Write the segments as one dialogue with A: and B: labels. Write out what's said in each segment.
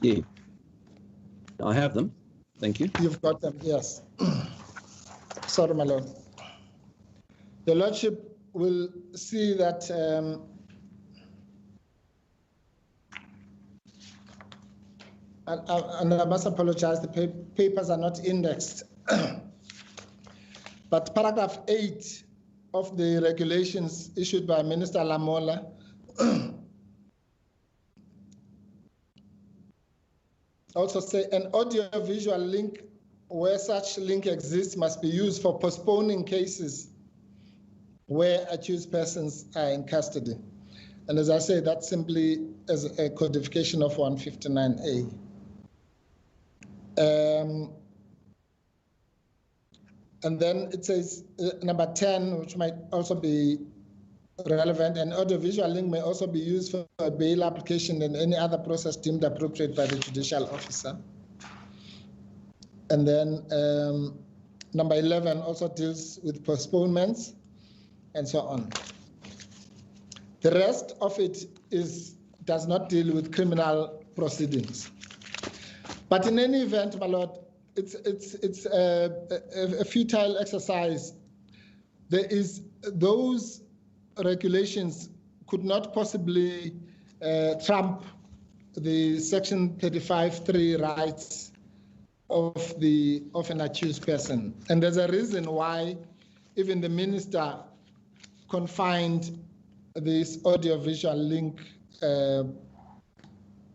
A: Yeah. I have them. Thank you.
B: You've got them, yes. Sorry, my lord. Your lordship will see that and I must apologize, the papers are not indexed. But paragraph 8 of the regulations issued by Minister Lamola also say an audio-visual link where such link exists must be used for postponing cases where accused persons are in custody. And as I say, that's simply as a codification of 159A. And then it says number 10, which might also be relevant, an audiovisual link may also be used for a bail application and any other process deemed appropriate by the judicial officer. And then number 11 also deals with postponements and so on. The rest of it does not deal with criminal proceedings. But in any event, my lord, it's a futile exercise. Those regulations could not possibly trump the section 35(3) rights of an accused person. And there's a reason why even the minister confined this audiovisual link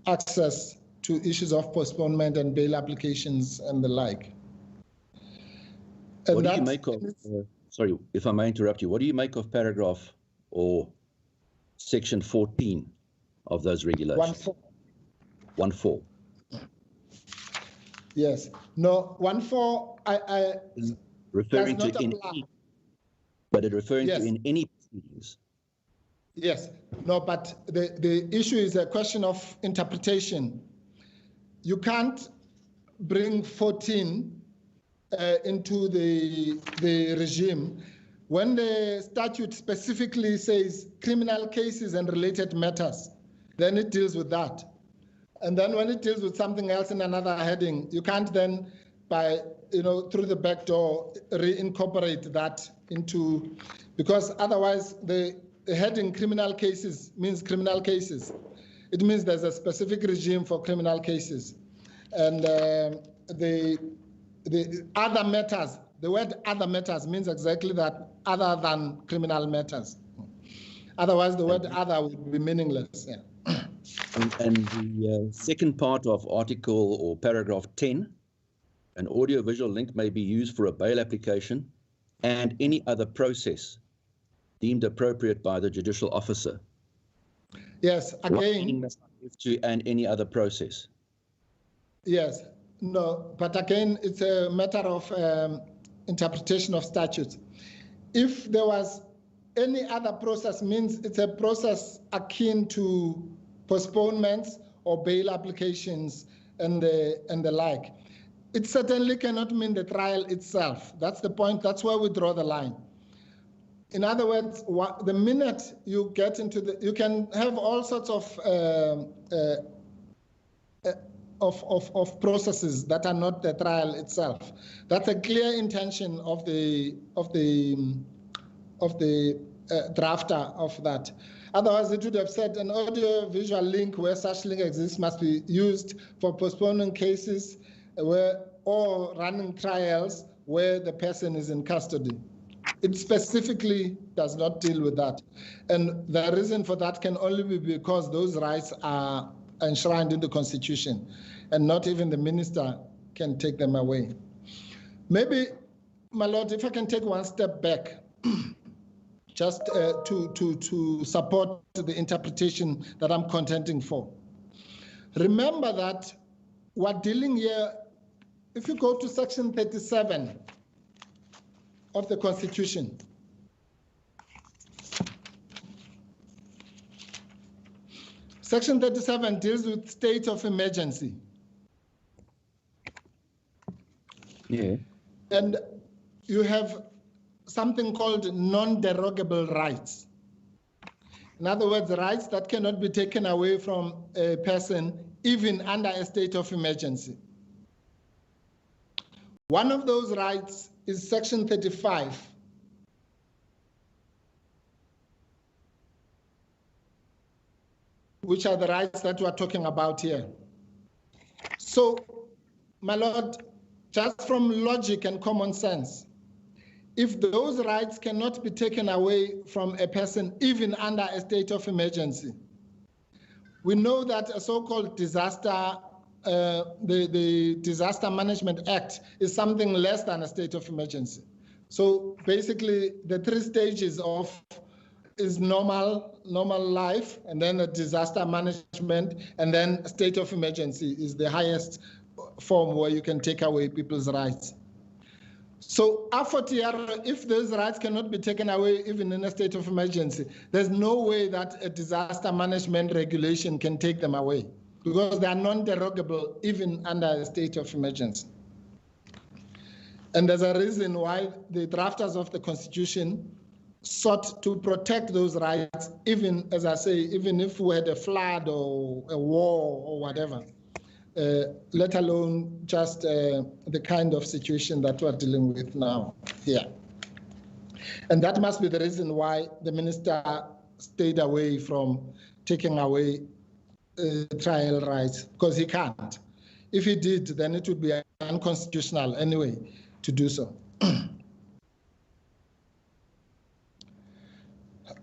B: access to issues of postponement and bail applications and the like. And
A: what do you make of, sorry, if I may interrupt you, what do you make of paragraph or section 14 of those regulations? 1.4.
B: Yes. No, 1.4,
A: referring to in any, but it referring to in any proceedings.
B: Yes. No, but the issue is a question of interpretation. You can't bring 14 into the regime when the statute specifically says criminal cases and related matters. Then it deals with that. And then when it deals with something else in another heading, you can't then, by through the back door, reincorporate that into, because otherwise the heading criminal cases means criminal cases. It means there's a specific regime for criminal cases. And the other matters, the word other matters means exactly that, other than criminal matters. Otherwise, the word other would be meaningless. Yeah.
A: And the second part of article or paragraph 10, an audio-visual link may be used for a bail application and any other process deemed appropriate by the judicial officer.
B: Yes, again.
A: To and any other process.
B: Yes, no, but again, it's a matter of interpretation of statutes. If there was any other process, means it's a process akin to postponements or bail applications and the like. It certainly cannot mean the trial itself. That's the point. That's where we draw the line. In other words, the minute you get into you can have all sorts of processes that are not the trial itself. That's a clear intention of the drafter of that. Otherwise, it would have said an audio-visual link where such link exists must be used for postponing cases or running trials where the person is in custody. It specifically does not deal with that. And the reason for that can only be because those rights are enshrined in the Constitution, and not even the minister can take them away. Maybe, my lord, if I can take one step back, just to support the interpretation that I'm contending for. Remember that we're dealing here, if you go to section 37 of the Constitution, section 37 deals with state of emergency.
A: Yeah.
B: And you have something called non-derogable rights. In other words, rights that cannot be taken away from a person even under a state of emergency. One of those rights is Section 35. Which are the rights that we're talking about here. So, my Lord, just from logic and common sense, if those rights cannot be taken away from a person even under a state of emergency, we know that a so-called disaster, the Disaster Management Act is something less than a state of emergency. So basically the 3 stages is normal life, and then a disaster management, and then a state of emergency is the highest form where you can take away people's rights. So if those rights cannot be taken away even in a state of emergency, there's no way that a disaster management regulation can take them away, because they are non-derogable even under a state of emergency. And there's a reason why the drafters of the Constitution sought to protect those rights, even, as I say, even if we had a flood or a war or whatever, let alone just the kind of situation that we're dealing with now here. And that must be the reason why the minister stayed away from taking away trial rights, because he can't. If he did, then it would be unconstitutional anyway to do so.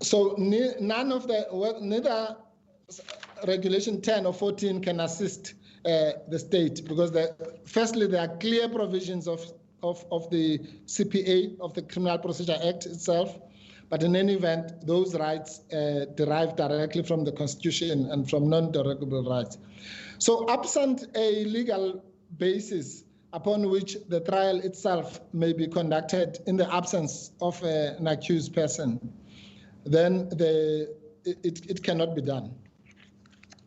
B: So neither Regulation 10 or 14 can assist the state, because firstly, there are clear provisions of the CPA, of the Criminal Procedure Act itself, but in any event, those rights derive directly from the Constitution and from non-derogable rights. So absent a legal basis upon which the trial itself may be conducted in the absence of an accused person, then it cannot be done.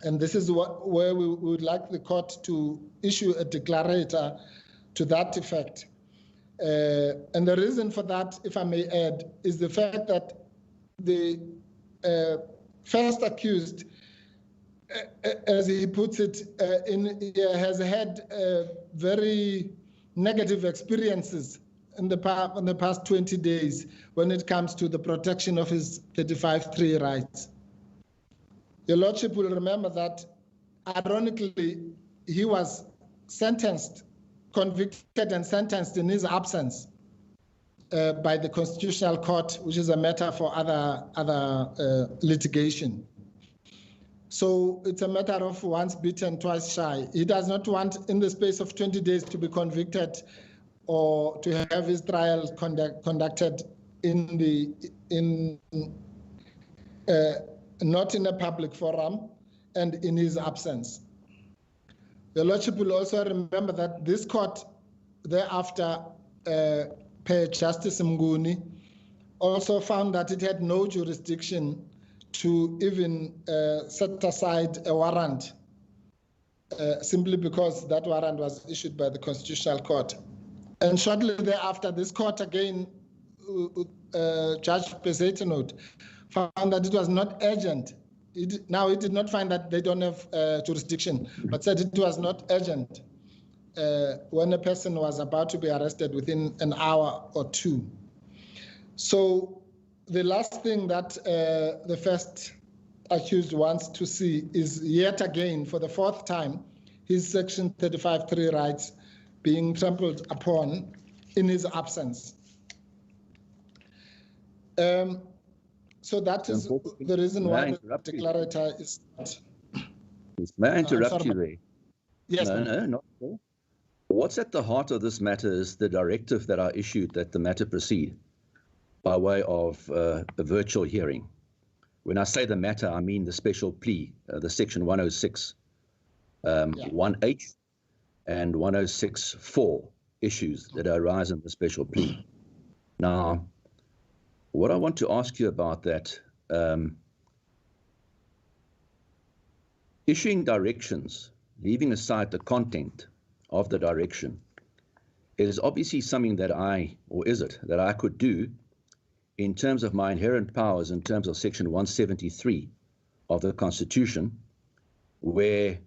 B: And this is where we would like the court to issue a declarator to that effect. And the reason for that, if I may add, is the fact that the first accused, as he puts it, has had very negative experiences in the past 20 days when it comes to the protection of his 35(3) rights. Your Lordship will remember that, ironically, he was convicted and sentenced in his absence by the Constitutional Court, which is a matter for other litigation. So it's a matter of once bitten, twice shy. He does not want, in the space of 20 days, to be convicted or to have his trial conducted not in a public forum and in his absence. The Lordship will also remember that this court thereafter, per Justice Mnguni, also found that it had no jurisdiction to even set aside a warrant, simply because that warrant was issued by the Constitutional Court. And shortly thereafter, this court again, Judge Pesetenot, found that it was not urgent. Now, it did not find that they don't have jurisdiction, but said it was not urgent when a person was about to be arrested within an hour or two. So the last thing that the first accused wants to see is yet again, for the 4th time, his Section 35(3) rights being trampled upon in his absence. So that is the reason why the declarator is not.
A: May I interrupt you there?
B: Yes.
A: No, not at all. What's at the heart of this matter is the directive that I issued that the matter proceed by way of a virtual hearing. When I say the matter, I mean the special plea, the Section 106, 1H and 106(4) issues that arise in the special plea. Now, what I want to ask you about that, issuing directions, leaving aside the content of the direction, is obviously something that I could do in terms of my inherent powers, in terms of Section 173 of the Constitution, where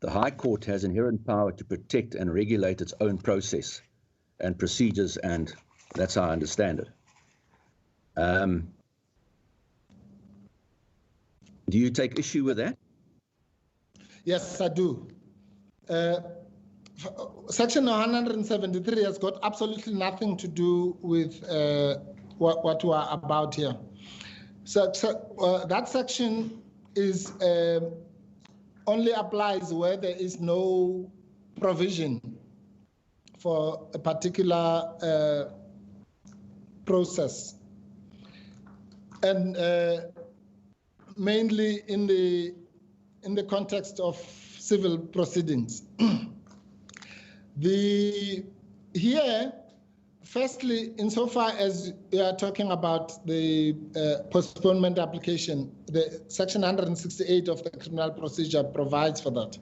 A: the High Court has inherent power to protect and regulate its own process and procedures, and that's how I understand it. Do you take issue with that?
B: Yes, I do. Section 173 has got absolutely nothing to do with what we are about here. So that section is only applies where there is no provision for a particular process, and mainly in the context of civil proceedings. Here, firstly, insofar as we are talking about the postponement application, the section 168 of the criminal procedure provides for that.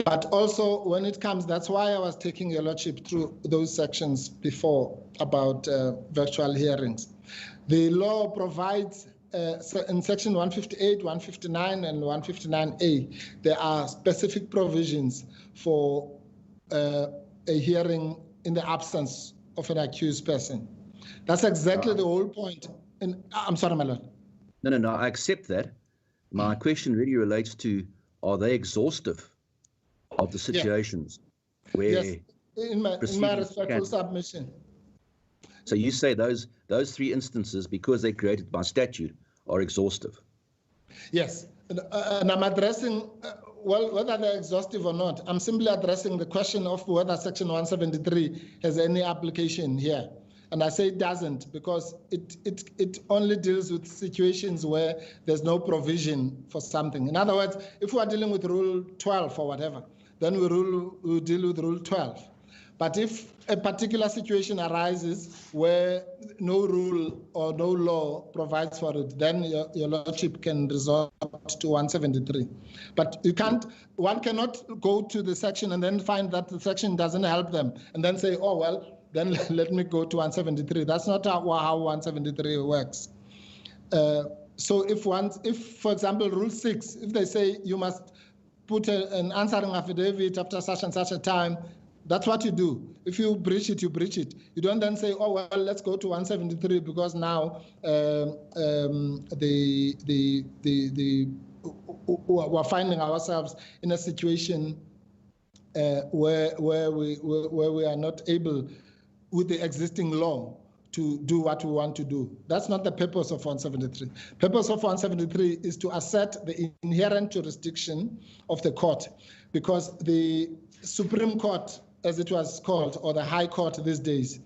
B: But also when it comes, that's why I was taking your lordship through those sections before about virtual hearings. The law provides in section 158, 159, and 159A, there are specific provisions for a hearing in the absence of an accused person. That's exactly the whole point. I'm sorry, my lord.
A: No, I accept that. My question really relates to, are they exhaustive of the situations where...
B: Yes, in my respectful submission.
A: So you say those three instances, because they're created by statute, are exhaustive?
B: Yes, and I'm addressing, well, whether they're exhaustive or not, I'm simply addressing the question of whether section 173 has any application here. And I say it doesn't, because it only deals with situations where there's no provision for something. In other words, if we are dealing with Rule 12 or whatever, then we deal with Rule 12. But if a particular situation arises where no rule or no law provides for it, then your lordship can resort to 173. But one cannot go to the section and then find that the section doesn't help them and then say, oh, well, then let me go to 173. That's not how 173 works. So if, for example, Rule 6, if they say you must put an answering affidavit after such and such a time, that's what you do. If you breach it, you breach it. You don't then say, oh, well, let's go to 173 because now we're finding ourselves in a situation where we are not able, with the existing law, to do what we want to do. That's not the purpose of 173. Purpose of 173 is to assert the inherent jurisdiction of the court, because the Supreme Court, as it was called, or the High Court these days,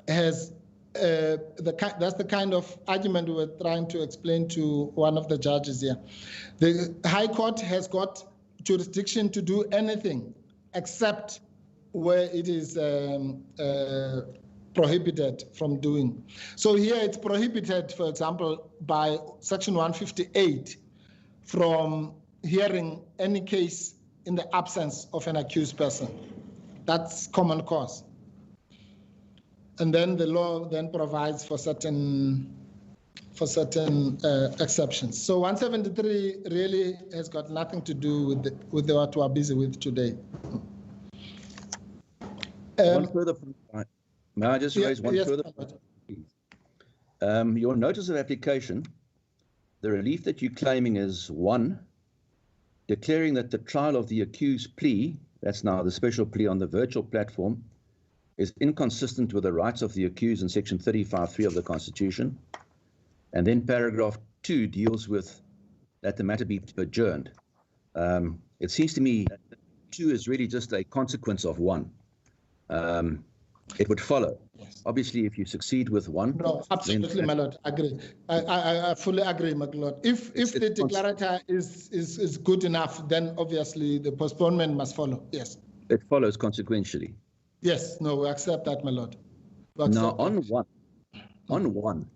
B: has that's the kind of argument we were trying to explain to one of the judges here. The High Court has got jurisdiction to do anything except where it is prohibited from doing. So here it's prohibited, for example, by Section 158 from hearing any case in the absence of an accused person. That's common cause. And then the law then provides for certain exceptions. So 173 really has got nothing to do with what we are busy with today.
A: One further point. May I just raise one further point, please? Your notice of application, the relief that you're claiming is 1, declaring that the trial of the accused plea, that's now the special plea on the virtual platform, is inconsistent with the rights of the accused in section 35(3) of the Constitution. And then paragraph 2 deals with that the matter be adjourned. It seems to me that 2 is really just a consequence of 1. It would follow. Yes. Obviously, if you succeed with 1.
B: No, absolutely, my lord. Agree. I fully agree, my lord. If the declarator is good enough, then obviously the postponement must follow. Yes.
A: It follows consequentially.
B: Yes. No, we accept that, my lord.
A: Now, on 1,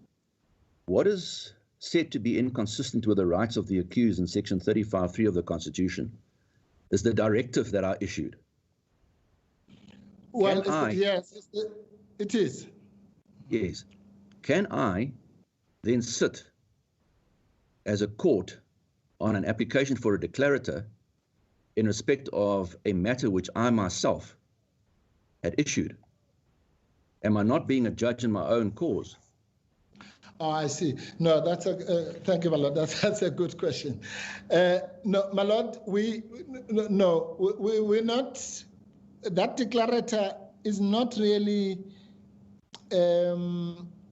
A: what is said to be inconsistent with the rights of the accused in section 35(3) of the Constitution is the directive that are issued.
B: Well, yes, it is.
A: Yes. Can I then sit as a court on an application for a declarator in respect of a matter which I myself had issued? Am I not being a judge in my own cause?
B: Oh, I see. No, that's a thank you, my lord. That's a good question. No, my lord, we're not. That declarator is not really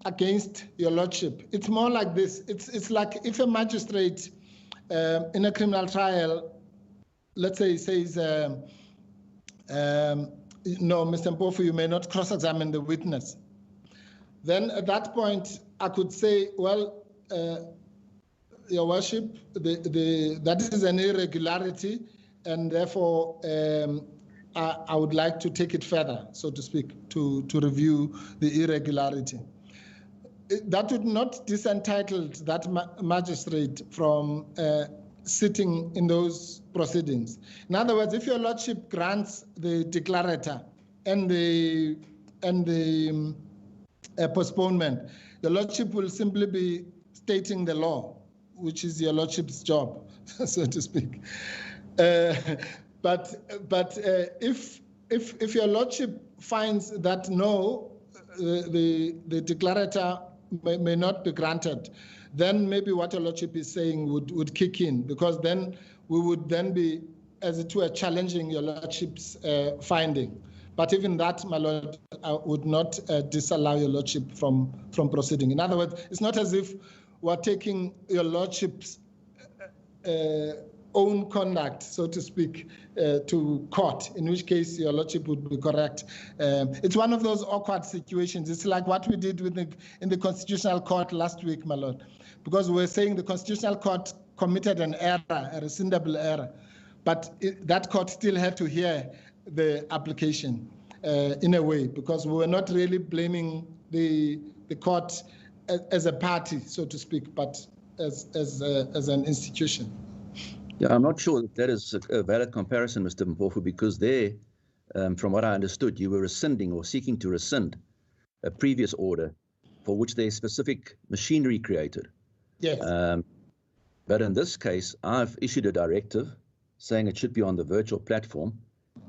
B: against your lordship. It's more like this. It's like if a magistrate in a criminal trial, let's say, says, no, Mr. Mpofu, you may not cross-examine the witness. Then at that point, I could say, well, your worship, that is an irregularity, and therefore I would like to take it further, so to speak, to review the irregularity. That would not disentitle that magistrate from sitting in those proceedings. In other words, if your lordship grants the declarator and the postponement, your lordship will simply be stating the law, which is your lordship's job, so to speak. But if your lordship finds that no, the declarator may not be granted, then maybe what your lordship is saying would kick in, because then we would then be, as it were, challenging your lordship's finding. But even that, my lord, I would not disallow your lordship from proceeding. In other words, it's not as if we're taking your lordship's own conduct, so to speak, to court, in which case your lordship would be correct. It's one of those awkward situations. It's like what we did in the Constitutional Court last week, my lord, because we're saying the Constitutional Court committed an error, a rescindable error, but that court still had to hear the application in a way, because we were not really blaming the court as a party, so to speak, but as an institution.
A: Yeah, I'm not sure that is a valid comparison, Mr. Mpofu, because there, from what I understood, you were rescinding or seeking to rescind a previous order for which there's specific machinery created.
B: Yes.
A: But in this case, I've issued a directive saying it should be on the virtual platform,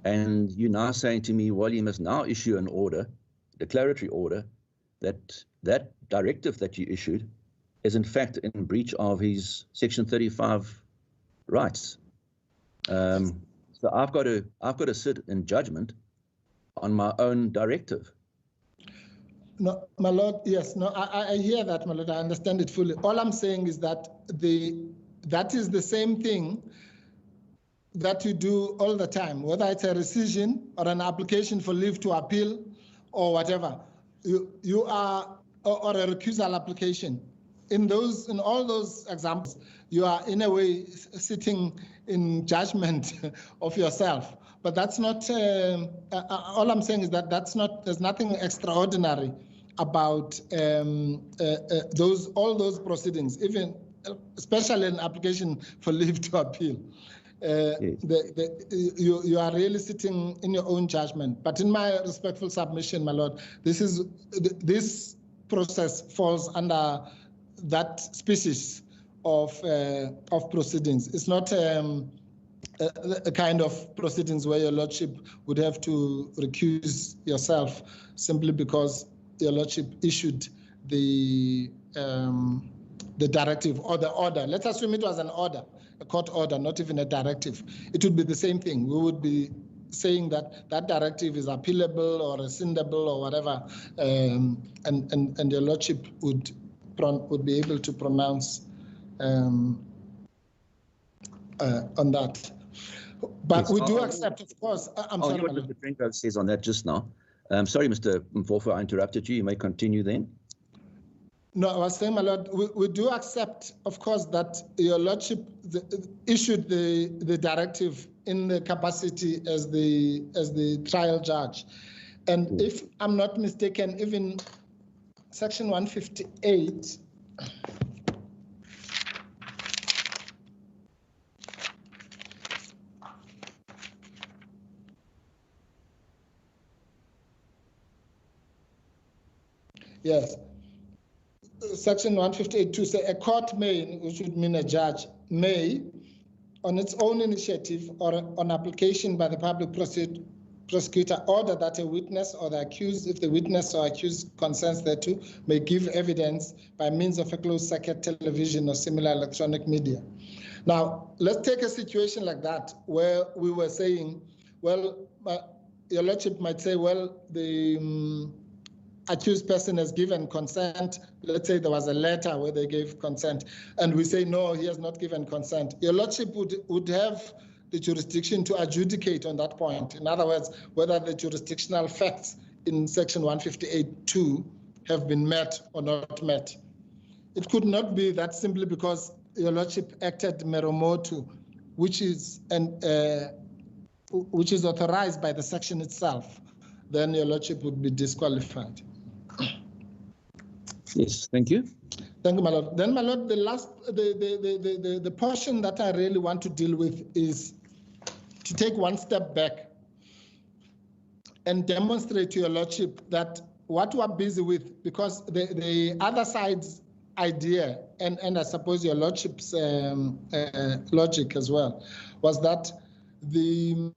A: and you're now saying to me, well, you must now issue an order, declaratory order, that directive that you issued is in fact in breach of his Section 35 rights. So I've got to sit in judgment on my own directive.
B: No, my lord, yes, no, I hear that, my lord, I understand it fully. All I'm saying is that that is the same thing that you do all the time, whether it's a rescission or an application for leave to appeal or whatever. You are, or a recusal application. In all those examples, you are in a way sitting in judgment of yourself. But that's not, all I'm saying is that there's nothing extraordinary about all those proceedings, even especially an application for leave to appeal. Yes. You are really sitting in your own judgment. But in my respectful submission, my lord, this process falls under that species of proceedings. It's not a kind of proceedings where your lordship would have to recuse yourself simply because your lordship issued the directive or the order. Let's assume it was an order, a court order, not even a directive. It would be the same thing. We would be saying that that directive is appealable or rescindable or whatever, and your lordship would be able to pronounce on that. But yes, we do accept, of course. I'm sorry.
A: What Mr. Trenko says on that just now. Sorry, Mr. Mpofu, I interrupted you. You may continue then.
B: No, I was saying, my lord, we do accept, of course, that your lordship issued the directive in the capacity as the trial judge. And if I'm not mistaken, even Section 158, yes, Section 158 to say a court may, which would mean a judge, may, on its own initiative or on application by the public prosecutor, order that a witness or the accused, if the witness or accused consents thereto, may give evidence by means of a closed circuit television or similar electronic media. Now, let's take a situation like that where we were saying, well, Your Lordship might say, well, the accused person has given consent. Let's say there was a letter where they gave consent, and we say, no, he has not given consent. Your Lordship would have the jurisdiction to adjudicate on that point. In other words, whether the jurisdictional facts in section 158(2) have been met or not met. It could not be that simply because Your Lordship acted mero motu, which is authorized by the section itself. Then Your Lordship would be disqualified.
A: Yes, thank you.
B: Thank you, my Lord. Then, my Lord, the portion that I really want to deal with is to take one step back and demonstrate to Your Lordship that what we're busy with, because the other side's idea, and I suppose Your Lordship's logic as well, was that the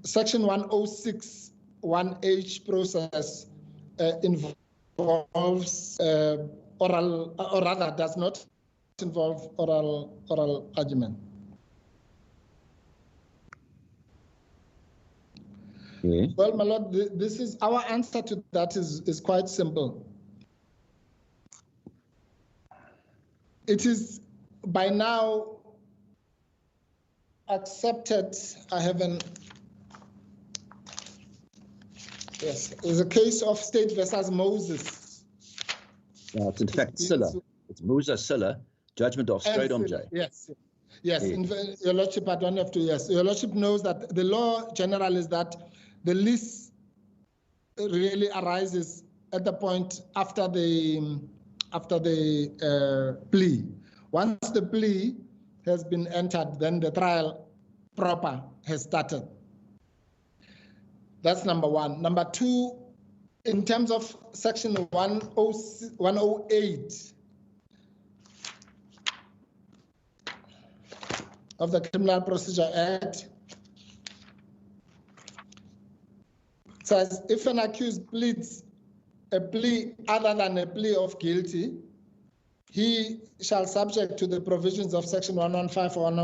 B: section 106(1)H process involves oral, or rather does not involve oral argument. Yeah. Well, my Lord, this is our answer to that is quite simple. It is by now accepted. I haven't. Yes, it's a case of State versus Moses.
A: No, it's in fact Silla. It's Musa Silla, judgment of straight on J.
B: Yes, yes. Your Lordship, I don't have to. Yes, Your Lordship knows that the law general is that the lease really arises at the point after the plea. Once the plea has been entered, then the trial proper has started. That's number one. Number two, in terms of section 108 of the Criminal Procedure Act, says if an accused pleads a plea other than a plea of guilty, he shall, subject to the provisions of section 115, 112, and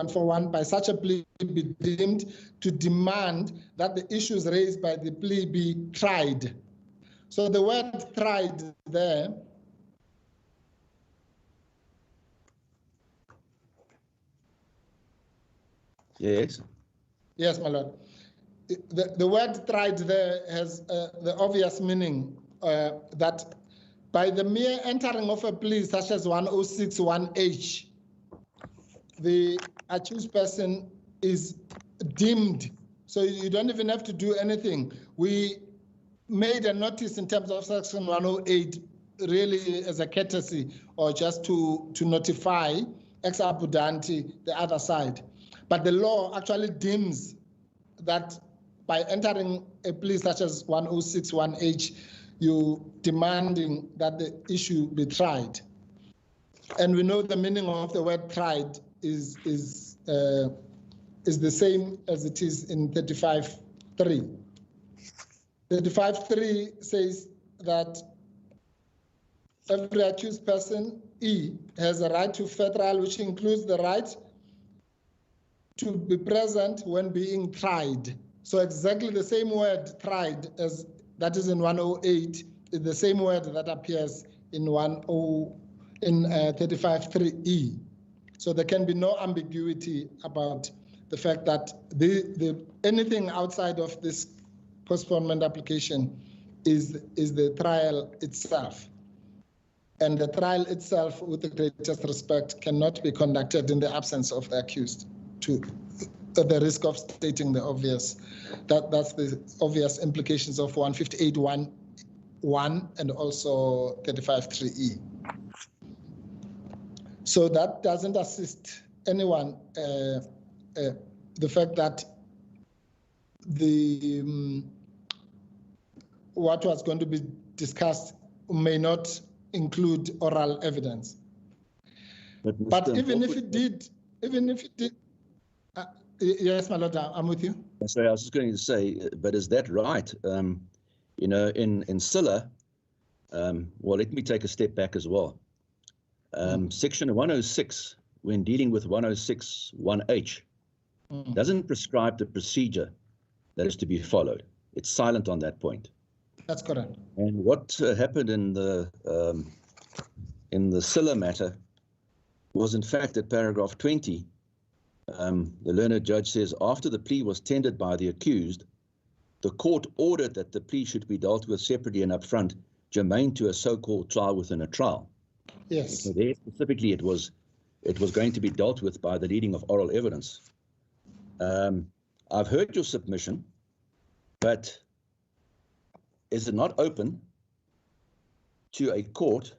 B: 141, by such a plea be deemed to demand that the issues raised by the plea be tried. So the word tried there
A: Yes.
B: Yes, my Lord. The word tried there has the obvious meaning that by the mere entering of a plea such as 106(1)H, the accused person is deemed, so you don't even have to do anything. We made a notice in terms of section 108 really as a courtesy or just to notify ex abundanti the other side. But the law actually deems that by entering a plea such as 106(1)H, you demanding that the issue be tried. And we know the meaning of the word tried is the same as it is in 35(3). 35(3) says that every accused person, E, has a right to fair trial, which includes the right to be present when being tried. So exactly the same word tried as that is in 108 is the same word that appears in 35(3)E. So there can be no ambiguity about the fact that anything outside of this postponement application is the trial itself. And the trial itself, with the greatest respect, cannot be conducted in the absence of the accused, to the risk of stating the obvious. That's the obvious implications of 158(1) and also 35(3)E. So that doesn't assist anyone, the fact that what was going to be discussed may not include oral evidence. But even if it did, Yes, my lord, I'm with you.
A: Sorry, I was just going to say, but is that right? You know, in Scylla, well, let me take a step back as well. Section 106, when dealing with 106(1)H, doesn't prescribe the procedure that is to be followed. It's silent on that point.
B: That's correct.
A: And what happened in the Scylla matter was, in fact, at paragraph 20, the learned judge says, after the plea was tendered by the accused, the court ordered that the plea should be dealt with separately and upfront, germane to a so-called trial within a trial.
B: Yes.
A: So there specifically it was going to be dealt with by the reading of oral evidence. I've heard your submission, but is it not open to a court,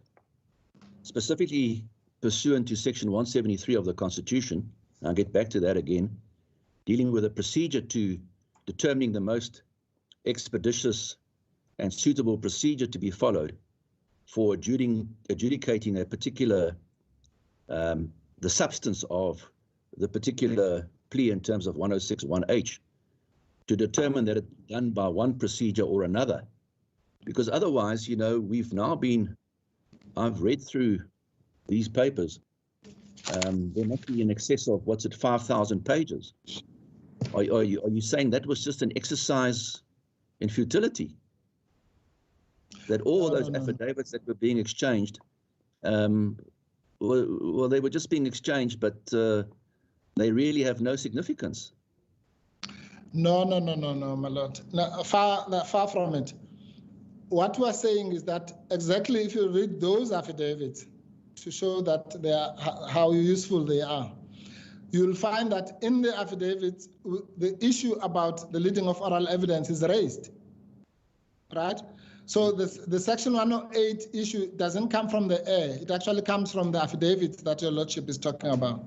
A: specifically pursuant to section 173 of the Constitution, I'll get back to that again, dealing with a procedure to determining the most expeditious and suitable procedure to be followed for adjudicating a particular, the substance of the particular plea in terms of 106(1)H, to determine that it's done by one procedure or another. Because otherwise, you know, I've read through these papers, there must be in excess of, 5,000 pages. Are you saying that was just an exercise in futility? That all those affidavits that were being exchanged, well, they were just being exchanged, but they really have no significance.
B: No, my lord. No, far from it. What we're saying is that exactly if you read those affidavits to show that they are, how useful they are, you'll find that in the affidavits, the issue about the leading of oral evidence is raised, right? So the section 108 issue doesn't come from the air. It actually comes from the affidavits that your lordship is talking about.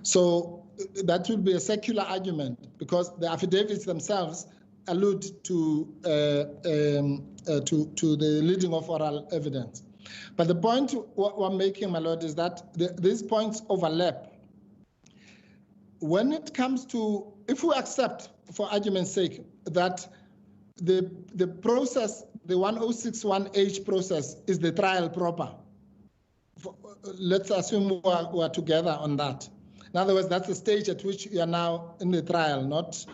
B: So that would be a secular argument, because the affidavits themselves allude to the leading of oral evidence. But the point we're making, my lord, is that these points overlap. When it comes to, if we accept, for argument's sake, that the process, the 106(1)H process, is the trial proper, let's assume we're together on that. In other words, that's the stage at which you are now in the trial, not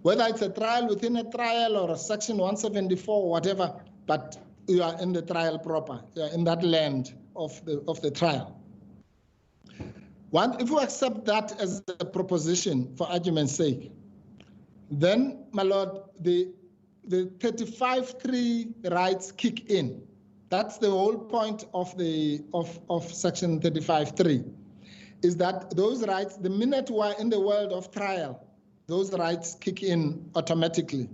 B: whether it's a trial within a trial or a section 174 or whatever, but you are in the trial proper, you are in that land of the trial. If we accept that as a proposition for argument's sake, then, my lord, the 35(3) rights kick in. That's the whole point of section 35(3), is that those rights, the minute we're in the world of trial, those rights kick in automatically.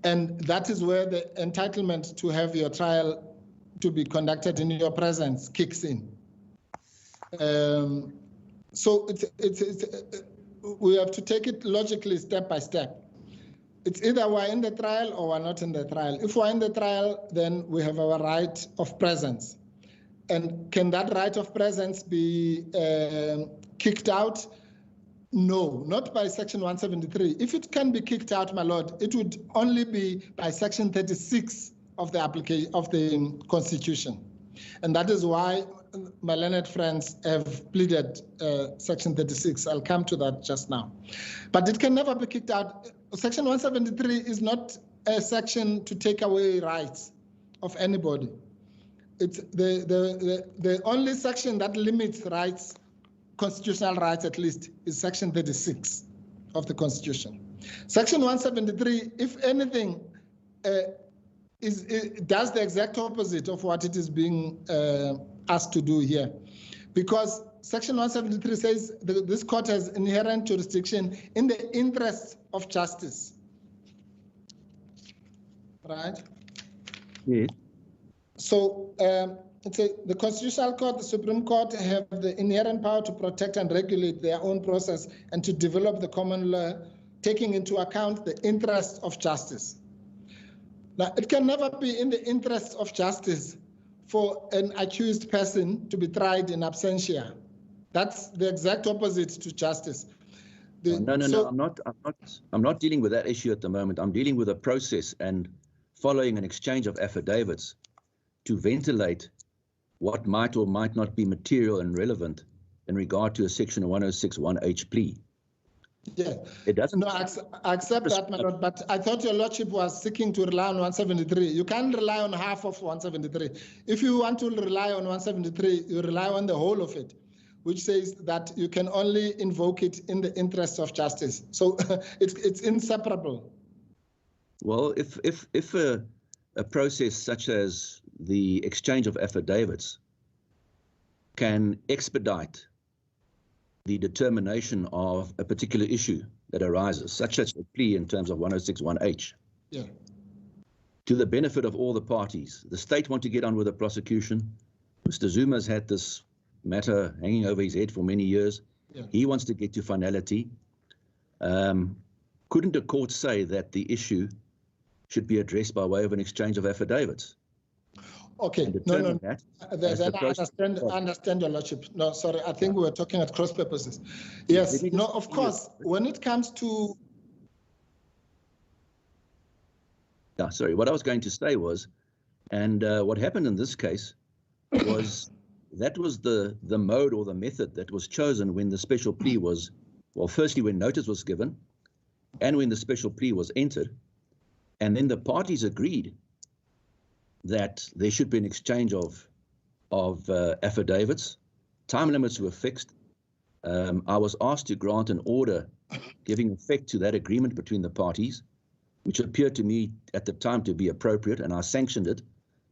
B: And that is where the entitlement to have your trial to be conducted in your presence kicks in. So we have to take it logically step by step. It's either we're in the trial or we're not in the trial. If we're in the trial, then we have our right of presence. And can that right of presence be kicked out? No, not by section 173. If it can be kicked out, my lord, it would only be by section 36 of the application of the Constitution. And that is why my learned friends have pleaded section 36. I'll come to that just now. But it can never be kicked out. Section 173 is not a section to take away rights of anybody. It's the only section that limits rights, constitutional rights at least, is section 36 of the Constitution. Section 173, if anything, does the exact opposite of what it is being asked to do here. Because section 173 says this court has inherent jurisdiction in the interest of justice. Right?
A: Yes.
B: So the Constitutional Court, the Supreme Court, have the inherent power to protect and regulate their own process and to develop the common law, taking into account the interests of justice. Now, it can never be in the interest of justice for an accused person to be tried in absentia. That's the exact opposite to justice.
A: I'm not dealing with that issue at the moment. I'm dealing with a process and following an exchange of affidavits to ventilate what might or might not be material and relevant in regard to a Section 106(1)H plea.
B: Yeah.
A: It doesn't.
B: No, I accept that, my lord, but I thought your lordship was seeking to rely on 173. You can't rely on half of 173. If you want to rely on 173, you rely on the whole of it, which says that you can only invoke it in the interest of justice. So it's inseparable.
A: Well, if a process such as the exchange of affidavits can expedite the determination of a particular issue that arises, such as a plea in terms of 106(1)H,
B: yeah,
A: to the benefit of all the parties. The state want to get on with the prosecution. Mr. Zuma's had this matter hanging over his head for many years.
B: Yeah.
A: He wants to get to finality. Couldn't a court say that the issue should be addressed by way of an exchange of affidavits?
B: Okay, no. Then I understand your lordship. No, sorry, I think we were talking at cross purposes. Yes, no, of course, when it comes to...
A: Yeah, sorry, what I was going to say was, and what happened in this case was that was the mode or the method that was chosen when the special plea was, well, firstly, when notice was given and when the special plea was entered, and then the parties agreed that there should be an exchange of affidavits. Time limits were fixed. I was asked to grant an order giving effect to that agreement between the parties, which appeared to me at the time to be appropriate, and I sanctioned it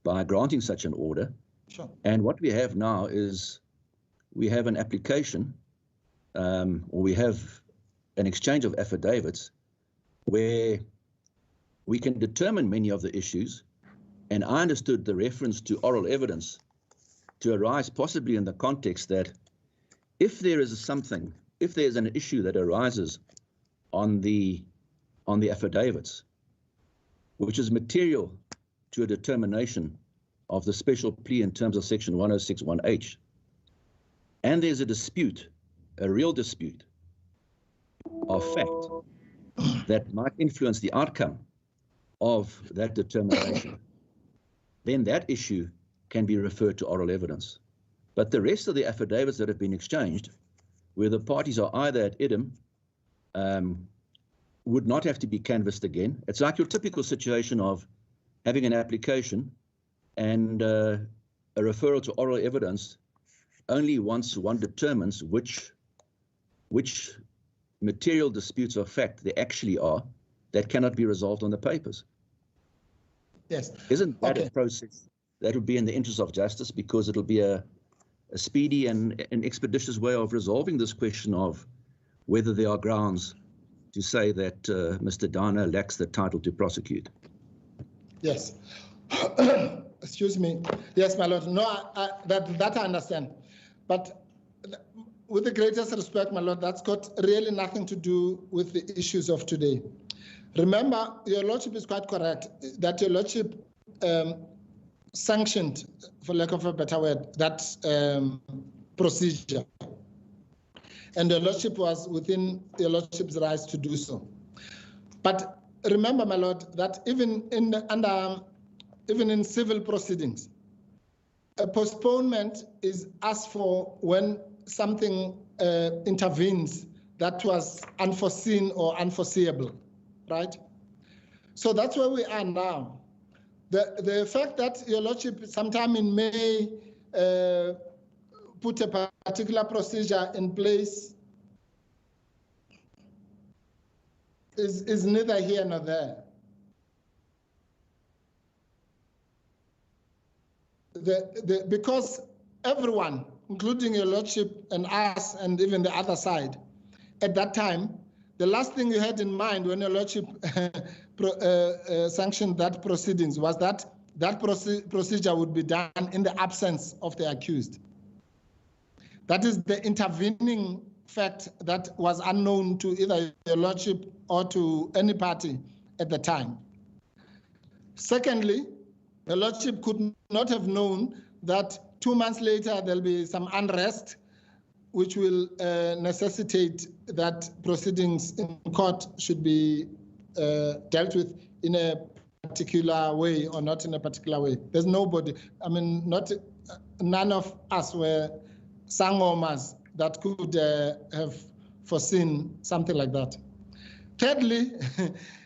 A: by granting such an order.
B: Sure.
A: And what we have now is we have an application, or we have an exchange of affidavits where we can determine many of the issues. And I understood the reference to oral evidence to arise possibly in the context that if there is something, if there's an issue that arises on the affidavits, which is material to a determination of the special plea in terms of Section 106(1)H, and there's a dispute, a real dispute of fact that might influence the outcome of that determination, then that issue can be referred to oral evidence. But the rest of the affidavits that have been exchanged, where the parties are either at idem, would not have to be canvassed again. It's like your typical situation of having an application and a referral to oral evidence only once one determines which material disputes of fact there actually are that cannot be resolved on the papers.
B: Yes.
A: Isn't that a process that would be in the interest of justice, because it'll be a speedy and an expeditious way of resolving this question of whether there are grounds to say that Mr. Dana lacks the title to prosecute?
B: Yes. Excuse me. Yes, my lord. No, that I understand. But with the greatest respect, my lord, that's got really nothing to do with the issues of today. Remember, your lordship is quite correct that your lordship sanctioned, for lack of a better word, that procedure. And your lordship was within your lordship's rights to do so. But remember, my lord, that even in civil proceedings, a postponement is asked for when something intervenes that was unforeseen or unforeseeable. Right? So that's where we are now. The fact that your lordship sometime in May put a particular procedure in place is neither here nor there. Because everyone, including your lordship and us and even the other side, at that time, the last thing you had in mind when your lordship sanctioned that proceedings was that procedure would be done in the absence of the accused. That is the intervening fact that was unknown to either your lordship or to any party at the time. Secondly, the lordship could not have known that 2 months later there'll be some unrest which will necessitate that proceedings in court should be dealt with in a particular way or not in a particular way. There's nobody, I mean, none of us were sangomas that could have foreseen something like that. Thirdly,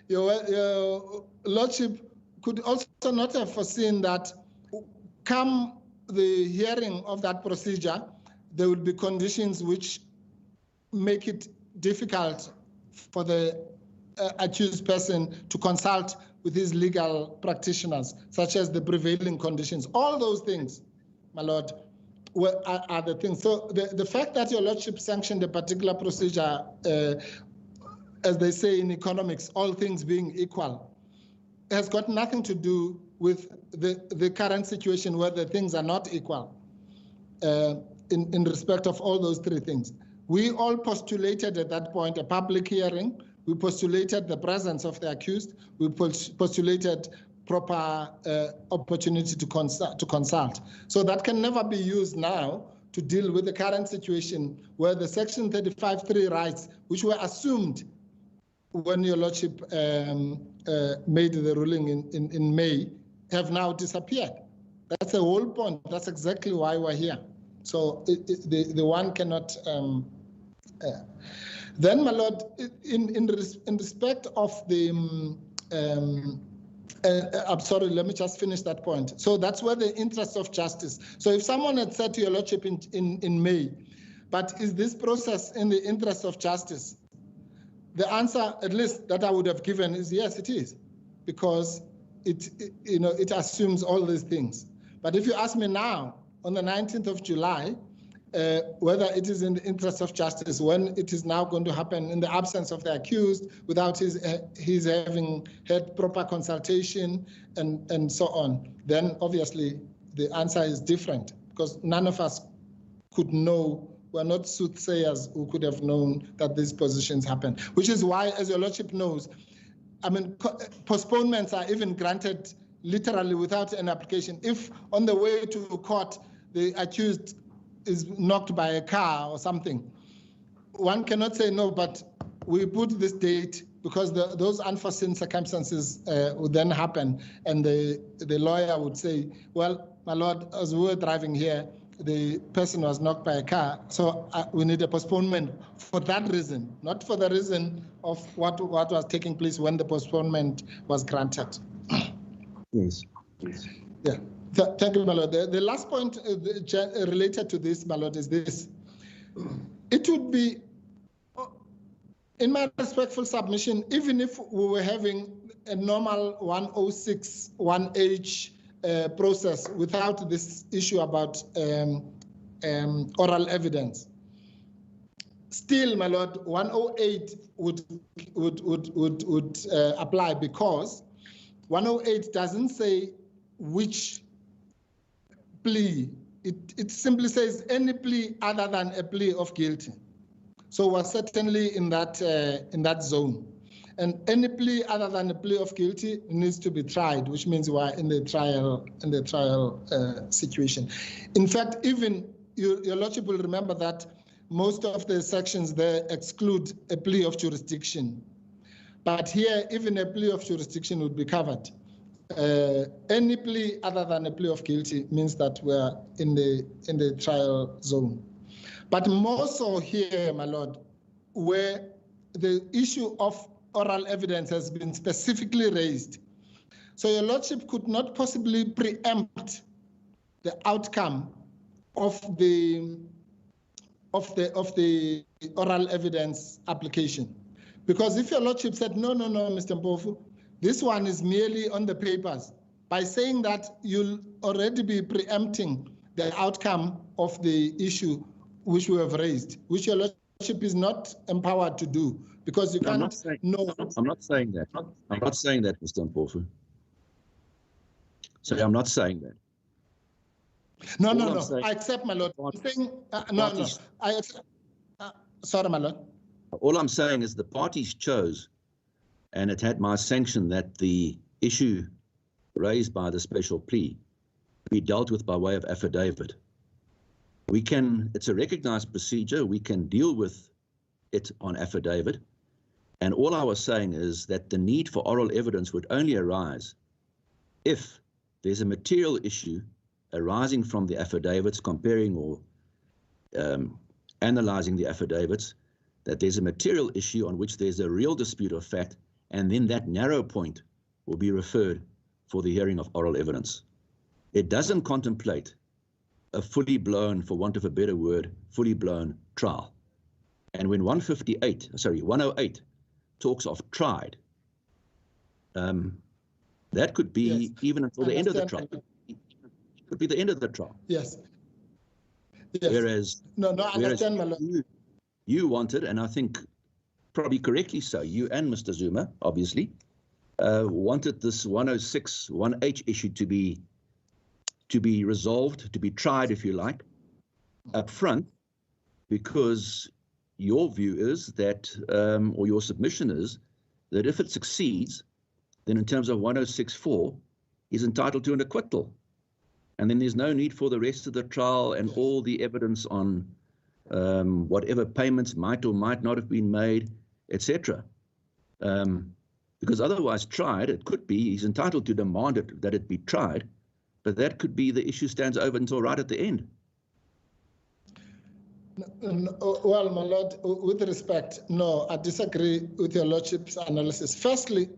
B: your Lordship could also not have foreseen that come the hearing of that procedure, there would be conditions which make it difficult for the accused person to consult with his legal practitioners, such as the prevailing conditions. All those things, my Lord, are the things. So the fact that your Lordship sanctioned a particular procedure, as they say in economics, all things being equal, has got nothing to do with the current situation where the things are not equal in respect of all those three things. We all postulated at that point a public hearing. We postulated the presence of the accused. We postulated proper opportunity to consult. So that can never be used now to deal with the current situation where the Section 35(3) rights, which were assumed when your Lordship made the ruling in May, have now disappeared. That's the whole point. That's exactly why we're here. So the one cannot. Then, my Lord, in respect of the, I'm sorry, let me just finish that point. So that's where the interest of justice. So if someone had said to your Lordship in May, but is this process in the interest of justice? The answer, at least that I would have given, is yes, it is, because it assumes all these things. But if you ask me now, on the 19th of July, whether it is in the interest of justice, when it is now going to happen in the absence of the accused, without his having had proper consultation and so on, then obviously the answer is different, because none of us could know. We're not soothsayers who could have known that these positions happen, which is why, as your Lordship knows, I mean, postponements are even granted literally without an application. If on the way to court, the accused is knocked by a car or something, one cannot say no, but we put this date because those unforeseen circumstances would then happen, and the lawyer would say, well, my Lord, as we were driving here, the person was knocked by a car, so we need a postponement for that reason, not for the reason of what was taking place when the postponement was granted.
A: Yes.
B: Yeah. Thank you, my Lord. The last point related to this, my Lord, is this. It would be, in my respectful submission, even if we were having a normal 106 1H process without this issue about oral evidence, still, my Lord, 108 would apply, because 108 doesn't say which plea. It simply says any plea other than a plea of guilty. So we're certainly in that zone. And any plea other than a plea of guilty needs to be tried, which means we're in the trial situation. In fact, even your Lordship will remember that most of the sections there exclude a plea of jurisdiction. But here, even a plea of jurisdiction would be covered. Any plea other than a plea of guilty means that we're in the trial zone. But more so here, my Lord, where the issue of oral evidence has been specifically raised. So your Lordship could not possibly preempt the outcome of the oral evidence application. Because if your Lordship said, no, Mr. Mpofu, this one is merely on the papers, by saying that you'll already be preempting the outcome of the issue which we have raised, which your Lordship is not empowered to do, because you cannot know.
A: I'm not saying that. I'm not saying that, Mr. Mpofu. So I'm not saying that.
B: No. I accept, my Lord. I'm saying, no. I accept. Sorry, my Lord.
A: All I'm saying is the parties chose, and it had my sanction, that the issue raised by the special plea be dealt with by way of affidavit. it's a recognized procedure. We can deal with it on affidavit. And all I was saying is that the need for oral evidence would only arise if there's a material issue arising from the affidavits, comparing or analyzing the affidavits, that there's a material issue on which there's a real dispute of fact, and then that narrow point will be referred for the hearing of oral evidence. It doesn't contemplate a fully blown, for want of a better word, fully blown trial. And when 108 talks of tried, that could be
B: Yes,
A: even until the end of the trial. It could be the end of the trial.
B: Yes. Yes.
A: Whereas,
B: I understand, my lord.
A: You wanted, and I think probably correctly so, you and Mr. Zuma, obviously, wanted this 106.1H issue to be resolved, to be tried, if you like, up front, because your view is that, or your submission is, that if it succeeds, then in terms of 106.4, he's entitled to an acquittal. And then there's no need for the rest of the trial and all the evidence on whatever payments might or might not have been made, etc. Because otherwise tried, it could be, he's entitled to demand that it be tried, but that could be the issue stands over until right at the end.
B: Well, my lord, with respect, no, I disagree with your lordship's analysis. Firstly,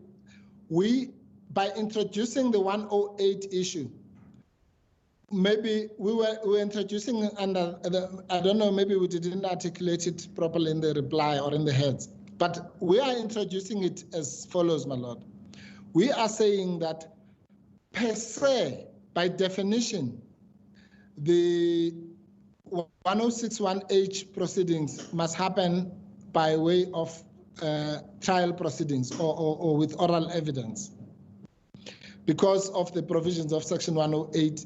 B: by introducing the 108 issue, maybe we were introducing under I don't know, maybe we didn't articulate it properly in the reply or in the heads, but we are introducing it as follows, my lord. We are saying that per se, by definition, the 106.1H proceedings must happen by way of trial proceedings or with oral evidence because of the provisions of Section 108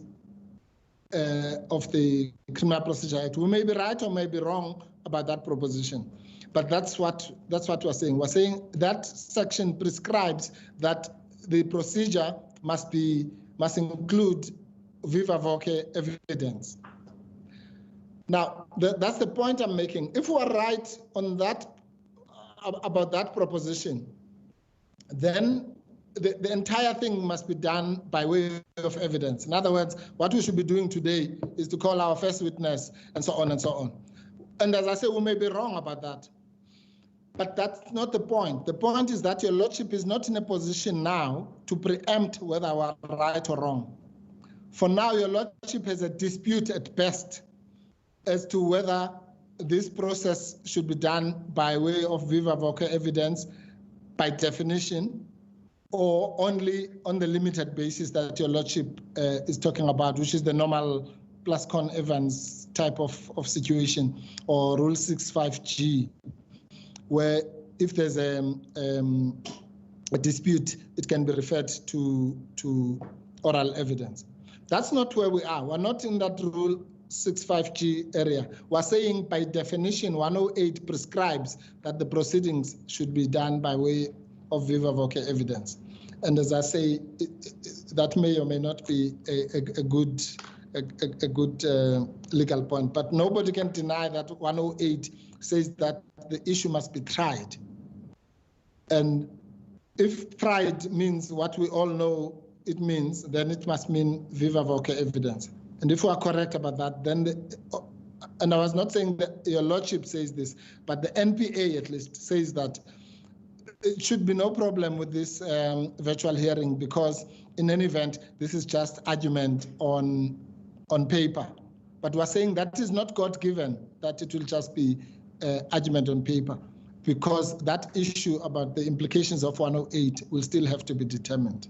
B: of the Criminal Procedure Act. We may be right or may be wrong about that proposition, but that's what we're saying. We're saying that section prescribes that the procedure must include viva voce evidence. Now, that's the point I'm making. If we are right on that, about that proposition, then the entire thing must be done by way of evidence. In other words, what we should be doing today is to call our first witness and so on and so on. And as I say, we may be wrong about that. But that's not the point. The point is that your lordship is not in a position now to preempt whether we're right or wrong. For now, your lordship has a dispute at best as to whether this process should be done by way of viva voce evidence by definition, or only on the limited basis that your lordship is talking about, which is the normal plus con Evans type of situation, or Rule 65G, where if there's a dispute, it can be referred to oral evidence. That's not where we are. We're not in that Rule 65G area. We're saying by definition 108 prescribes that the proceedings should be done by way of viva voce evidence. And as I say, that may or may not be a good legal point, but nobody can deny that 108 says that the issue must be tried. And if tried means what we all know it means, then it must mean viva voce evidence. And if we are correct about that, then and I was not saying that your lordship says this, but the NPA at least says that it should be no problem with this virtual hearing, because in any event, this is just argument on paper. But we're saying that is not God-given, that it will just be argument on paper, because that issue about the implications of 108 will still have to be determined.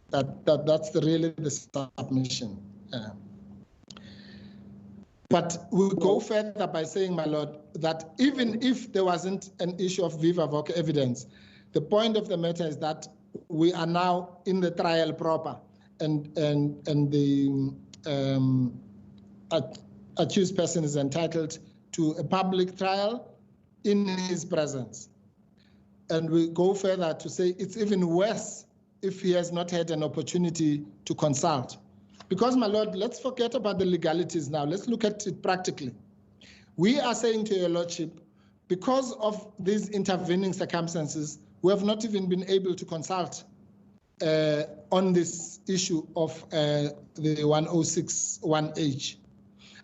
B: That's really the submission. But we'll go further by saying, my lord, that even if there wasn't an issue of viva voce evidence, the point of the matter is that we are now in the trial proper, and the accused person is entitled to a public trial in his presence. And we go further to say it's even worse if he has not had an opportunity to consult. Because, my Lord, let's forget about the legalities now. Let's look at it practically. We are saying to your Lordship, because of these intervening circumstances, we have not even been able to consult on this issue of the 1061H.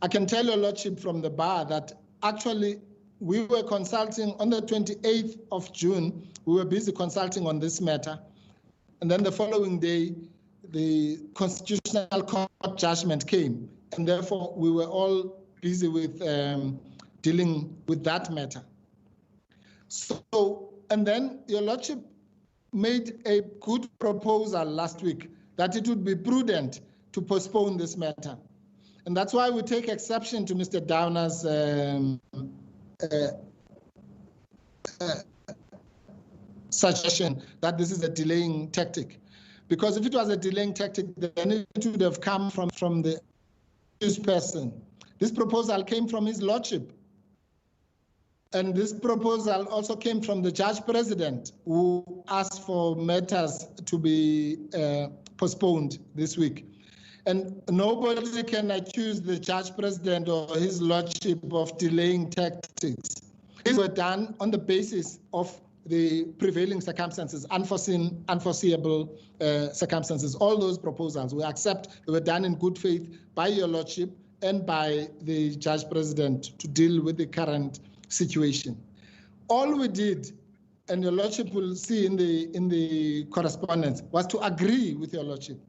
B: I can tell your Lordship from the bar that actually we were consulting on the 28th of June. We were busy consulting on this matter. And then the following day, the Constitutional Court judgment came. And therefore, we were all busy with dealing with that matter. So, and then your Lordship made a good proposal last week that it would be prudent to postpone this matter. And that's why we take exception to Mr. Downer's suggestion that this is a delaying tactic. Because if it was a delaying tactic, then it would have come from the accused person. This proposal came from his Lordship. And this proposal also came from the Judge President, who asked for matters to be postponed this week. And nobody can accuse the Judge President or his Lordship of delaying tactics. These were done on the basis of the prevailing circumstances, unforeseeable circumstances. All those proposals, we accept they were done in good faith by your Lordship and by the Judge President to deal with the current situation. All we did, and your Lordship will see in the correspondence, was to agree with your Lordship.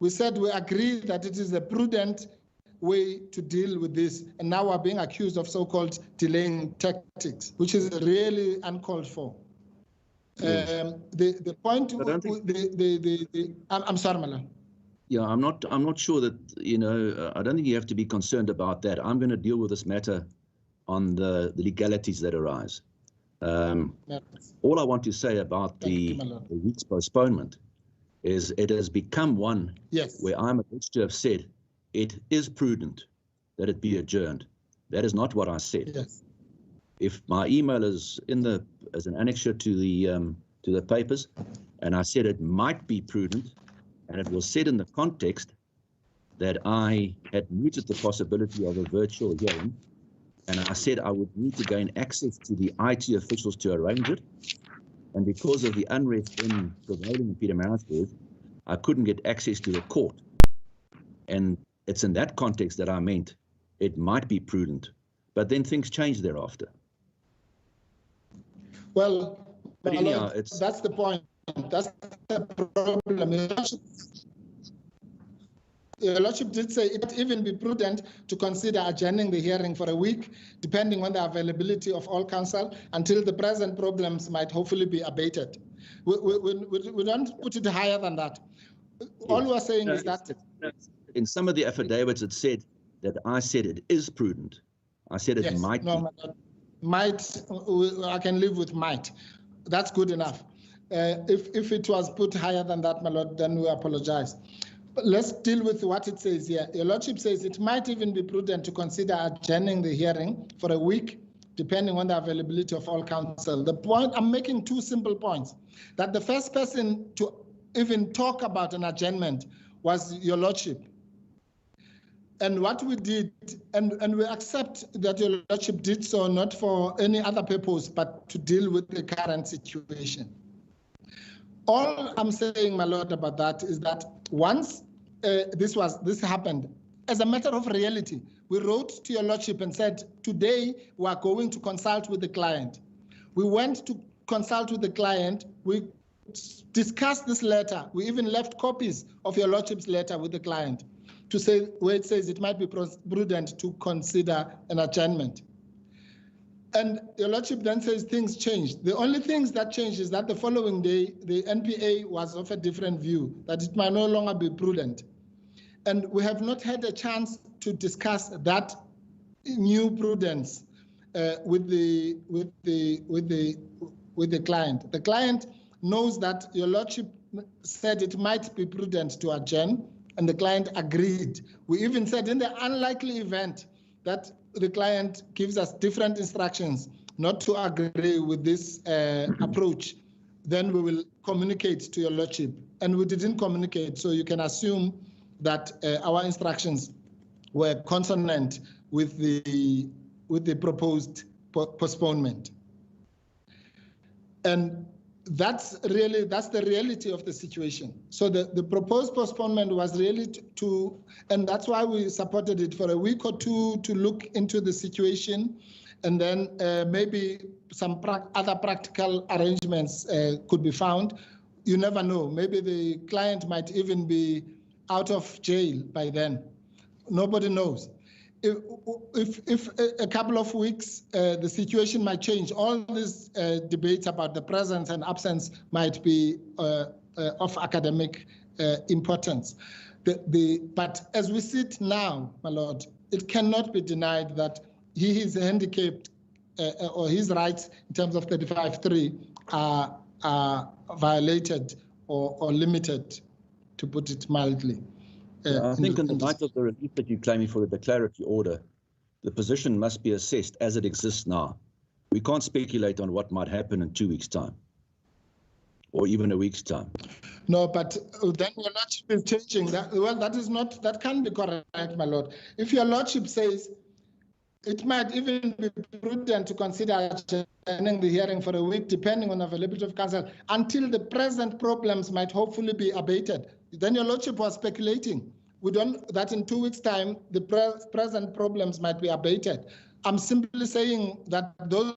B: We said we agree that it is a prudent way to deal with this, and now we're being accused of so-called delaying tactics, which is really uncalled for. Yes. The point, I'm sorry, Malan.
A: Yeah, I'm not sure that, I don't think you have to be concerned about that. I'm going to deal with this matter on the legalities that arise. All I want to say about the week's postponement is it has become one where I'm alleged to have said it is prudent that it be adjourned. That is not what I said. Yes. If my email is as an annexure to the papers, and I said it might be prudent, and it was said in the context that I had mooted the possibility of a virtual hearing, and I said I would need to gain access to the IT officials to arrange it. And because of the unrest prevailing in Pietermaritzburg, I couldn't get access to the court. And it's in that context that I meant it might be prudent. But then things changed thereafter.
B: Well, anyhow, that's the point. That's the problem. Your Lordship did say it might even be prudent to consider adjourning the hearing for a week, depending on the availability of all counsel, until the present problems might hopefully be abated. We don't put it higher than that. All we're saying is that...
A: In some of the affidavits, it said that I said it is prudent. I said it might be.
B: Might, I can live with might. That's good enough. If it was put higher than that, my Lord, then we apologize. But let's deal with what it says here. Your Lordship says it might even be prudent to consider adjourning the hearing for a week, depending on the availability of all counsel. The point, I'm making two simple points. That the first person to even talk about an adjournment was your Lordship. And what we did, and we accept that your Lordship did so not for any other purpose, but to deal with the current situation. All I'm saying, my Lord, about that is that once this happened, as a matter of reality, we wrote to your Lordship and said, today we are going to consult with the client. We went to consult with the client. We discussed this letter. We even left copies of your Lordship's letter with the client to say where it says it might be prudent to consider an adjournment. And your Lordship then says things changed. The only things that changed is that the following day, the NPA was of a different view, that it might no longer be prudent. And we have not had a chance to discuss that new prudence with the client. The client knows that your Lordship said it might be prudent to adjourn, and the client agreed. We even said in the unlikely event that the client gives us different instructions not to agree with this approach, then we will communicate to your Lordship. And we didn't communicate, so you can assume that our instructions were consonant with the proposed postponement. And that's the reality of the situation. So the proposed postponement was really and that's why we supported it for a week or two to look into the situation, and then maybe some other practical arrangements could be found. You never know. Maybe the client might even be out of jail by then. Nobody knows. If a couple of weeks, the situation might change. All these debates about the presence and absence might be of academic importance. But as we sit now, my lord, it cannot be denied that he is handicapped, or his rights in terms of 35(3) are violated or limited, to put it mildly.
A: I think in the light of the relief that you're claiming for the declaratory order, the position must be assessed as it exists now. We can't speculate on what might happen in 2 weeks' time, or even a week's time.
B: No, but then your lordship is changing that. Well, that can't be correct, my lord. If your lordship says it might even be prudent to consider adjourning the hearing for a week, depending on availability of counsel, until the present problems might hopefully be abated, then your lordship was speculating. We don't, that in 2 weeks' time, the present problems might be abated. I'm simply saying that those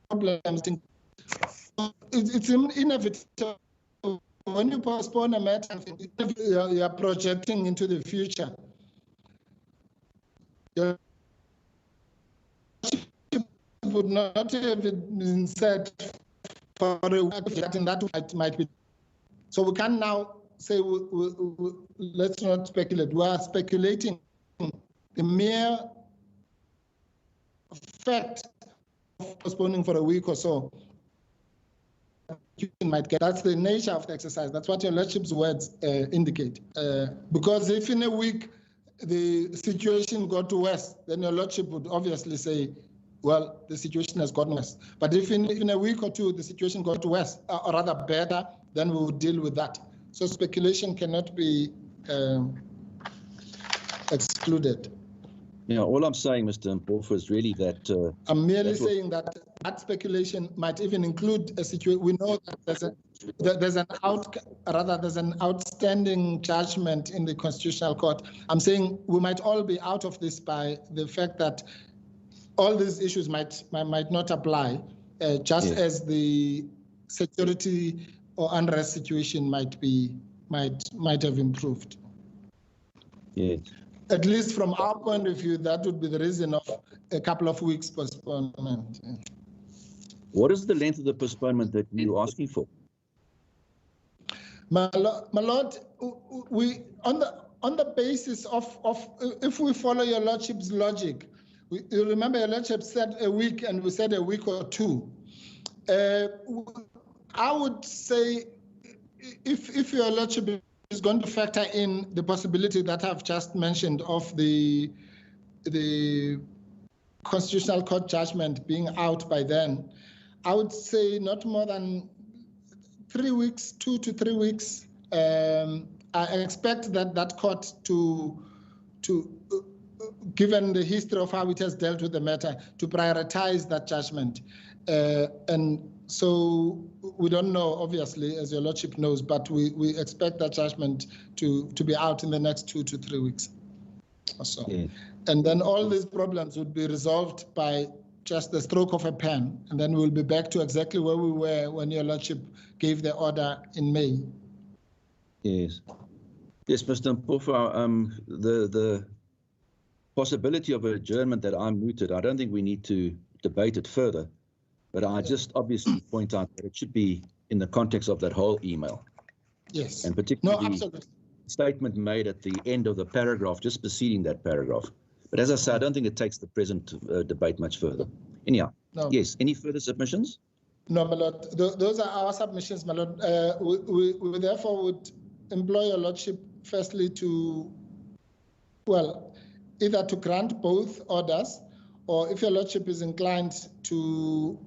B: problems, it's inevitable. When you postpone a matter, you are projecting into the future. Your would not have been said for a week, and that might be. So we can now say, let's not speculate. We are speculating the mere fact of postponing for a week or so. You might get. That's the nature of the exercise. That's what your lordship's words indicate. Because if in a week the situation got worse, then your lordship would obviously say, well, the situation has gotten worse. But if in a week or two the situation got worse, or rather better, then we would deal with that. So speculation cannot be excluded.
A: Yeah, all I'm saying, Mr. Mpofu, is really that...
B: I'm merely saying that speculation might even include a situation. We know that there's an outstanding judgment in the Constitutional Court. I'm saying we might all be out of this by the fact that all these issues might not apply, as the security or unrest situation might have improved.
A: Yes.
B: At least from our point of view, that would be the reason of a couple of weeks postponement.
A: What is the length of the postponement that you're asking for?
B: My lord, we on the basis of if we follow your lordship's logic, you remember your lordship said a week, and we said a week or two. I would say if your lordship is going to factor in the possibility that I've just mentioned of the Constitutional Court judgment being out by then, I would say not more than 3 weeks, 2 to 3 weeks. I expect that court to given the history of how it has dealt with the matter, to prioritize that judgment. And so we don't know, obviously, as your lordship knows, but we expect that judgment to be out in the next 2 to 3 weeks or so. Yeah. And then all these problems would be resolved by just the stroke of a pen, and then we'll be back to exactly where we were when your lordship gave the order in May.
A: Yes. Yes, Mr. Mpofu, the possibility of adjournment that I'm mooted, I don't think we need to debate it further. But I just obviously point out that it should be in the context of that whole email.
B: Yes.
A: And particularly the statement made at the end of the paragraph, just preceding that paragraph. But as I say, I don't think it takes the present debate much further. Anyhow, yes, any further submissions?
B: No, my lord. Those are our submissions, my lord. We therefore would employ your lordship firstly to, well, either to grant both orders, or if your lordship is inclined to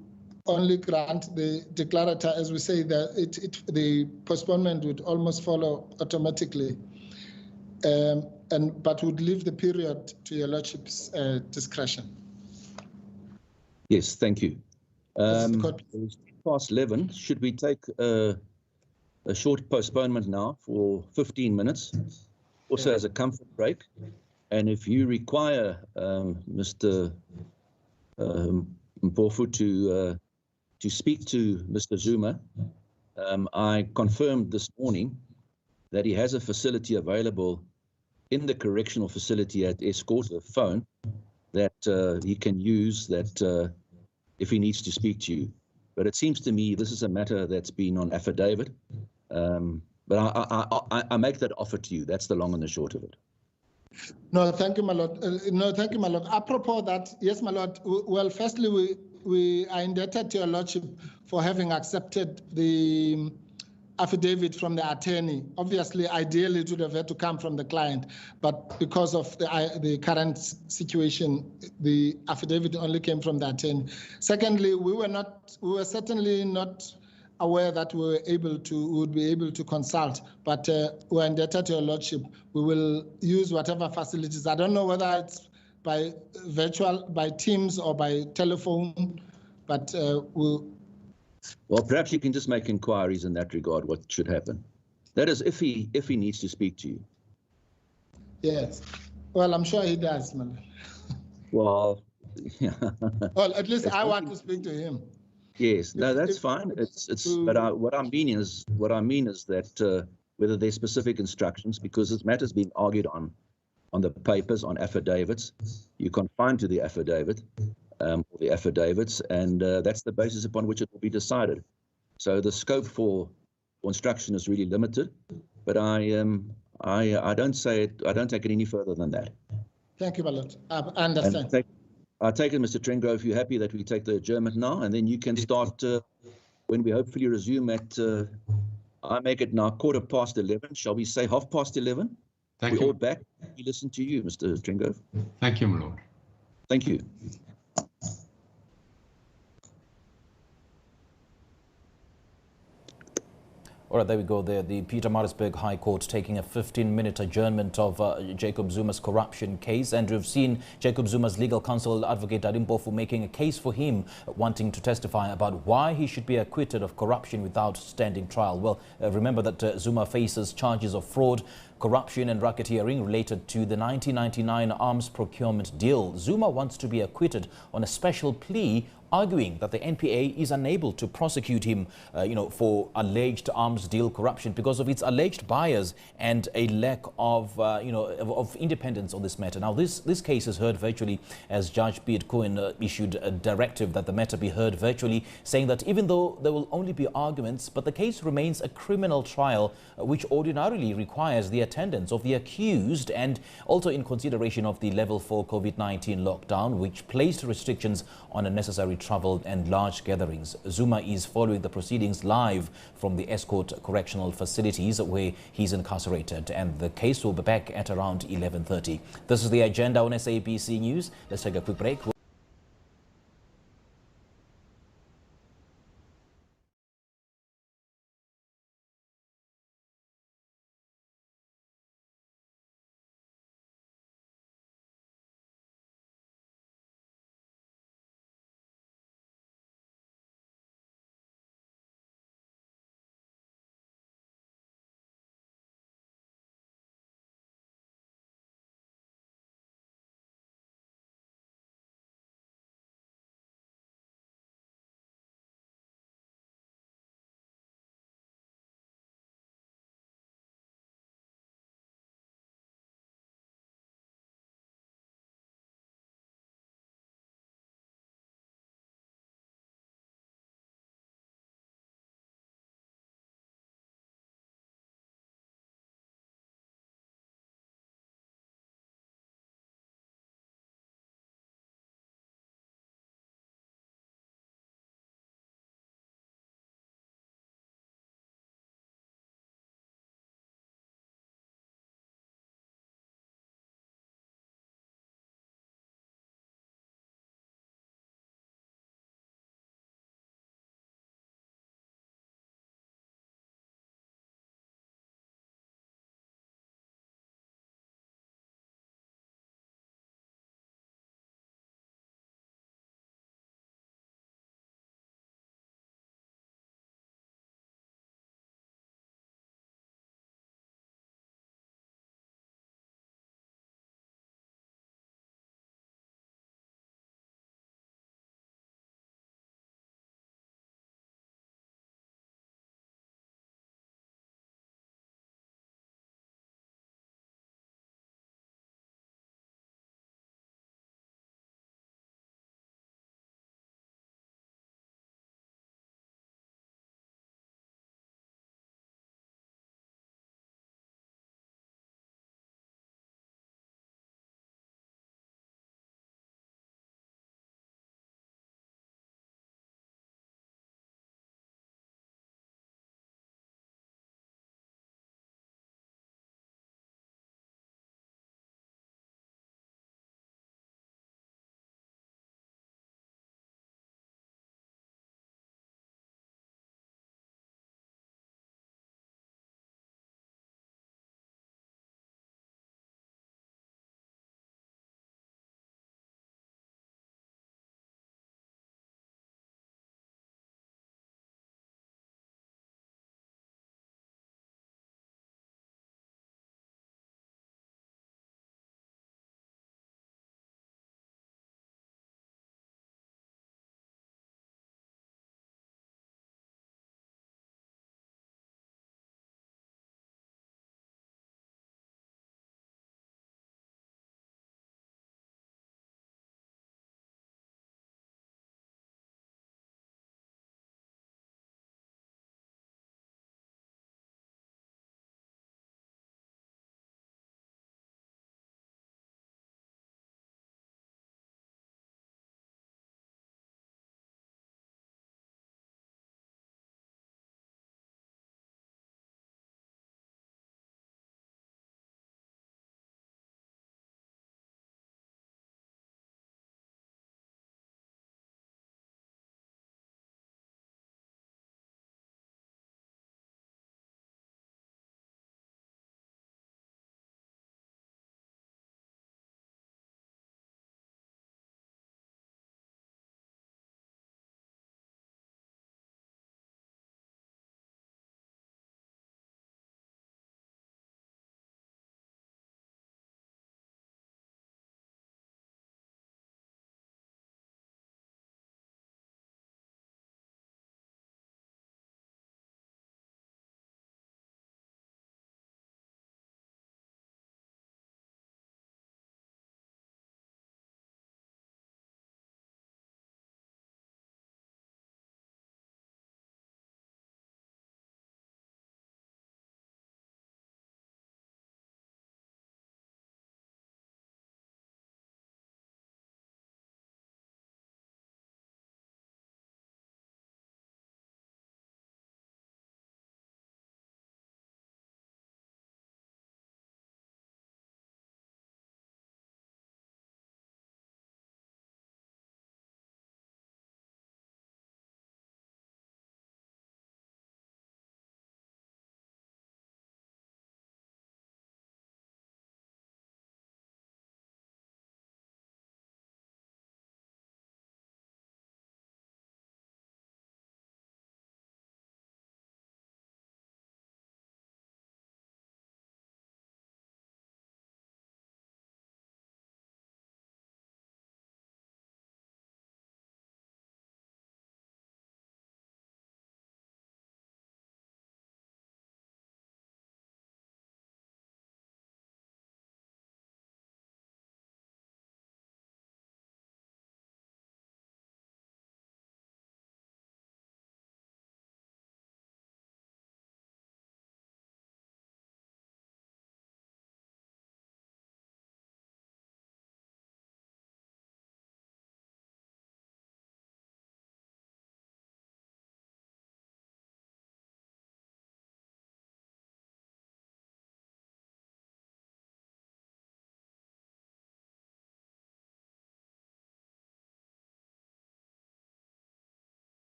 B: only grant the declarator, as we say, that the postponement would almost follow automatically, but would leave the period to your lordship's discretion.
A: Yes, thank you. It's past 11. Should we take a short postponement now for 15 minutes, also as a comfort break? And if you require Mr. Mpofu to speak to Mr. Zuma, I confirmed this morning that he has a facility available in the correctional facility at Escort, a phone that he can use that if he needs to speak to you. But it seems to me this is a matter that's been on affidavit. But I make that offer to you. That's the long and the short of it.
B: No, thank you, my lord. No, thank you, my lord. Apropos that, yes, my lord. Well, firstly, we are indebted to your lordship for having accepted the affidavit from the attorney. Obviously, ideally, it would have had to come from the client, but because of the current situation, the affidavit only came from the attorney. Secondly, we were certainly not aware that we would be able to consult, but we're indebted to your lordship. We will use whatever facilities. I don't know whether it's by Teams or by telephone, but
A: Well, perhaps you can just make inquiries in that regard, what should happen. That is, if he needs to speak to you.
B: Yes. Well, I'm sure he does, man.
A: Well, yeah.
B: Well, at least I want to speak to him.
A: Yes, no, that's fine. But what I mean is that whether there's specific instructions, because this matter's been argued on the papers, on affidavits, you confine to the affidavit, or the affidavits, and that's the basis upon which it will be decided. So the scope for instruction is really limited, but I don't say it. I don't take it any further than that.
B: Thank you, my lord. I understand.
A: I take it, Mr. Trengrove, if you're happy that we take the adjournment now, and then you can start when we hopefully resume at, I make it now 11:15. Shall we say 11:30?
C: Thank you.
A: We're all back. We listen to you, Mr. Trengrove.
C: Thank you, my lord.
A: Thank you.
D: All right, there we go there. The Pietermaritzburg High Court taking a 15-minute adjournment of Jacob Zuma's corruption case. And we've seen Jacob Zuma's legal counsel, Advocate Mpofu, making a case for him, wanting to testify about why he should be acquitted of corruption without standing trial. Well, remember that Zuma faces charges of fraud, corruption and racketeering related to the 1999 arms procurement deal. Zuma wants to be acquitted on a special plea, arguing that the NPA is unable to prosecute him, for alleged arms deal corruption because of its alleged bias and a lack of, of independence on this matter. Now, this case is heard virtually, as Judge Piet Cohen issued a directive that the matter be heard virtually, saying that even though there will only be arguments, but the case remains a criminal trial, which ordinarily requires the attendance of the accused, and also in consideration of the level 4 COVID-19 lockdown, which placed restrictions on unnecessary travel and large gatherings. Zuma is following the proceedings live from the Escort correctional facilities where he's incarcerated, and the case will be back at around 11:30. This is the agenda on SABC News. Let's take a quick break.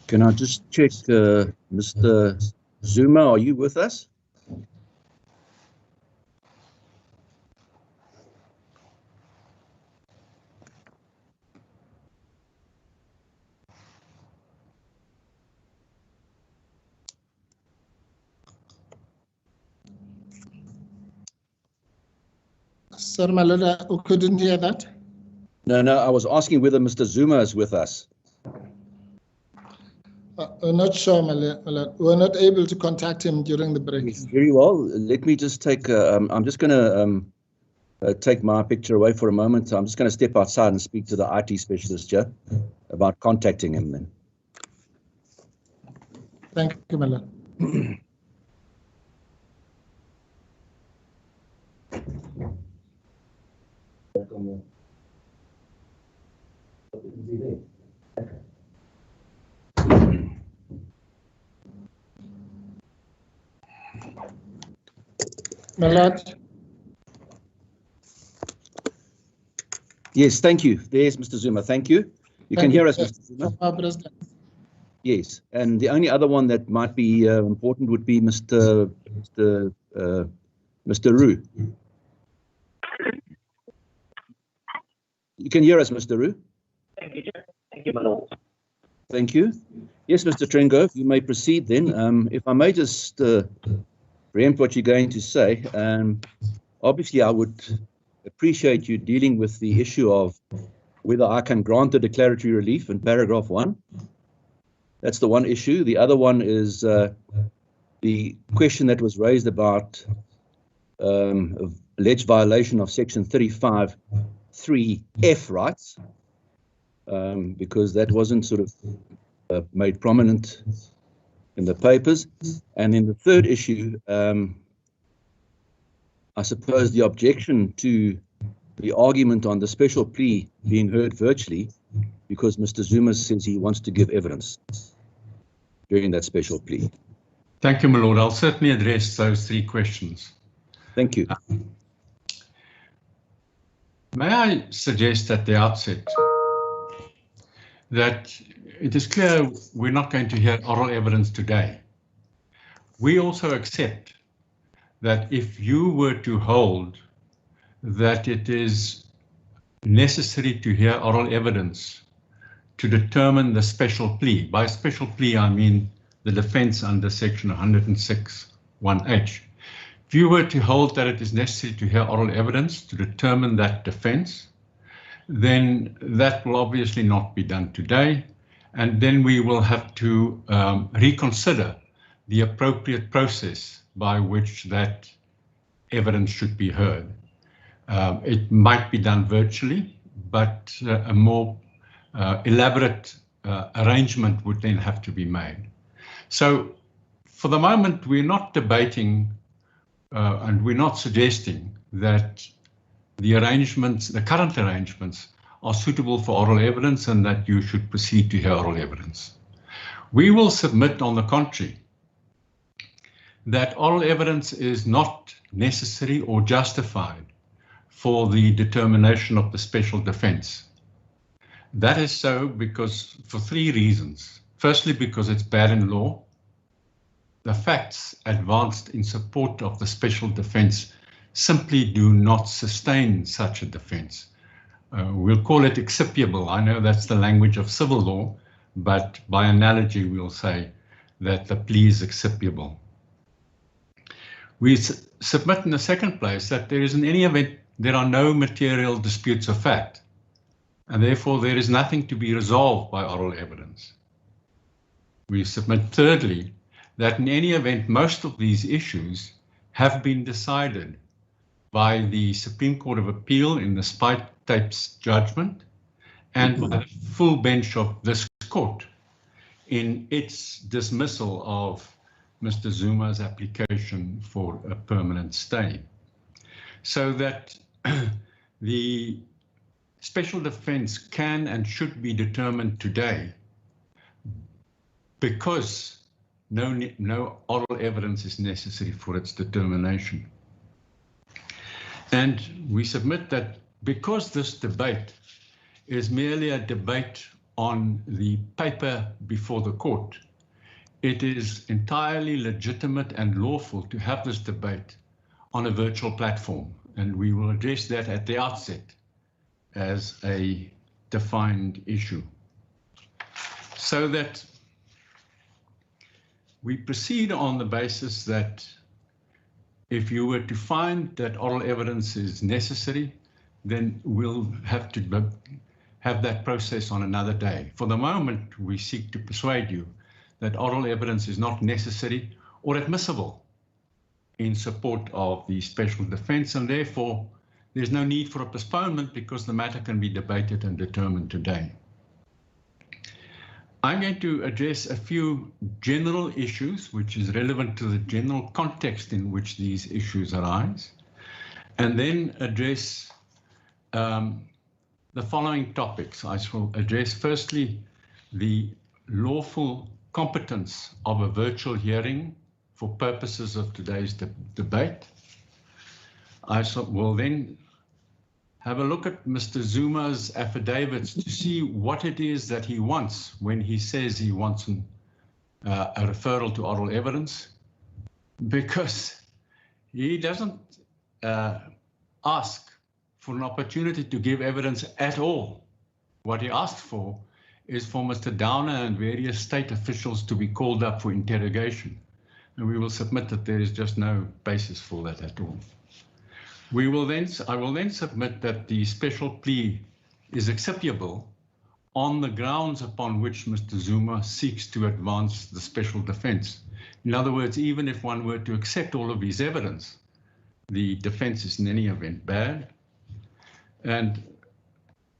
A: Can I just check, Mr. Zuma, are you with us?
B: Sir Malota, who couldn't hear that?
A: No, I was asking whether Mr. Zuma is with us.
B: We're not sure, Malota. We're not able to contact him during the break.
A: Yes, very well. Let me just take, I'm just going to take my picture away for a moment. I'm just going to step outside and speak to the IT specialist here about contacting him then.
B: Thank you, Malota. Malota.
A: Yes, thank you. There's Mr. Zuma. Thank you. You can hear us, Mr. Zuma?
B: President.
A: Yes, and the only other one that might be important would be Mr. Roo. You can hear us, Mr. Roo?
C: Thank you, Chair. Thank you, my lord.
A: Thank you. Yes, Mr. Trengo, you may proceed then. If I may just preempt what you're going to say, obviously I would appreciate you dealing with the issue of whether I can grant the declaratory relief in paragraph 1. That's the one issue. The other one is the question that was raised about alleged violation of section 35(3)(f) rights, because that wasn't sort of made prominent in the papers. And then the third issue, I suppose the objection to the argument on the special plea being heard virtually, because Mr. Zuma says he wants to give evidence during that special plea.
E: Thank you, my lord. I'll certainly address those 3 questions.
A: Thank you.
E: May I suggest at the outset that it is clear we're not going to hear oral evidence today. We also accept that if you were to hold that it is necessary to hear oral evidence to determine the special plea. By special plea, I mean the defense under section 106(1)(h). If you were to hold that it is necessary to hear oral evidence to determine that defense, then that will obviously not be done today, and then we will have to reconsider the appropriate process by which that evidence should be heard. It might be done virtually, but a more elaborate arrangement would then have to be made. So for the moment, we're not debating and we're not suggesting that the arrangements, the current arrangements, are suitable for oral evidence and that you should proceed to hear oral evidence. We will submit, on the contrary, that oral evidence is not necessary or justified for the determination of the special defense. That is so because for 3 reasons. Firstly, because it's bad in law. The facts advanced in support of the special defense simply do not sustain such a defense. We'll call it excipiable. I know that's the language of civil law, but by analogy, we'll say that the plea is excipiable. We submit in the second place that there is, in any event, there are no material disputes of fact, and therefore there is nothing to be resolved by oral evidence. We submit thirdly that in any event, most of these issues have been decided by the Supreme Court of Appeal in the Spite Tapes judgment and by the full bench of this court in its dismissal of Mr. Zuma's application for a permanent stay. So that the special defense can and should be determined today because no oral evidence is necessary for its determination. And we submit that because this debate is merely a debate on the paper before the court, it is entirely legitimate and lawful to have this debate on a virtual platform, and we will address that at the outset as a defined issue. So that we proceed on the basis that if you were to find that oral evidence is necessary, then we'll have to have that process on another day. For the moment, we seek to persuade you that oral evidence is not necessary or admissible in support of the special defense, and therefore there's no need for a postponement because the matter can be debated and determined today. I'm going to address a few general issues, which is relevant to the general context in which these issues arise, and then address the following topics. I shall address firstly the lawful competence of a virtual hearing for purposes of today's debate. I will then have a look at Mr. Zuma's affidavits to see what it is that he wants when he says he wants a referral to oral evidence, because he doesn't ask for an opportunity to give evidence at all. What he asked for is for Mr. Downer and various state officials to be called up for interrogation. And we will submit that there is just no basis for that at all. I will then submit that the special plea is acceptable on the grounds upon which Mr. Zuma seeks to advance the special defense. In other words, even if one were to accept all of his evidence, the defense is in any event bad. And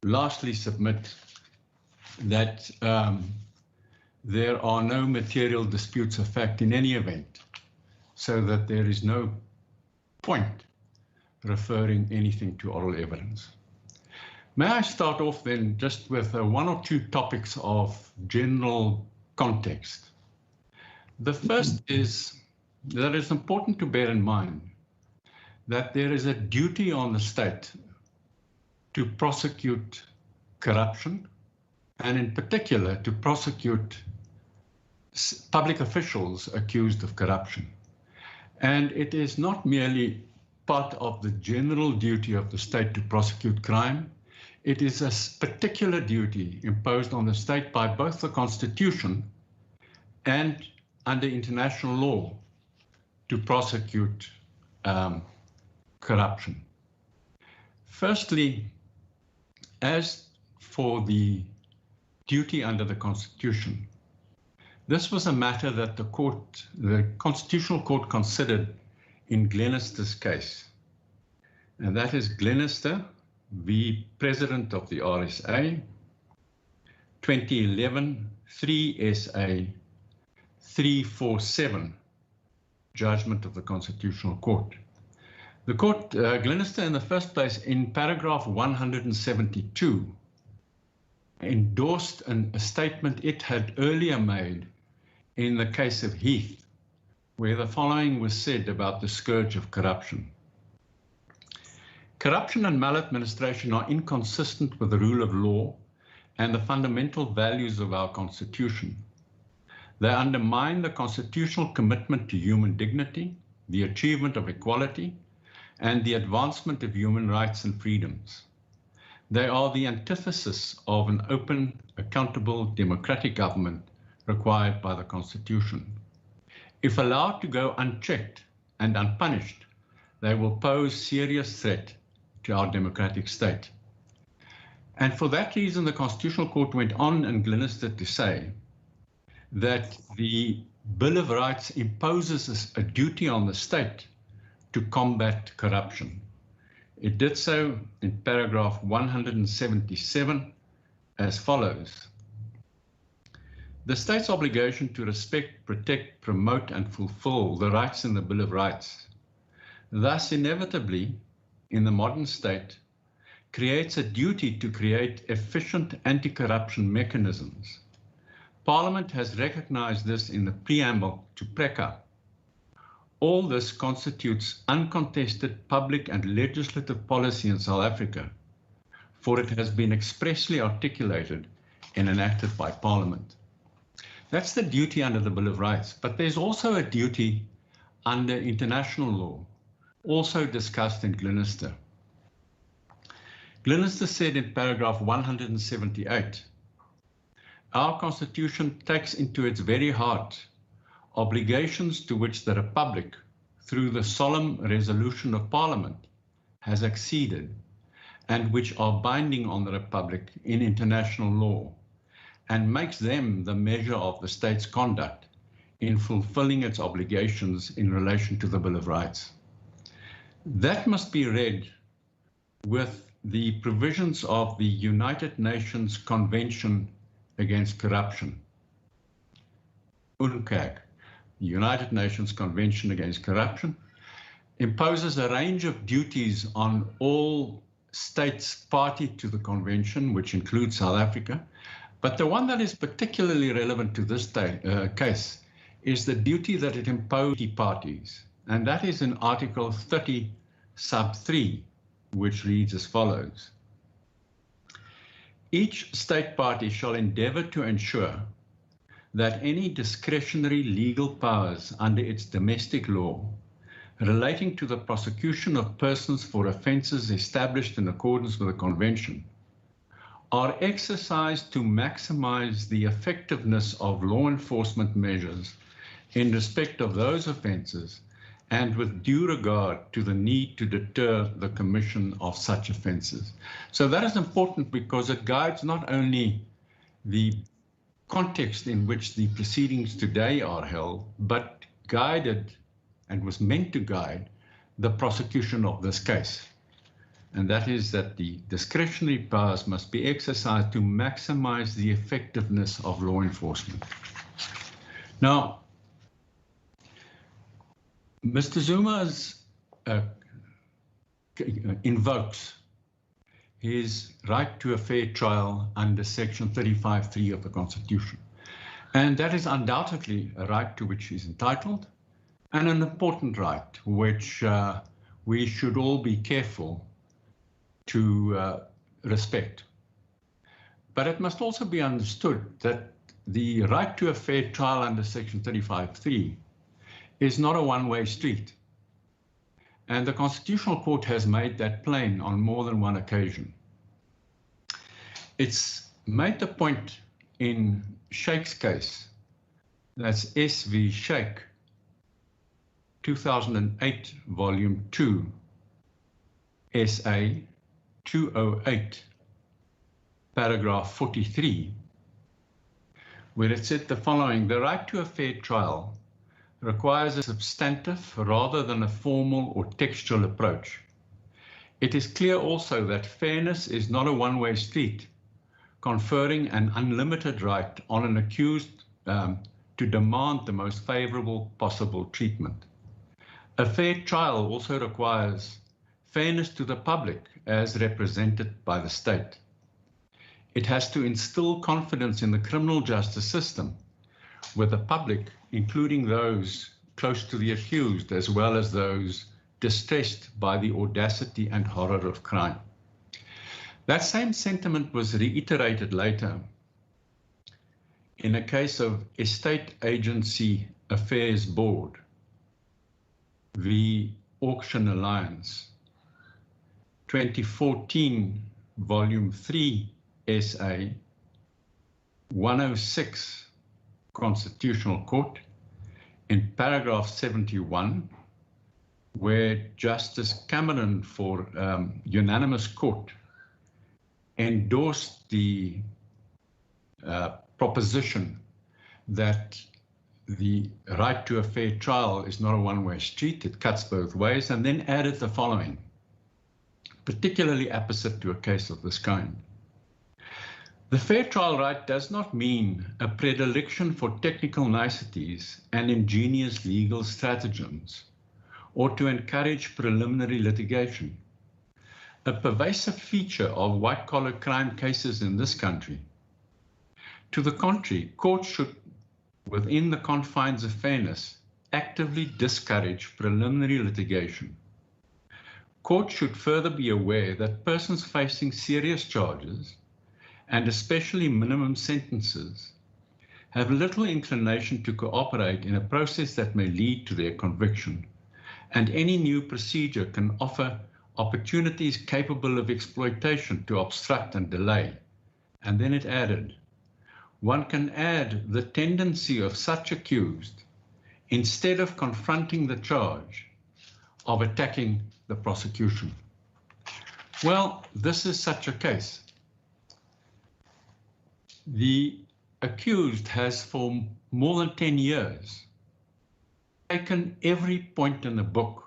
E: lastly, submit that there are no material disputes of fact in any event, so that there is no point referring anything to oral evidence. May I start off then just with one or two topics of general context. The first is that it's important to bear in mind that there is a duty on the state to prosecute corruption, and in particular to prosecute public officials accused of corruption. And it is not merely part of the general duty of the state to prosecute crime. It is a particular duty imposed on the state by both the Constitution and under international law to prosecute corruption. Firstly, as for the duty under the Constitution, this was a matter that the Constitutional Court considered in Glenister's case, and that is Glenister v. President of the RSA, 2011, 3 SA 347, judgment of the Constitutional Court. The court, Glenister in the first place, in paragraph 172, endorsed a statement it had earlier made in the case of Heath, where the following was said about the scourge of corruption. Corruption and maladministration are inconsistent with the rule of law and the fundamental values of our Constitution. They undermine the constitutional commitment to human dignity, the achievement of equality, and the advancement of human rights and freedoms. They are the antithesis of an open, accountable, democratic government required by the Constitution. If allowed to go unchecked and unpunished, they will pose serious threat to our democratic state. And for that reason, the Constitutional Court went on in Glenister to say that the Bill of Rights imposes a duty on the state to combat corruption. It did so in paragraph 177 as follows. The state's obligation to respect, protect, promote, and fulfill the rights in the Bill of Rights, thus inevitably, in the modern state, creates a duty to create efficient anti-corruption mechanisms. Parliament has recognized this in the preamble to PRECA. All this constitutes uncontested public and legislative policy in South Africa, for it has been expressly articulated and enacted by Parliament. That's the duty under the Bill of Rights, but there's also a duty under international law, also discussed in Glenister. Glenister said in paragraph 178, our Constitution takes into its very heart obligations to which the Republic, through the solemn resolution of Parliament, has acceded, and which are binding on the Republic in international law, and makes them the measure of the state's conduct in fulfilling its obligations in relation to the Bill of Rights. That must be read with the provisions of the United Nations Convention Against Corruption, UNCAC. The United Nations Convention Against Corruption imposes a range of duties on all states party to the convention, which includes South Africa. But the one that is particularly relevant to this case is the duty that it imposes parties, and that is in Article 30, sub 3, which reads as follows. Each state party shall endeavor to ensure that any discretionary legal powers under its domestic law relating to the prosecution of persons for offences established in accordance with the Convention are exercised to maximize the effectiveness of law enforcement measures in respect of those offences and with due regard to the need to deter the commission of such offences. So that is important because it guides not only the context in which the proceedings today are held, but guided and was meant to guide the prosecution of this case. And that is that the discretionary powers must be exercised to maximize the effectiveness of law enforcement. Now, Mr. Zuma invokes his right to a fair trial under Section 35(3) of the Constitution. And that is undoubtedly a right to which he's entitled, and an important right which we should all be careful to respect. But it must also be understood that the right to a fair trial under Section 35(3) is not a one-way street. And the Constitutional Court has made that plain on more than one occasion. It's made the point in Sheikh's case, that's S.V. Sheikh, 2008, Volume 2, S.A. 208, paragraph 43, where it said the following: the right to a fair trial requires a substantive rather than a formal or textual approach. It is clear also that fairness is not a one-way street, conferring an unlimited right on an accused to demand the most favorable possible treatment. A fair trial also requires fairness to the public as represented by the state. It has to instill confidence in the criminal justice system, with the public, including those close to the accused, as well as those distressed by the audacity and horror of crime. That same sentiment was reiterated later in a case of Estate Agency Affairs Board, the Auction Alliance, 2014, Volume 3, SA, 106, Constitutional Court, in paragraph 71, where Justice Cameron, for unanimous court, endorsed the proposition that the right to a fair trial is not a one-way street, it cuts both ways, and then added the following, particularly apposite to a case of this kind. The fair trial right does not mean a predilection for technical niceties and ingenious legal stratagems, or to encourage preliminary litigation. A pervasive feature of white-collar crime cases in this country. To the contrary, courts should, within the confines of fairness, actively discourage preliminary litigation. Courts should further be aware that persons facing serious charges and especially minimum sentences, have little inclination to cooperate in a process that may lead to their conviction, and any new procedure can offer opportunities capable of exploitation to obstruct and delay. And then it added, one can add the tendency of such accused, instead of confronting the charge, of attacking the prosecution. Well, this is such a case. The accused has for more than 10 years taken every point in the book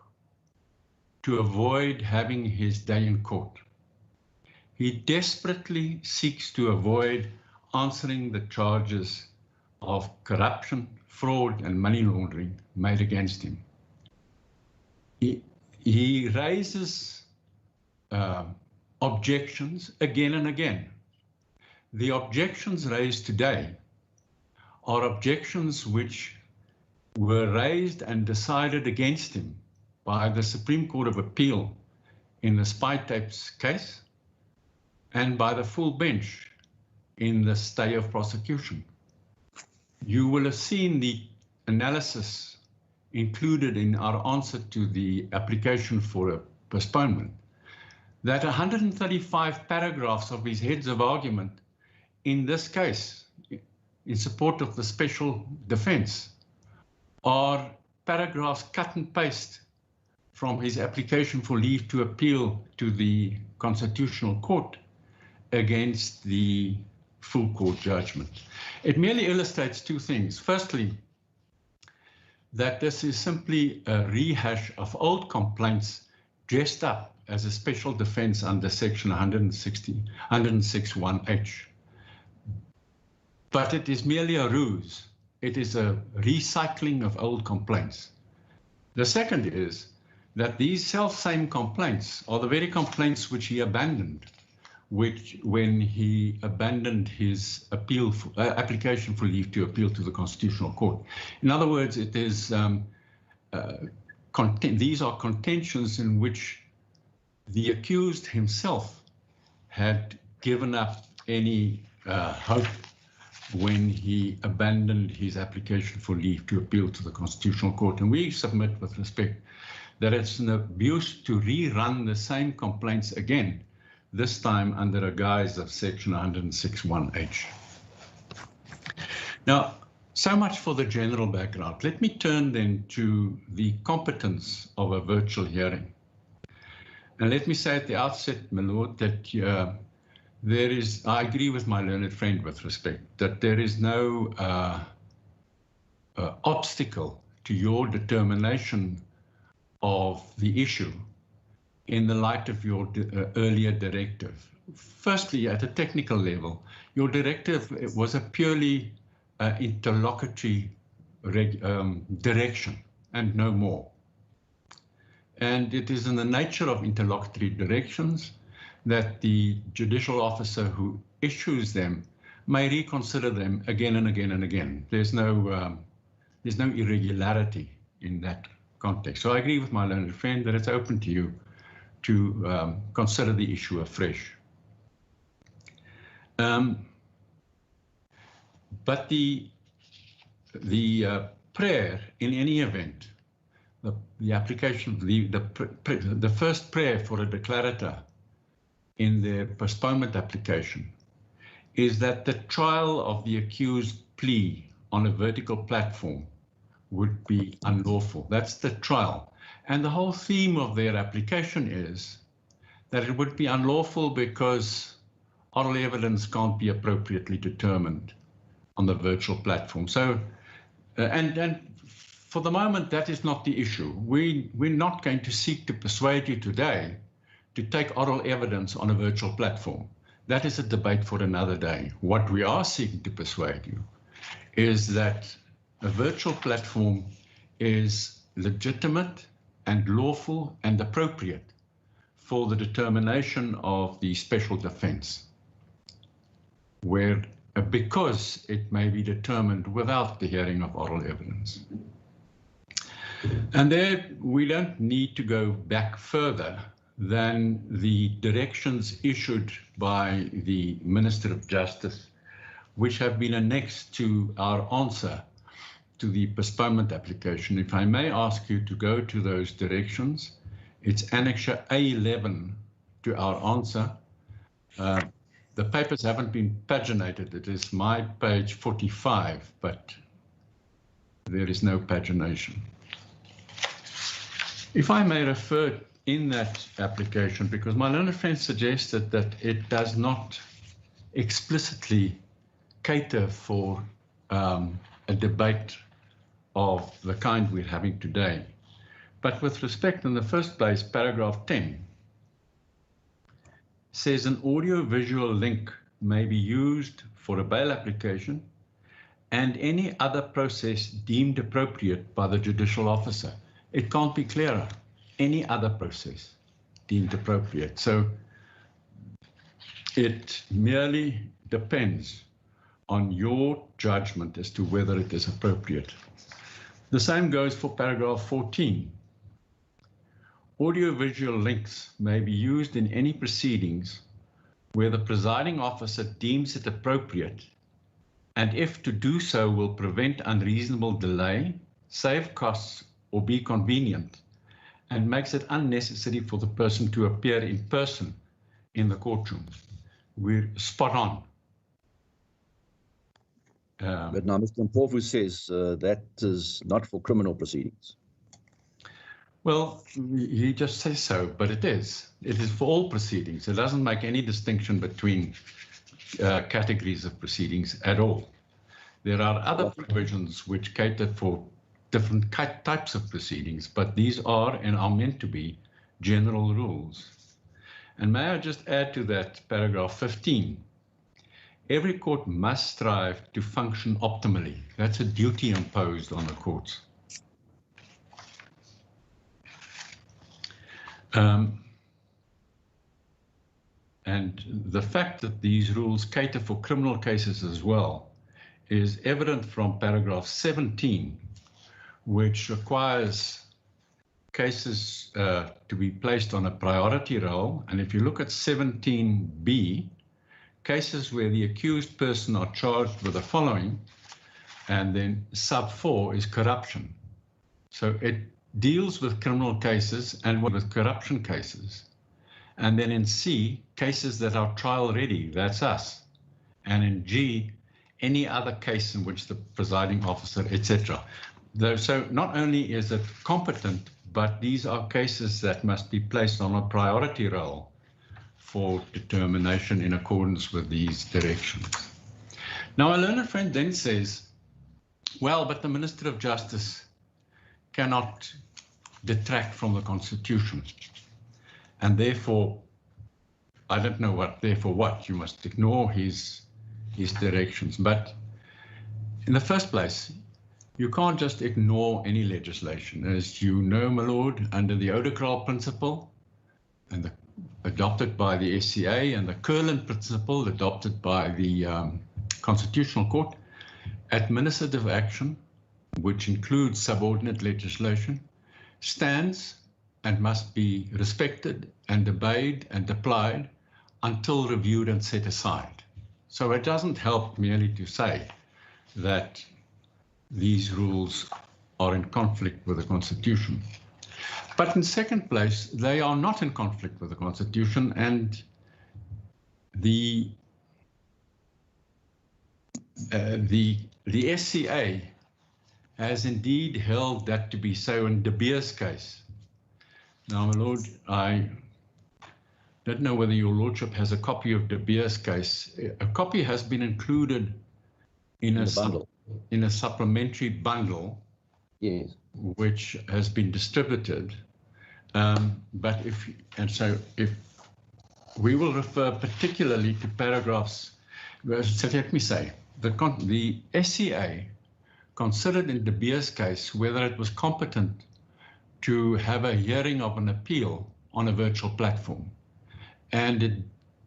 E: to avoid having his day in court. He desperately seeks to avoid answering the charges of corruption, fraud, and money laundering made against him. He raises objections again and again. The objections raised today are objections which were raised and decided against him by the Supreme Court of Appeal in the spy tapes case and by the full bench in the stay of prosecution. You will have seen the analysis included in our answer to the application for a postponement, that 135 paragraphs of his heads of argument in this case, in support of the special defense, are paragraphs cut and paste from his application for leave to appeal to the Constitutional Court against the full court judgment. It merely illustrates two things. Firstly, that this is simply a rehash of old complaints dressed up as a special defense under section 106(1)(h). But it is merely a ruse. It is a recycling of old complaints. The second is that these self-same complaints are the very complaints which he abandoned, when he abandoned his appeal application for leave to appeal to the Constitutional Court. In other words, it is these are contentions in which the accused himself had given up any hope when he abandoned his application for leave to appeal to the Constitutional Court. And we submit with respect that it's an abuse to rerun the same complaints again, this time under a guise of section 106(1)(h). Now, so much for the general background. Let me turn then to the competence of a virtual hearing. And let me say at the outset, my lord, that I agree with my learned friend with respect, that there is no obstacle to your determination of the issue in the light of your earlier directive. Firstly, at a technical level, your directive was a purely interlocutory direction and no more. And it is in the nature of interlocutory directions that the judicial officer who issues them may reconsider them again and again and again. There's no irregularity in that context. So I agree with my learned friend that it's open to you to consider the issue afresh. But the prayer, in any event, the application, the first prayer for a declarator in the postponement application is that the trial of the accused plea on a vertical platform would be unlawful. That's the trial. And the whole theme of their application is that it would be unlawful because oral evidence can't be appropriately determined on the virtual platform. So, and for the moment, that is not the issue. We're not going to seek to persuade you today to take oral evidence on a virtual platform. That is a debate for another day. What we are seeking to persuade you is that a virtual platform is legitimate and lawful and appropriate for the determination of the special defense, because it may be determined without the hearing of oral evidence. And there we don't need to go back further than the directions issued by the Minister of Justice, which have been annexed to our answer to the postponement application. If I may ask you to go to those directions, it's Annexure A11 to our answer. The papers haven't been paginated. It is my page 45, but there is no pagination. If I may refer in that application, because my learned friend suggested that it does not explicitly cater for a debate of the kind we're having today. But with respect, in the first place, paragraph 10 says an audio-visual link may be used for a bail application and any other process deemed appropriate by the judicial officer. It can't be clearer. Any other process deemed appropriate. So it merely depends on your judgment as to whether it is appropriate. The same goes for paragraph 14. Audio-visual links may be used in any proceedings where the presiding officer deems it appropriate, and if to do so will prevent unreasonable delay, save costs, or be convenient, and makes it unnecessary for the person to appear in person in the courtroom. We're spot on.
A: But now Mr. Mpofu says that is not for criminal proceedings.
E: Well, he just says so, but it is. It is for all proceedings. It doesn't make any distinction between categories of proceedings at all. There are other provisions which cater for different types of proceedings, but these are and are meant to be general rules. And may I just add to that paragraph 15, every court must strive to function optimally. That's a duty imposed on the courts. And the fact that these rules cater for criminal cases as well is evident from paragraph 17, which requires cases to be placed on a priority roll. And if you look at 17B, cases where the accused person are charged with the following, and then sub 4 is corruption. So it deals with criminal cases and with corruption cases. And then in C, cases that are trial ready, that's us. And in G, any other case in which the presiding officer, etc. So not only is it competent, but these are cases that must be placed on a priority roll for determination in accordance with these directions. Now, a learned friend then says, well, but the Minister of Justice cannot detract from the Constitution. And therefore, I don't know what, therefore what, you must ignore his directions. But in the first place, you can't just ignore any legislation. As you know, my lord, under the Oudekral principle, and adopted by the SCA, and the Curlin principle adopted by the Constitutional Court, administrative action, which includes subordinate legislation, stands and must be respected and obeyed and applied until reviewed and set aside. So it doesn't help merely to say that these rules are in conflict with the Constitution. But in second place, they are not in conflict with the Constitution, and the SCA has indeed held that to be so in De Beers case. Now, my lord, I don't know whether your lordship has a copy of De Beers case. A copy has been included in a supplementary bundle,
A: yes,
E: which has been distributed. But if we will refer particularly to paragraphs, so let me say, the SCA considered in De Beers case whether it was competent to have a hearing of an appeal on a virtual platform. And it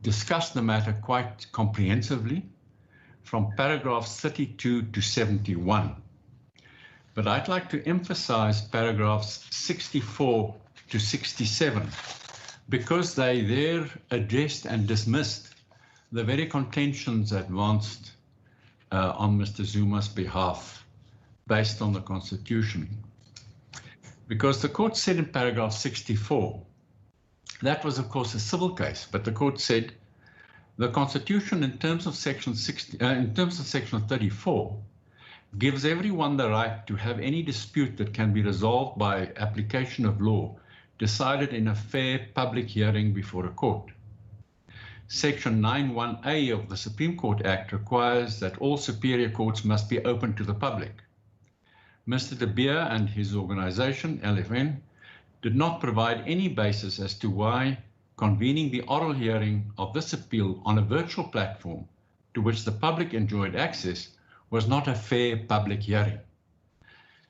E: discussed the matter quite comprehensively from paragraphs 32 to 71. But I'd like to emphasize paragraphs 64 to 67, because they there addressed and dismissed the very contentions advanced on Mr. Zuma's behalf based on the Constitution. Because the court said in paragraph 64, that was of course a civil case, but the court said the Constitution in terms of section 34 gives everyone the right to have any dispute that can be resolved by application of law decided in a fair public hearing before a court. Section 91A of the Supreme Court Act requires that all superior courts must be open to the public. Mr. De Beer and his organization, LFN, did not provide any basis as to why convening the oral hearing of this appeal on a virtual platform to which the public enjoyed access was not a fair public hearing.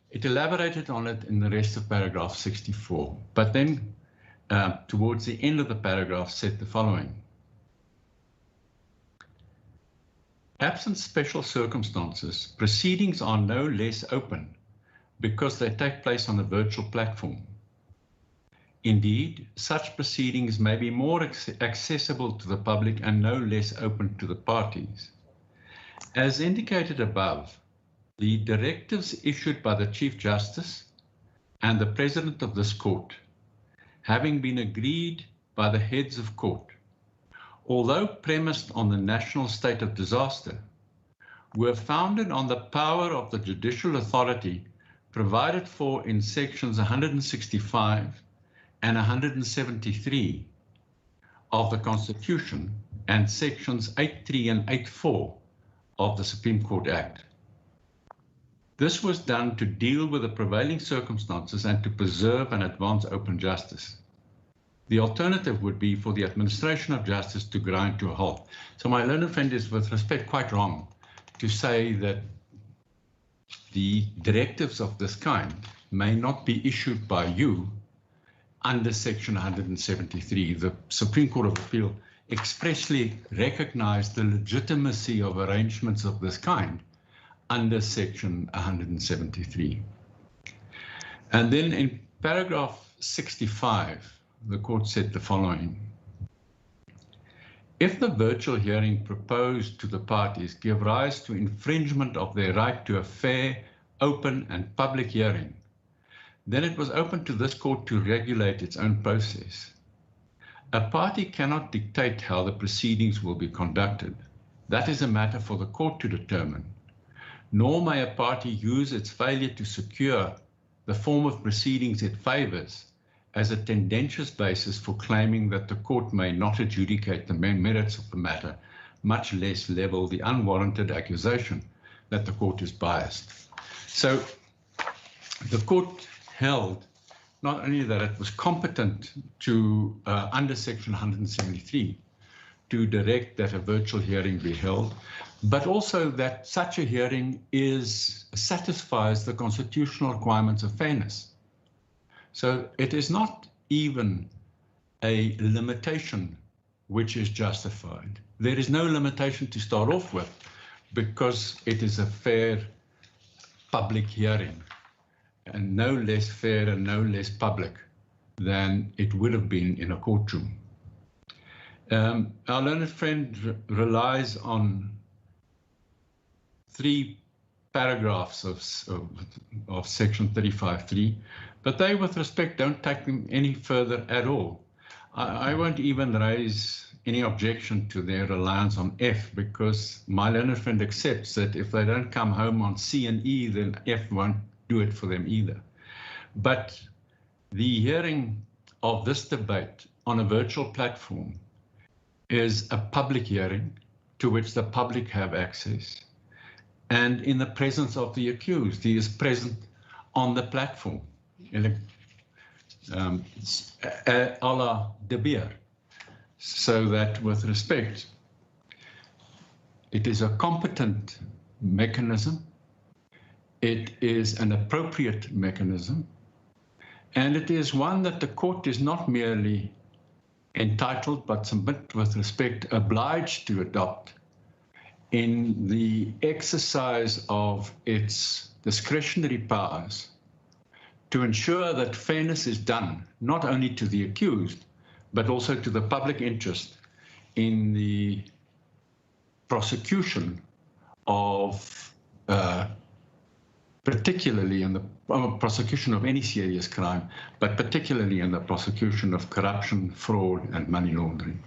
E: It elaborated on it in the rest of paragraph 64, but then towards the end of the paragraph said the following. Absent special circumstances, proceedings are no less open because they take place on a virtual platform. Indeed, such proceedings may be more accessible to the public and no less open to the parties. As indicated above, the directives issued by the Chief Justice and the President of this court, having been agreed by the heads of court, although premised on the national state of disaster, were founded on the power of the judicial authority provided for in sections 165 and 173 of the Constitution and sections 83 and 84 of the Supreme Court Act. This was done to deal with the prevailing circumstances and to preserve and advance open justice. The alternative would be for the administration of justice to grind to a halt. So my learned friend is, with respect, quite wrong to say that the directives of this kind may not be issued by you under section 173. The Supreme Court of Appeal expressly recognized the legitimacy of arrangements of this kind under section 173. And then in paragraph 65, the court said the following. If the virtual hearing proposed to the parties give rise to infringement of their right to a fair, open and public hearing, then it was open to this court to regulate its own process. A party cannot dictate how the proceedings will be conducted. That is a matter for the court to determine. Nor may a party use its failure to secure the form of proceedings it favors as a tendentious basis for claiming that the court may not adjudicate the merits of the matter, much less level the unwarranted accusation that the court is biased. So the court held not only that it was competent to, under section 173, to direct that a virtual hearing be held, but also that such a hearing satisfies the constitutional requirements of fairness. So it is not even a limitation which is justified. There is no limitation to start off with because it is a fair public hearing and no less fair and no less public than it would have been in a courtroom. Our learned friend relies on 3 paragraphs of section 35.3, but they, with respect, don't take them any further at all. I won't even raise any objection to their reliance on F, because my learned friend accepts that if they don't come home on C and E, then F won't do it for them either. But the hearing of this debate on a virtual platform is a public hearing to which the public have access. And in the presence of the accused, he is present on the platform, a la De Beer. So that, with respect, it is a competent mechanism, it is an appropriate mechanism, and it is one that the court is not merely entitled, but submit with respect, obliged to adopt in the exercise of its discretionary powers to ensure that fairness is done, not only to the accused, but also to the public interest in the prosecution of, particularly in the prosecution of any serious crime, but particularly in the prosecution of corruption, fraud, and money laundering.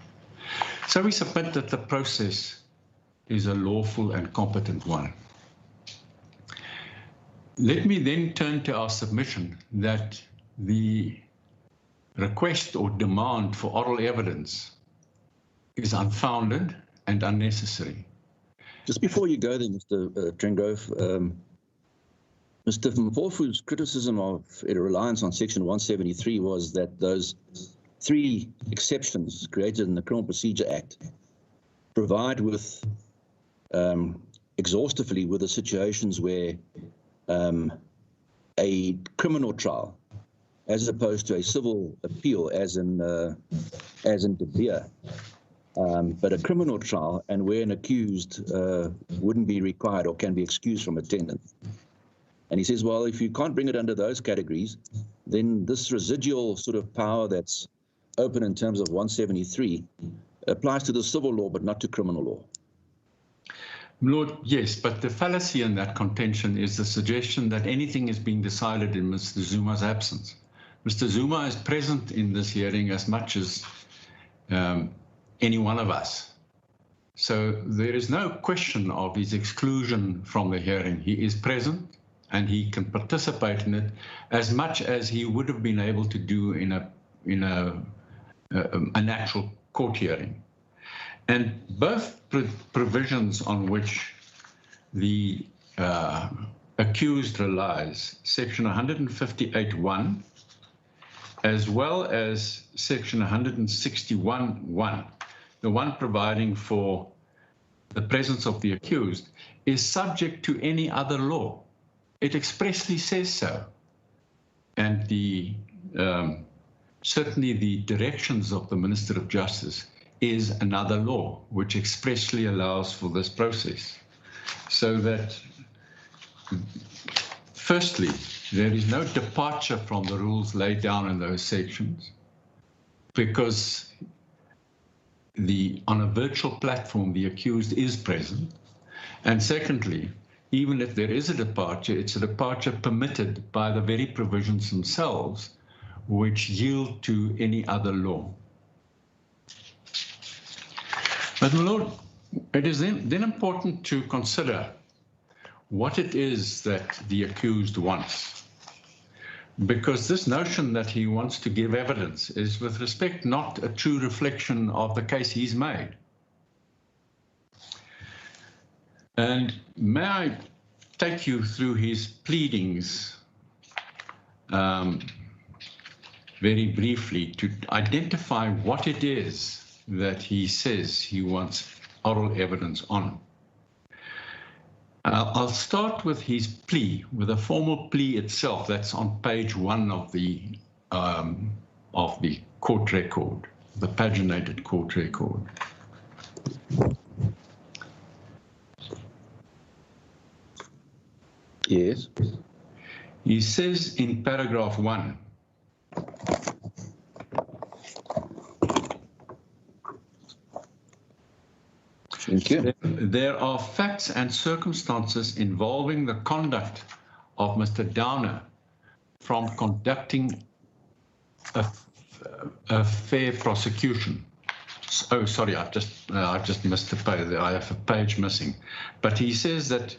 E: So we submit that the process is a lawful and competent one. Let me then turn to our submission that the request or demand for oral evidence is unfounded and unnecessary.
A: Just before you go there, Mr. Trengrove, Mr. Mpofu's criticism of a reliance on Section 173 was that those 3 exceptions created in the Criminal Procedure Act provide with exhaustively with the situations where a criminal trial, as opposed to a civil appeal, as in De Beer, but a criminal trial, and where an accused wouldn't be required or can be excused from attendance. And he says, well, if you can't bring it under those categories, then this residual sort of power that's open in terms of 173 applies to the civil law, but not to criminal law.
E: Lord, yes, but the fallacy in that contention is the suggestion that anything is being decided in Mr. Zuma's absence. Mr. Zuma is present in this hearing as much as any one of us. So there is no question of his exclusion from the hearing. He is present and he can participate in it as much as he would have been able to do in an actual court hearing. And both provisions on which the accused relies, Section 158(1), as well as Section 161(1), the one providing for the presence of the accused, is subject to any other law. It expressly says so. And certainly the directions of the Minister of Justice is another law which expressly allows for this process. So that, firstly, there is no departure from the rules laid down in those sections, because on a virtual platform, the accused is present. And secondly, even if there is a departure, it's a departure permitted by the very provisions themselves, which yield to any other law. But, my Lord, it is then important to consider what it is that the accused wants. Because this notion that he wants to give evidence is, with respect, not a true reflection of the case he's made. And may I take you through his pleadings very briefly to identify what it is that he says he wants oral evidence on. I'll start with his plea, with a formal plea itself. That's on page 1 of the court record, the paginated court record.
A: Yes.
E: He says in paragraph 1,
A: thank you.
E: There are facts and circumstances involving the conduct of Mr. Downer from conducting a fair prosecution. Oh, sorry, I've just missed a page. I have a page missing. But he says that.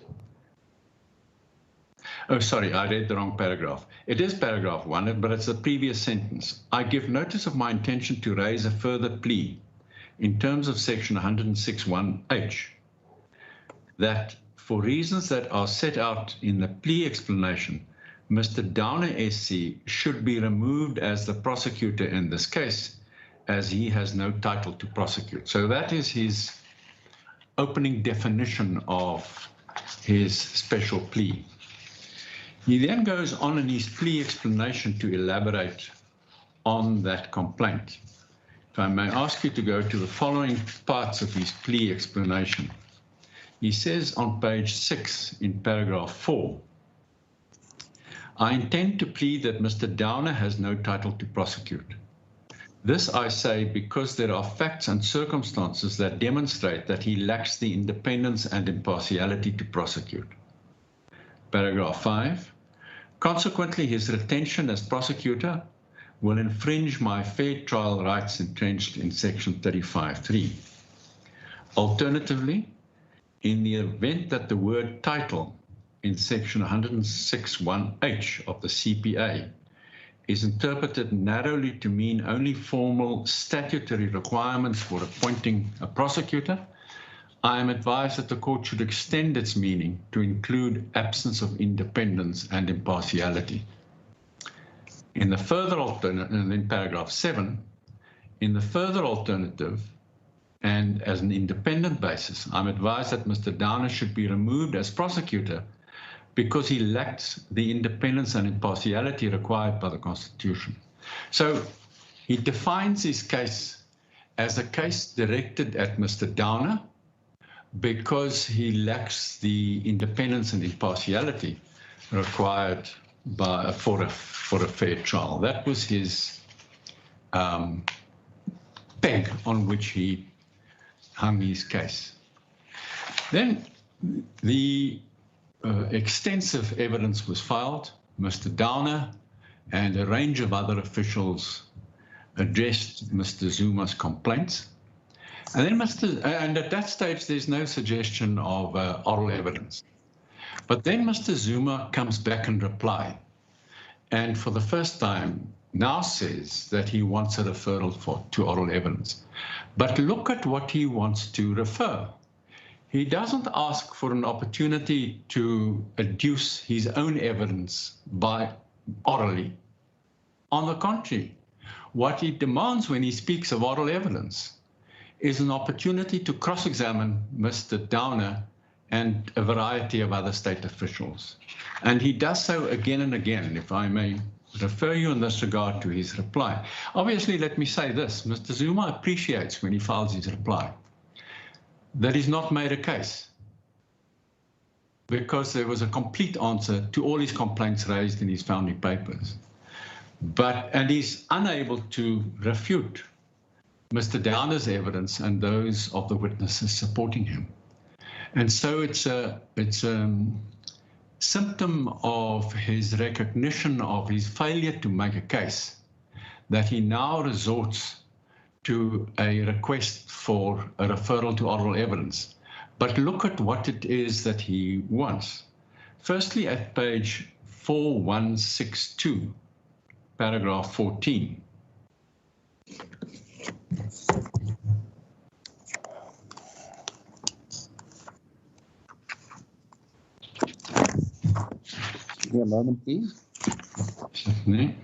E: Oh, sorry, I read the wrong paragraph. It is paragraph 1, but it's the previous sentence. I give notice of my intention to raise a further plea in terms of Section 106(1)(h), that for reasons that are set out in the plea explanation, Mr. Downer SC should be removed as the prosecutor in this case, as he has no title to prosecute. So that is his opening definition of his special plea. He then goes on in his plea explanation to elaborate on that complaint. If I may ask you to go to the following parts of his plea explanation. He says on page 6 in paragraph 4, I intend to plead that Mr. Downer has no title to prosecute. This I say because there are facts and circumstances that demonstrate that he lacks the independence and impartiality to prosecute. Paragraph 5. Consequently, his retention as prosecutor will infringe my fair trial rights entrenched in section 35(3). Alternatively, in the event that the word title in section 106(1)(h) of the CPA is interpreted narrowly to mean only formal statutory requirements for appointing a prosecutor, I am advised that the court should extend its meaning to include absence of independence and impartiality. In the further alternative, and in paragraph 7, in the further alternative, and as an independent basis, I'm advised that Mr. Downer should be removed as prosecutor because he lacks the independence and impartiality required by the Constitution. So he defines his case as a case directed at Mr. Downer because he lacks the independence and impartiality required for a fair trial. That was his peg on which he hung his case. Then the extensive evidence was filed. Mr. Downer and a range of other officials addressed Mr. Zuma's complaints. And then and at that stage, there's no suggestion of oral evidence. But then Mr. Zuma comes back in reply, and for the first time now says that he wants a referral to oral evidence. But look at what he wants to refer. He doesn't ask for an opportunity to adduce his own evidence orally. On the contrary, what he demands when he speaks of oral evidence is an opportunity to cross-examine Mr. Downer and a variety of other state officials. And he does so again and again, if I may refer you in this regard to his reply. Obviously, let me say this, Mr. Zuma appreciates when he files his reply that he's not made a case, because there was a complete answer to all his complaints raised in his founding papers. And he's unable to refute Mr. Downer's evidence and those of the witnesses supporting him. And so it's a symptom of his recognition of his failure to make a case that he now resorts to a request for a referral to oral evidence. But look at what it is that he wants. Firstly, at page 4162, paragraph 14.
A: Give me a moment, please.
E: Certainly.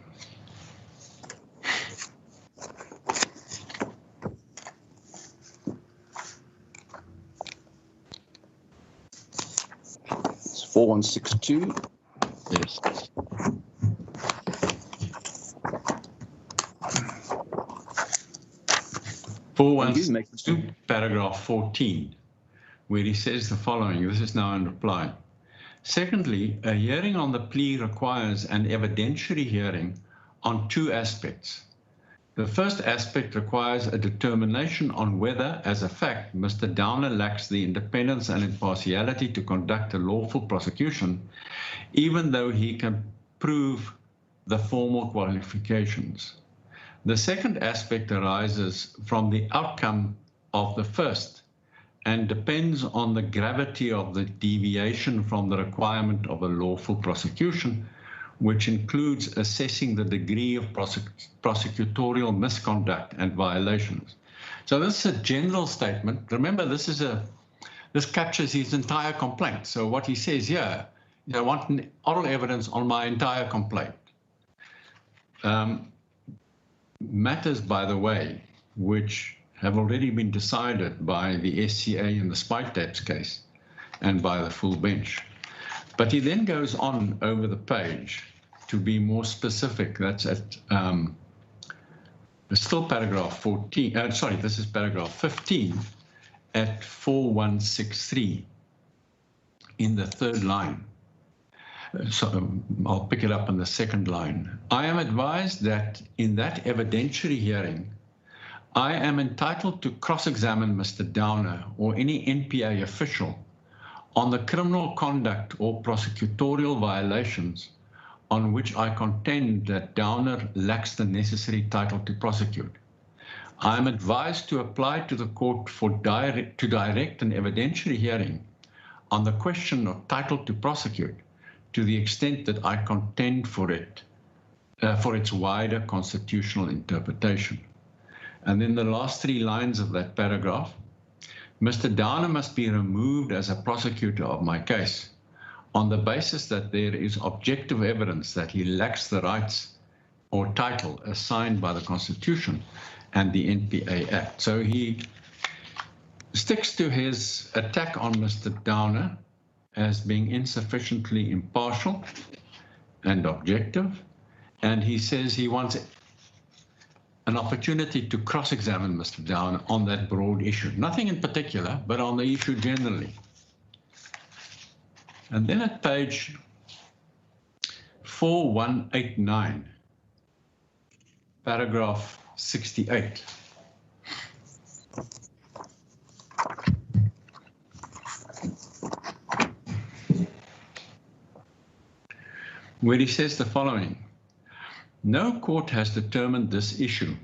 A: It's 4162.
E: Yes. Paragraph 14, where he says the following. This is now in reply. Secondly, a hearing on the plea requires an evidentiary hearing on two aspects. The first aspect requires a determination on whether, as a fact, Mr. Downer lacks the independence and impartiality to conduct a lawful prosecution, even though he can prove the formal qualifications. The second aspect arises from the outcome of the first and depends on the gravity of the deviation from the requirement of a lawful prosecution, which includes assessing the degree of prosecutorial misconduct and violations. So this is a general statement. Remember, this captures his entire complaint. So what he says here, I want oral evidence on my entire complaint. Matters, by the way, which have already been decided by the SCA in the spy tapes case and by the full bench. But he then goes on over the page to be more specific. That's at still paragraph 14. Sorry, this is paragraph 15 at 4163 in the third line. I'll pick it up on the second line. I am advised that in that evidentiary hearing, I am entitled to cross-examine Mr. Downer or any NPA official on the criminal conduct or prosecutorial violations on which I contend that Downer lacks the necessary title to prosecute. I am advised to apply to the court to direct an evidentiary hearing on the question of title to prosecute to the extent that I contend for it, for its wider constitutional interpretation. And then the last three lines of that paragraph, Mr. Downer must be removed as a prosecutor of my case on the basis that there is objective evidence that he lacks the rights or title assigned by the Constitution and the NPA Act. So he sticks to his attack on Mr. Downer as being insufficiently impartial and objective, and he says he wants an opportunity to cross-examine Mr. Downer on that broad issue. Nothing in particular, but on the issue generally. And then at page 4189, paragraph 68. Where he says the following: no court has determined this issue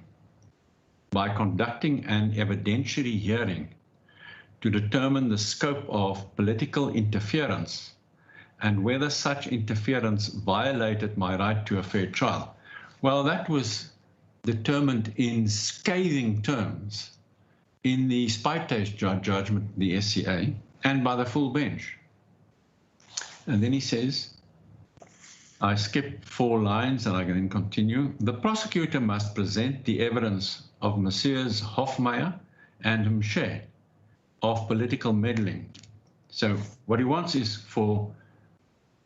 E: by conducting an evidentiary hearing to determine the scope of political interference and whether such interference violated my right to a fair trial. Well, that was determined in scathing terms in the Spytest judgment, the SCA, and by the full bench. And then he says, I skip 4 lines and I can then continue. The prosecutor must present the evidence of Messrs. Hofmeyer and Mshe of political meddling. So what he wants is for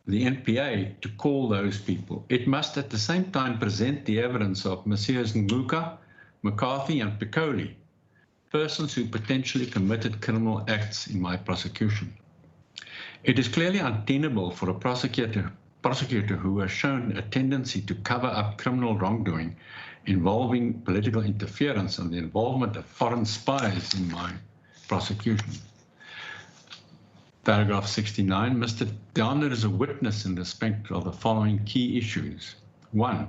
E: the NPA to call those people. It must at the same time present the evidence of Messrs. Nguka, McCarthy and Piccoli, persons who potentially committed criminal acts in my prosecution. It is clearly untenable for a prosecutor who has shown a tendency to cover up criminal wrongdoing involving political interference and the involvement of foreign spies in my prosecution. Paragraph 69, Mr. Downer is a witness in respect of the following key issues. 1,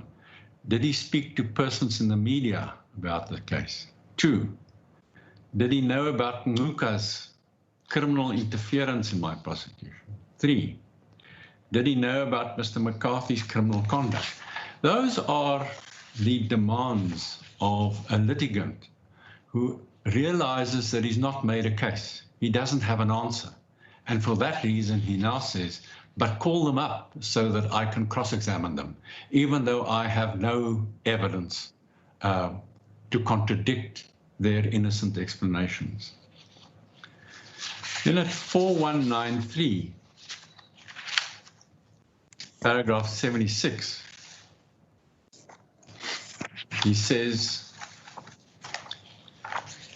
E: did he speak to persons in the media about the case? 2, did he know about Nguka's criminal interference in my prosecution? 3, did he know about Mr. McCarthy's criminal conduct? Those are the demands of a litigant who realizes that he's not made a case. He doesn't have an answer. And for that reason, he now says, but call them up so that I can cross-examine them, even though I have no evidence to contradict their innocent explanations. Then at 4193, paragraph 76, he says,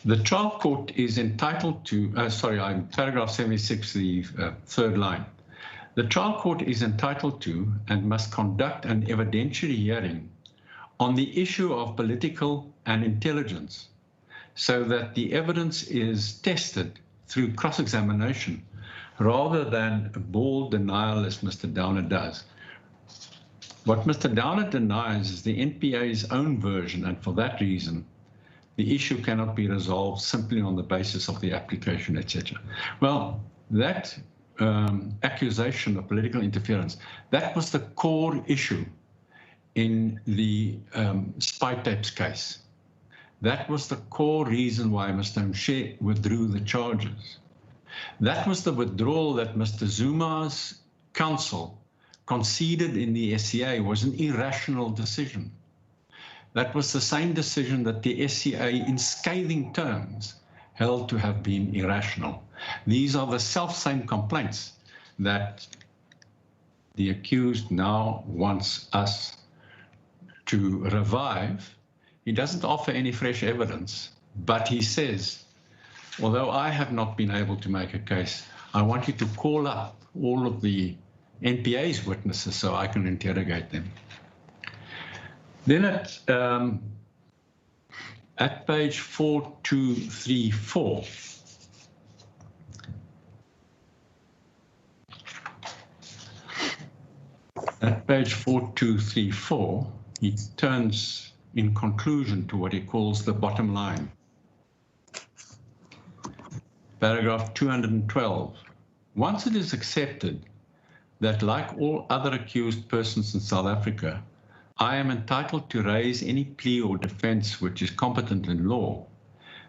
E: the trial court is entitled to, paragraph 76, the third line. The trial court is entitled to and must conduct an evidentiary hearing on the issue of political and intelligence so that the evidence is tested through cross-examination rather than a bald denial as Mr. Downer does. What Mr. Downer denies is the NPA's own version, and for that reason, the issue cannot be resolved simply on the basis of the application, etc. Well, that accusation of political interference, that was the core issue in the spy tapes case. That was the core reason why Mr. Mshe withdrew the charges. That was the withdrawal that Mr. Zuma's counsel conceded in the SCA was an irrational decision. That was the same decision that the SCA in scathing terms held to have been irrational. These are the self-same complaints that the accused now wants us to revive. He doesn't offer any fresh evidence, but he says, although I have not been able to make a case, I want you to call up all of the NPA's witnesses so I can interrogate them. Then at page 4234, he turns in conclusion to what he calls the bottom line. Paragraph 212. Once it is accepted that, like all other accused persons in South Africa, I am entitled to raise any plea or defense which is competent in law,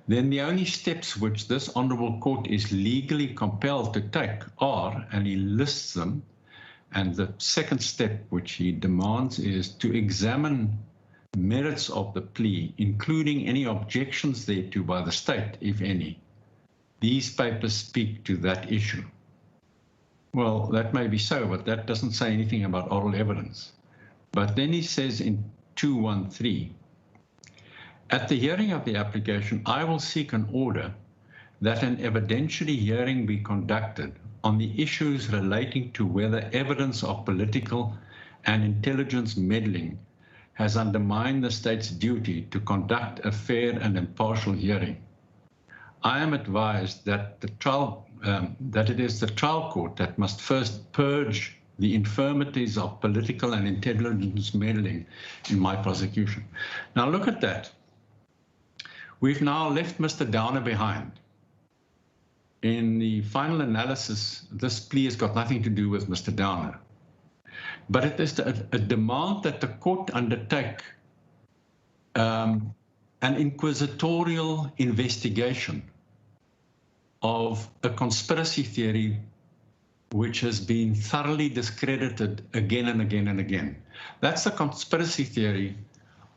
E: then the only steps which this honorable court is legally compelled to take are, and he lists them, and the second step which he demands is to examine merits of the plea, including any objections thereto by the state, if any. These papers speak to that issue. Well, that may be so, but that doesn't say anything about oral evidence. But then he says in 213, at the hearing of the application, I will seek an order that an evidentiary hearing be conducted on the issues relating to whether evidence of political and intelligence meddling has undermined the state's duty to conduct a fair and impartial hearing. I am advised that it is the trial court that must first purge the infirmities of political and intelligence meddling in my prosecution. Now look at that. We've now left Mr. Downer behind. In the final analysis, this plea has got nothing to do with Mr. Downer. But it is a demand that the court undertake an inquisitorial investigation of a conspiracy theory which has been thoroughly discredited again and again and again. That's the conspiracy theory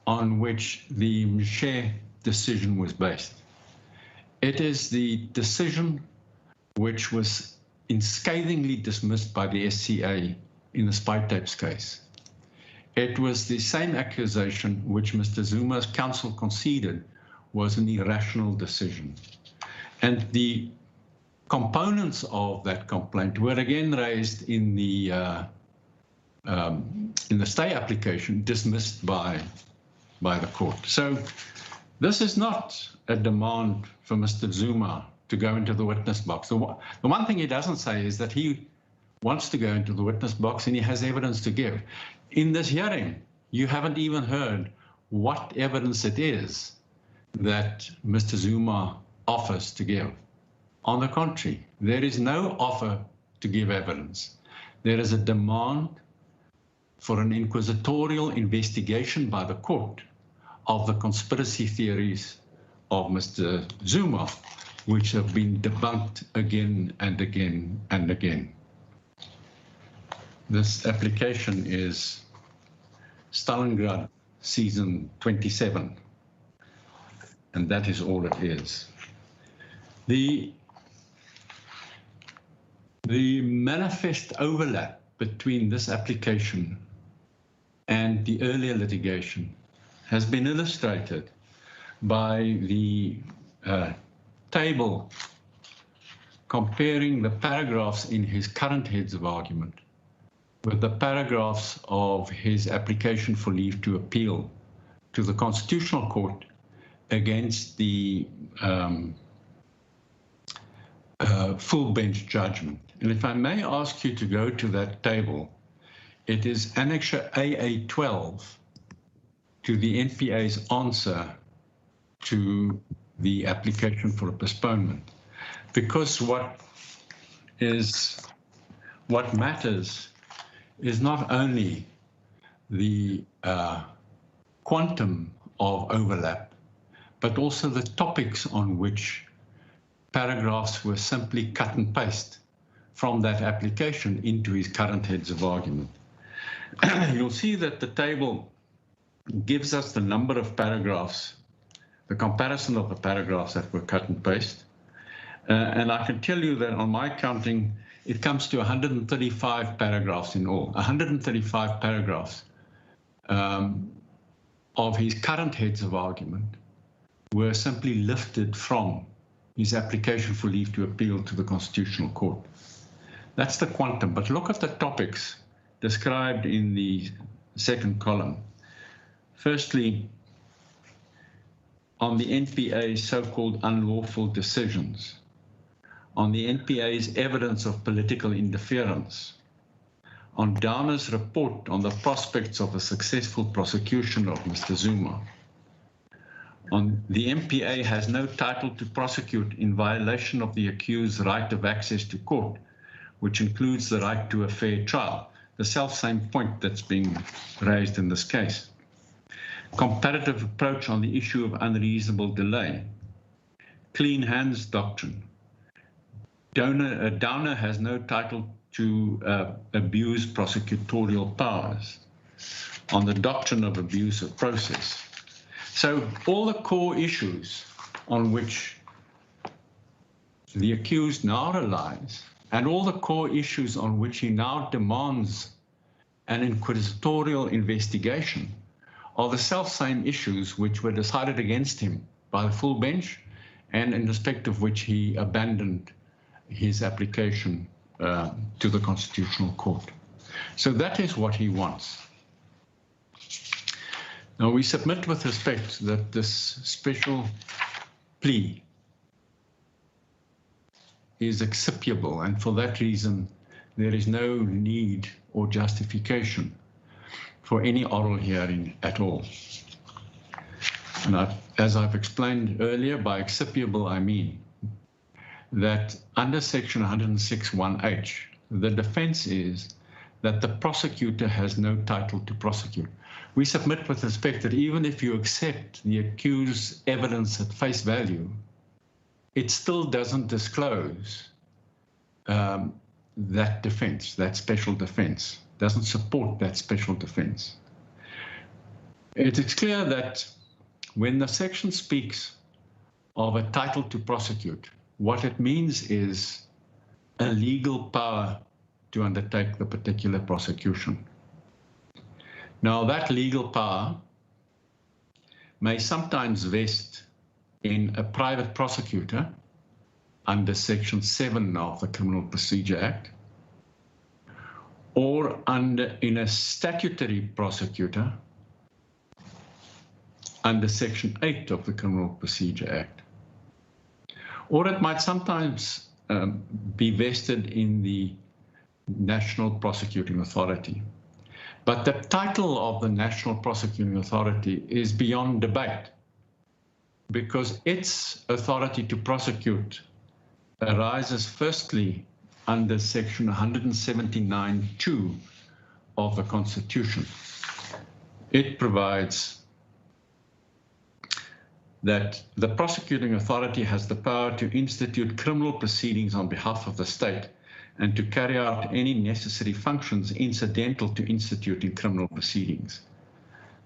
E: on which the Mshe decision was based. It is the decision which was scathingly dismissed by the SCA in the spy tapes case. It was the same accusation which Mr. Zuma's counsel conceded was an irrational decision. And the components of that complaint were again raised in the stay application, dismissed by the court. So this is not a demand for Mr. Zuma to go into the witness box. The one thing he doesn't say is that he wants to go into the witness box and he has evidence to give. In this hearing, you haven't even heard what evidence it is that Mr. Zuma offers to give. On the contrary, there is no offer to give evidence. There is a demand for an inquisitorial investigation by the court of the conspiracy theories of Mr. Zuma, which have been debunked again and again and again. This application is Stalingrad season 27, and that is all it is. The manifest overlap between this application and the earlier litigation has been illustrated by the table comparing the paragraphs in his current heads of argument with the paragraphs of his application for leave to appeal to the Constitutional Court against the full bench judgment. And if I may ask you to go to that table, it is Annexure AA12 to the NPA's answer to the application for a postponement. Because what matters is not only the quantum of overlap, but also the topics on which paragraphs were simply cut and paste from that application into his current heads of argument. You'll see that the table gives us the number of paragraphs, the comparison of the paragraphs that were cut and paste. And I can tell you that on my counting, it comes to 135 paragraphs in all, 135 paragraphs of his current heads of argument were simply lifted from his application for leave to appeal to the Constitutional Court. That's the quantum. But look at the topics described in the second column. Firstly, on the NPA's so-called unlawful decisions, on the NPA's evidence of political interference, on Downer's report on the prospects of a successful prosecution of Mr. Zuma. On the NPA has no title to prosecute in violation of the accused's right of access to court, which includes the right to a fair trial, the self-same point that's being raised in this case. Comparative approach on the issue of unreasonable delay. Clean hands doctrine. Downer has no title to abuse prosecutorial powers. On the doctrine of abuse of process. So all the core issues on which the accused now relies, and all the core issues on which he now demands an inquisitorial investigation, are the self-same issues which were decided against him by the full bench, and in respect of which he abandoned his application to the Constitutional Court. So that is what he wants. Now, we submit with respect that this special plea is acceptable, and for that reason, there is no need or justification for any oral hearing at all. And as I've explained earlier, by acceptable, I mean that under Section 106(1)H, the defense is that the prosecutor has no title to prosecute. We submit with respect that even if you accept the accused's evidence at face value, it still doesn't disclose that defense, that special defense, doesn't support that special defense. It is clear that when the section speaks of a title to prosecute, what it means is a legal power to undertake the particular prosecution. Now, that legal power may sometimes vest in a private prosecutor under Section 7 of the Criminal Procedure Act, or in a statutory prosecutor under Section 8 of the Criminal Procedure Act. Or it might sometimes be vested in the National Prosecuting Authority. But the title of the National Prosecuting Authority is beyond debate, because its authority to prosecute arises firstly under Section 179(2) of the Constitution. It provides that the prosecuting authority has the power to institute criminal proceedings on behalf of the state and to carry out any necessary functions incidental to instituting criminal proceedings.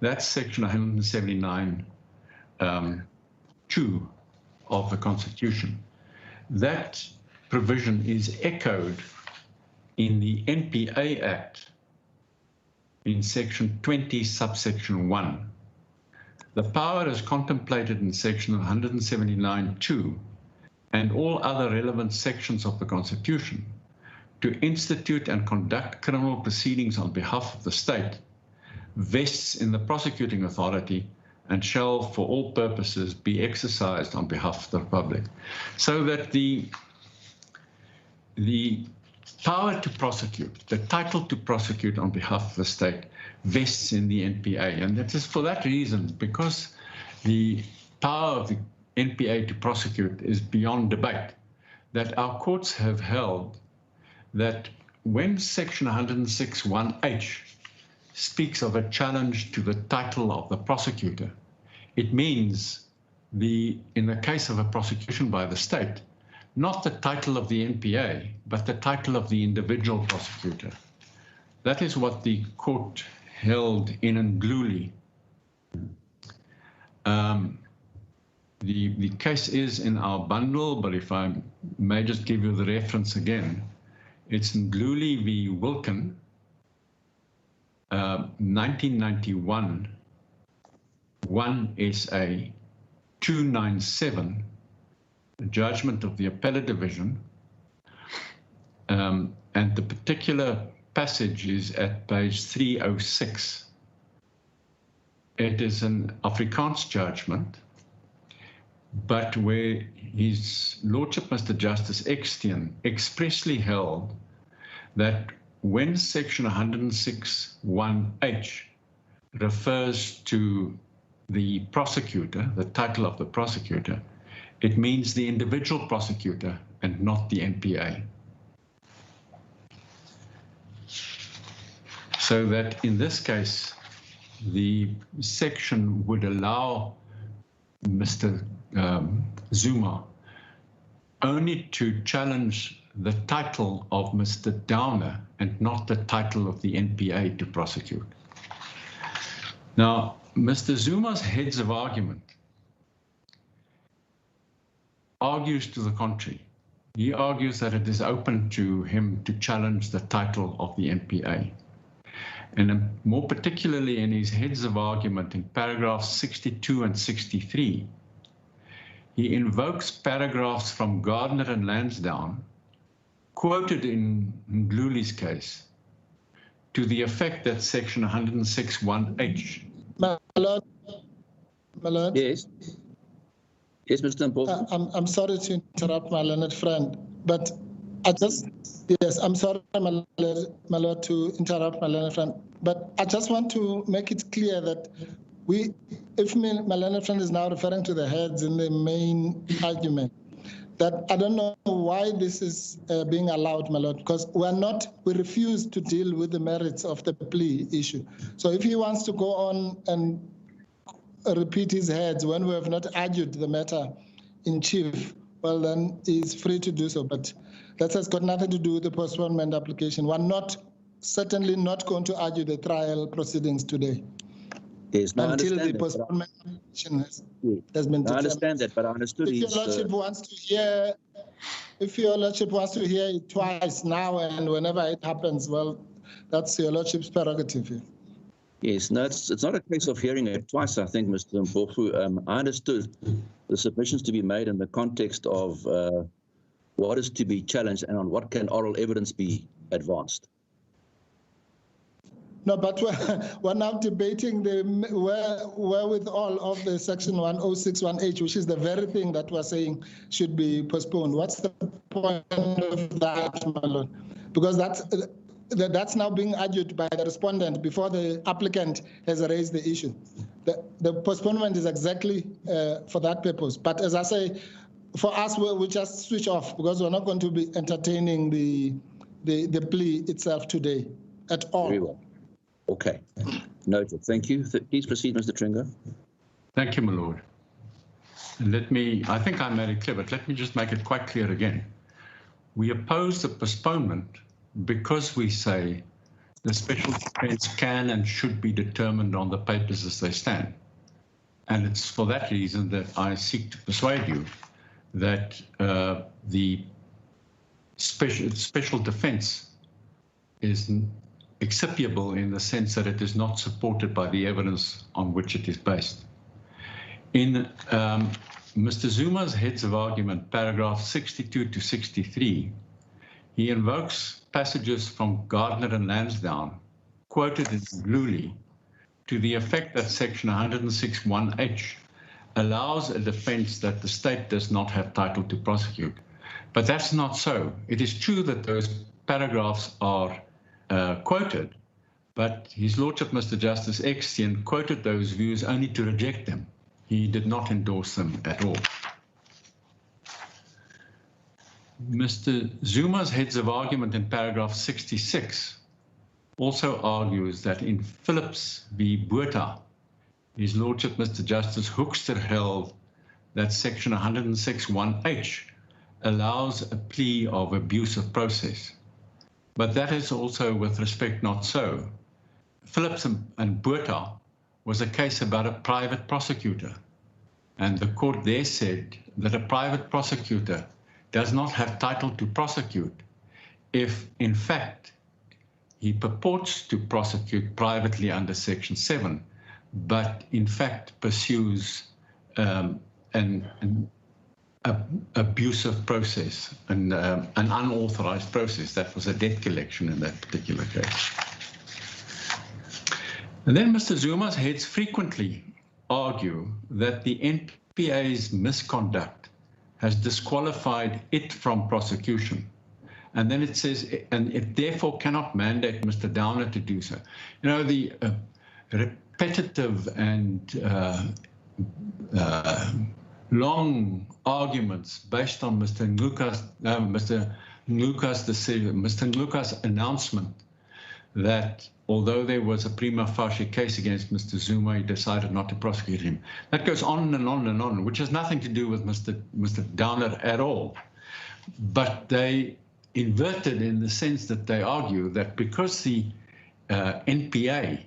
E: That's Section 179(2) of the Constitution. That provision is echoed in the NPA Act in Section 20, subsection 1. The power is contemplated in Section 179(2) and all other relevant sections of the Constitution to institute and conduct criminal proceedings on behalf of the state vests in the prosecuting authority and shall, for all purposes, be exercised on behalf of the Republic. So that the power to prosecute, the title to prosecute on behalf of the state, vests in the NPA. And it is for that reason, because the power of the NPA to prosecute is beyond debate, that our courts have held that when Section 106(1)H speaks of a challenge to the title of the prosecutor, it means in the case of a prosecution by the state, not the title of the NPA, but the title of the individual prosecutor. That is what the court held in Ndluli. The case is in our bundle, but if I may just give you the reference again, it's Ndluli v. Wilken, 1991, 1 SA 297, judgment of the Appellate Division, and and the particular passage is at page 306. It is an Afrikaans judgment, but where His Lordship Mr. Justice Ekstein expressly held that when section 106(1)H refers to the prosecutor, the title of the prosecutor, it means the individual prosecutor and not the NPA. So that in this case, the section would allow Mr. Zuma only to challenge the title of Mr. Downer and not the title of the NPA to prosecute. Now, Mr. Zuma's heads of argument argues to the contrary. He argues that it is open to him to challenge the title of the NPA. And more particularly in his heads of argument in paragraphs 62 and 63, he invokes paragraphs from Gardner and Lansdowne, quoted in Ndluli's case, to the effect that section 106(1)H.
B: My Lord.
A: Yes. Yes, Mr. Mpofu.
B: I'm sorry to interrupt my learned friend, but I'm sorry, my Lord, to interrupt my learned friend, but I just want to make it clear that if my learned friend is now referring to the heads in the main argument, that I don't know why this is being allowed, my Lord, because we refuse to deal with the merits of the plea issue. So if he wants to go on and repeat his heads when we have not argued the matter in chief, well, then he's free to do so. But that has got nothing to do with the postponement application. We're certainly not going to argue the trial proceedings today.
A: Yes, no,
B: until the postponement application has been determined.
A: I understand that, but I understood
B: if your Lordship wants to hear, if your Lordship wants to hear it twice now and whenever it happens, well, that's your Lordship's prerogative here.
A: Yes, no, it's not a case of hearing it twice, I think, Mr. Mpofu. I understood the submissions to be made in the context of what is to be challenged and on what can oral evidence be advanced.
B: No, but we're now debating the wherewithal of the section 106(1)H, which is the very thing that we're saying should be postponed. What's the point of that, my Lord? Because that's now being argued by the respondent before the applicant has raised the issue. The postponement is exactly for that purpose. But as I say, for us, we just switch off because we're not going to be entertaining the plea itself today at all.
A: Very well. Okay. Noted. Thank you. Please proceed, Mr. Tringa.
E: Thank you, my Lord. And I think I made it clear, but let me just make it quite clear again. We oppose the postponement because we say the special defense can and should be determined on the papers as they stand. And it's for that reason that I seek to persuade you that the special defense is excipiable in the sense that it is not supported by the evidence on which it is based. In Mr. Zuma's heads of argument, paragraph 62 to 63, he invokes passages from Gardner and Lansdowne, quoted in Ndluli, to the effect that section 106(1)H allows a defense that the state does not have title to prosecute. But that's not so. It is true that those paragraphs are quoted, but His Lordship Mr. Justice Ekstein quoted those views only to reject them. He did not endorse them at all. Mr. Zuma's heads of argument in paragraph 66 also argues that in Phillips v. Botha, His Lordship Mr. Justice Hoekstra held that section 106(1)H allows a plea of abuse of process. But that is also, with respect, not so. Phillips and Botha was a case about a private prosecutor. And the court there said that a private prosecutor does not have title to prosecute if, in fact, he purports to prosecute privately under Section 7, but in fact pursues a abusive process and an unauthorized process. That was a debt collection in that particular case. And then Mr. Zuma's heads frequently argue that the NPA's misconduct has disqualified it from prosecution. And then it says, and it therefore cannot mandate Mr. Downer to do so. You know, the repetitive and long arguments based on Mr. Nguka's announcement that although there was a prima facie case against Mr. Zuma, he decided not to prosecute him. That goes on and on and on, which has nothing to do with Mr. Downer at all. But they inverted in the sense that they argue that because the NPA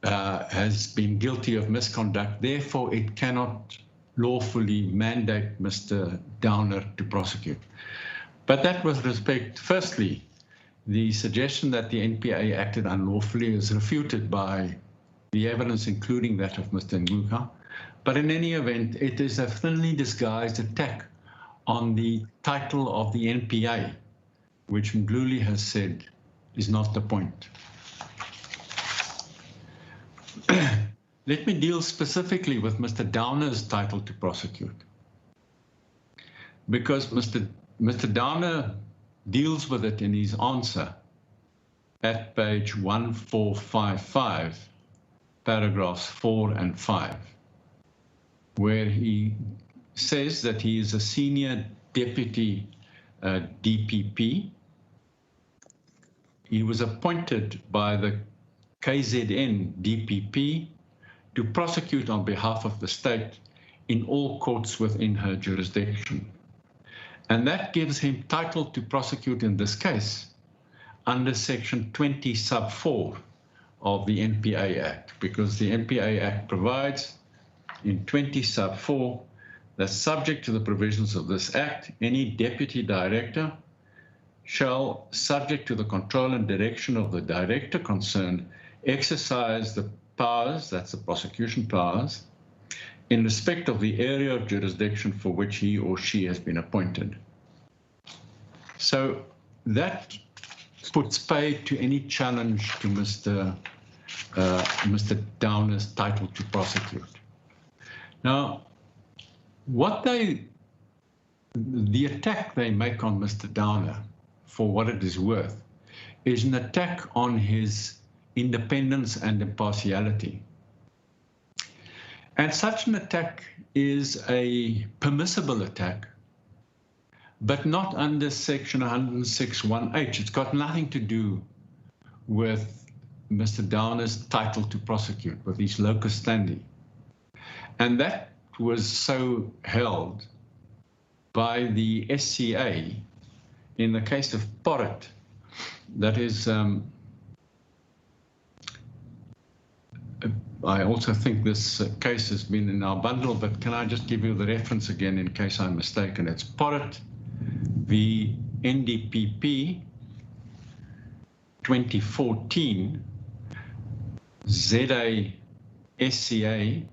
E: has been guilty of misconduct, therefore it cannot lawfully mandate Mr. Downer to prosecute. But that with respect, firstly, the suggestion that the NPA acted unlawfully is refuted by the evidence, including that of Mr. Nguka. But in any event, it is a thinly disguised attack on the title of the NPA, which Mgluli has said is not the point. Let me deal specifically with Mr. Downer's title to prosecute, because Mr. Downer deals with it in his answer at page 1455, paragraphs 4 and 5, where he says that he is a senior deputy DPP. He was appointed by the KZN DPP to prosecute on behalf of the state in all courts within her jurisdiction. And that gives him title to prosecute in this case under section 20 sub 4 of the NPA Act, because the NPA Act provides in 20 sub 4 that subject to the provisions of this act, any deputy director shall, subject to the control and direction of the director concerned, exercise the powers, that's the prosecution powers, in respect of the area of jurisdiction for which he or she has been appointed. So that puts paid to any challenge to Mr. Downer's title to prosecute. Now, the attack they make on Mr. Downer, for what it is worth, is an attack on his independence and impartiality. And such an attack is a permissible attack, but not under section 106(1)H. It's got nothing to do with Mr. Downer's title to prosecute, with his locus standi. And that was so held by the SCA in the case of Porritt. That is, I also think this case has been in our bundle, but can I just give you the reference again in case I'm mistaken? It's Porritt v. NDPP 2014 ZA SCA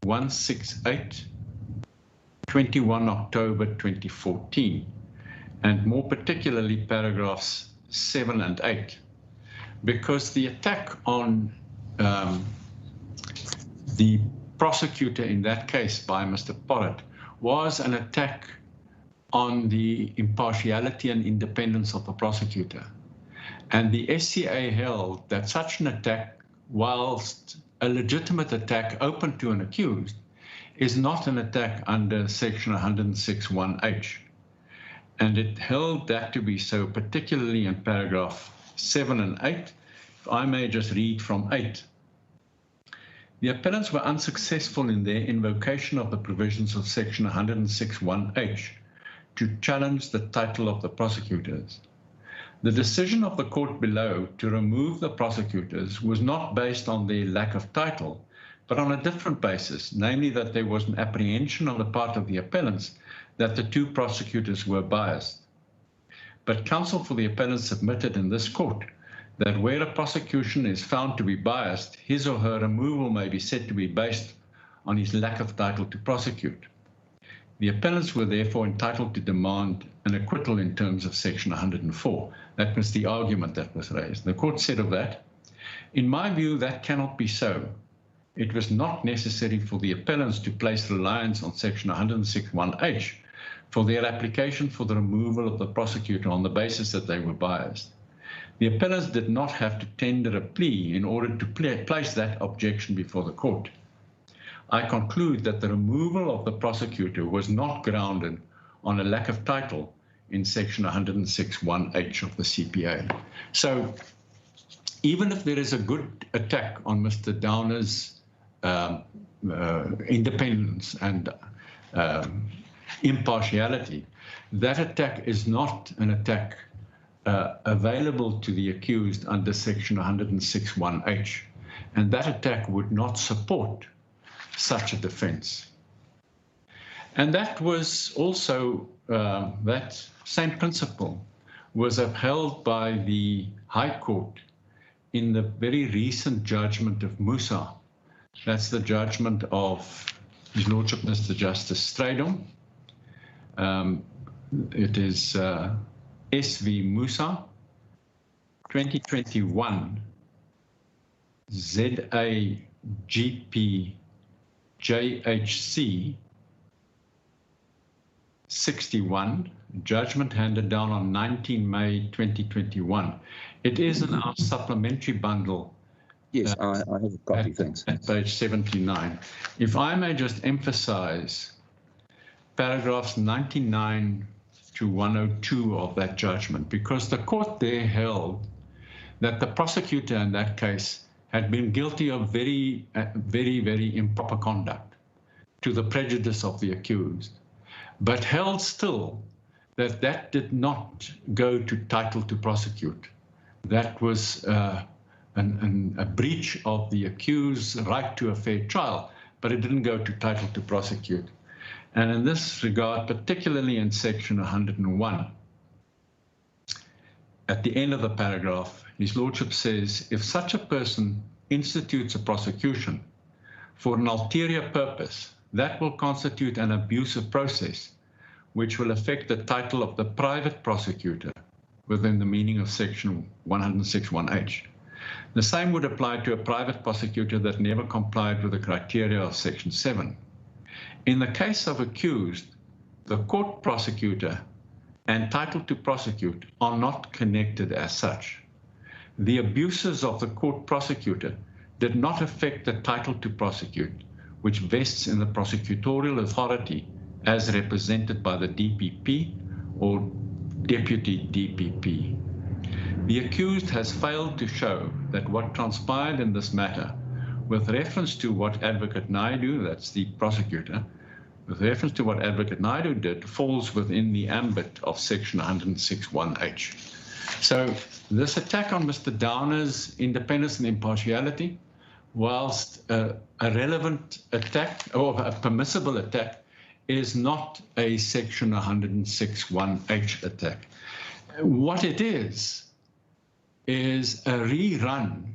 E: 168 21 October 2014, and more particularly paragraphs 7 and 8, because the attack on the prosecutor in that case by Mr. Porritt was an attack on the impartiality and independence of the prosecutor. And the SCA held that such an attack, whilst a legitimate attack open to an accused, is not an attack under section 106(1)H. And it held that to be so, particularly in paragraph 7 and 8. If I may just read from 8. The appellants were unsuccessful in their invocation of the provisions of section 106(1)H to challenge the title of the prosecutors. The decision of the court below to remove the prosecutors was not based on their lack of title, but on a different basis, namely that there was an apprehension on the part of the appellants that the two prosecutors were biased. But counsel for the appellants submitted in this court that where a prosecution is found to be biased, his or her removal may be said to be based on his lack of title to prosecute. The appellants were therefore entitled to demand an acquittal in terms of Section 104. That was the argument that was raised. The court said of that, in my view, that cannot be so. It was not necessary for the appellants to place reliance on Section 106(1)(h for their application for the removal of the prosecutor on the basis that they were biased. The appellants did not have to tender a plea in order to place that objection before the court. I conclude that the removal of the prosecutor was not grounded on a lack of title in Section 106(1)(h of the CPA. So even if there is a good attack on Mr. Downer's independence and impartiality, that attack is not an attack available to the accused under Section 106(1)(h, and that attack would not support such a defense. And that was also, that same principle was upheld by the High Court in the very recent judgment of Musa. That's the judgment of His Lordship Mr. Justice Strydom. It is SV Musa, 2021, ZAGP JHC 61, judgment handed down on 19 May 2021. It is in our supplementary bundle.
A: Yes, I have a copy, thanks.
E: At page 79. If I may just emphasize paragraphs 99 to 102 of that judgment, because the court there held that the prosecutor in that case had been guilty of very, very improper conduct to the prejudice of the accused, but held still that that did not go to title to prosecute. That was a breach of the accused's right to a fair trial, but it didn't go to title to prosecute. And in this regard, particularly in Section 101, at the end of the paragraph, His Lordship says, if such a person institutes a prosecution for an ulterior purpose, that will constitute an abusive process, which will affect the title of the private prosecutor within the meaning of Section 106(1)(h. The same would apply to a private prosecutor that never complied with the criteria of Section 7. In the case of accused, the court prosecutor and title to prosecute are not connected as such. The abuses of the court prosecutor did not affect the title to prosecute, which vests in the prosecutorial authority as represented by the DPP or Deputy DPP. The accused has failed to show that what transpired in this matter, with reference to what Advocate Naidu, that's the prosecutor, with reference to what Advocate Naidu did, falls within the ambit of Section 106(1)(h. So this attack on Mr. Downer's independence and impartiality, whilst a relevant attack or a permissible attack, is not a Section 106(1)(h attack. What it is a rerun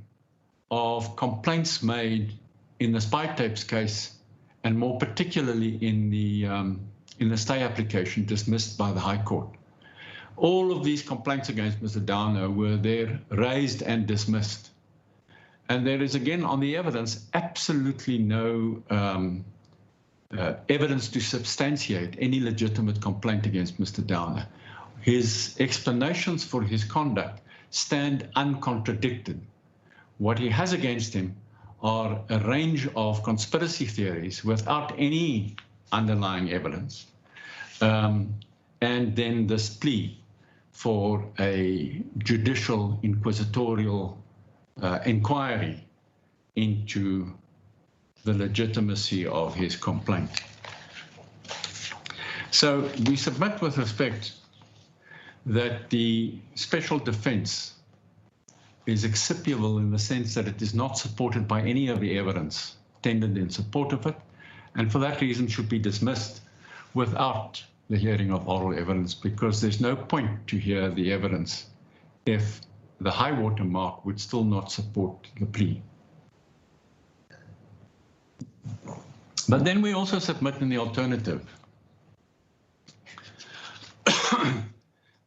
E: of complaints made in the spy tapes case, and more particularly in the stay application dismissed by the High Court. All of these complaints against Mr. Downer were there raised and dismissed. And there is, again, on the evidence, absolutely no evidence to substantiate any legitimate complaint against Mr. Downer. His explanations for his conduct stand uncontradicted. What he has against him are a range of conspiracy theories without any underlying evidence. And then this plea for a judicial inquisitorial inquiry into the legitimacy of his complaint. So we submit with respect that the special defense is excipiable in the sense that it is not supported by any of the evidence tendered in support of it, and for that reason should be dismissed without the hearing of oral evidence, because there's no point to hear the evidence if the high water mark would still not support the plea. But then we also submit in the alternative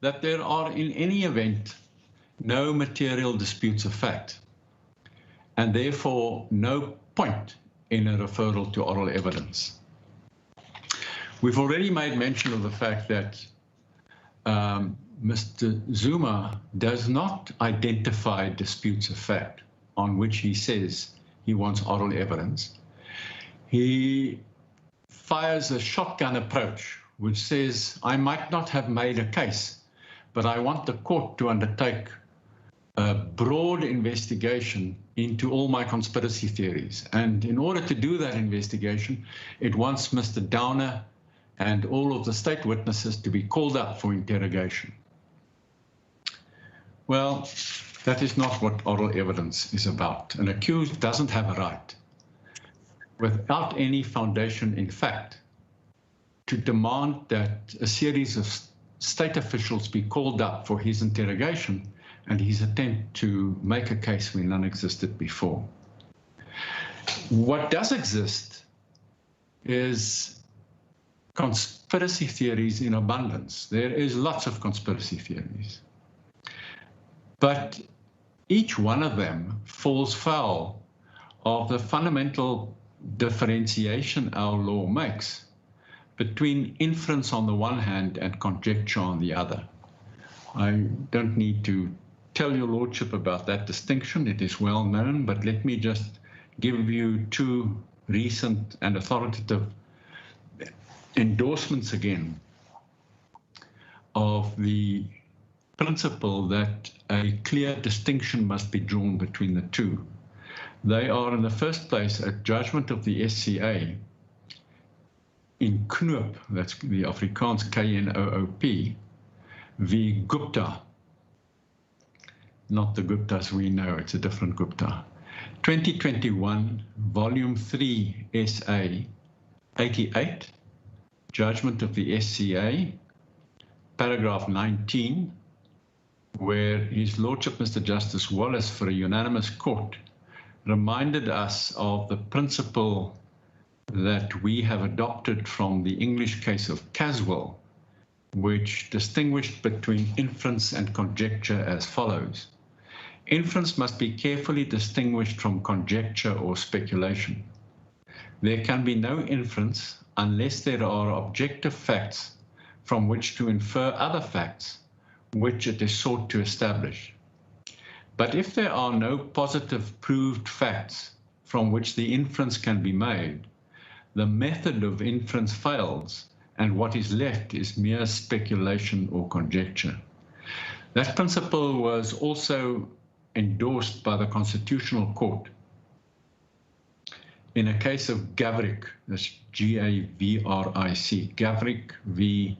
E: that there are in any event no material disputes of fact, and therefore no point in a referral to oral evidence. We've already made mention of the fact that Mr. Zuma does not identify disputes of fact on which he says he wants oral evidence. He fires a shotgun approach, which says, I might not have made a case, but I want the court to undertake a broad investigation into all my conspiracy theories. And in order to do that investigation, it wants Mr. Downer and all of the state witnesses to be called up for interrogation. Well, that is not what oral evidence is about. An accused doesn't have a right, without any foundation in fact, to demand that a series of state officials be called up for his interrogation and his attempt to make a case where none existed before. What does exist is conspiracy theories in abundance. There is lots of conspiracy theories, but each one of them falls foul of the fundamental differentiation our law makes between inference on the one hand and conjecture on the other. I don't need to tell your lordship about that distinction. It is well known, but let me just give you two recent and authoritative endorsements again of the principle that a clear distinction must be drawn between the two. They are, in the first place, a judgment of the SCA in Knoop, that's the Afrikaans K-N-O-O-P, v. Gupta. Not the Guptas we know, it's a different Gupta. 2021, Volume 3, SA 88, Judgment of the SCA, paragraph 19, where His Lordship Mr. Justice Wallace, for a unanimous court, reminded us of the principle that we have adopted from the English case of Caswell, which distinguished between inference and conjecture as follows. Inference must be carefully distinguished from conjecture or speculation. There can be no inference unless there are objective facts from which to infer other facts which it is sought to establish. But if there are no positive proved facts from which the inference can be made, the method of inference fails, and what is left is mere speculation or conjecture. That principle was also endorsed by the Constitutional Court in a case of Gavric, that's G-A-V-R-I-C, Gavric v.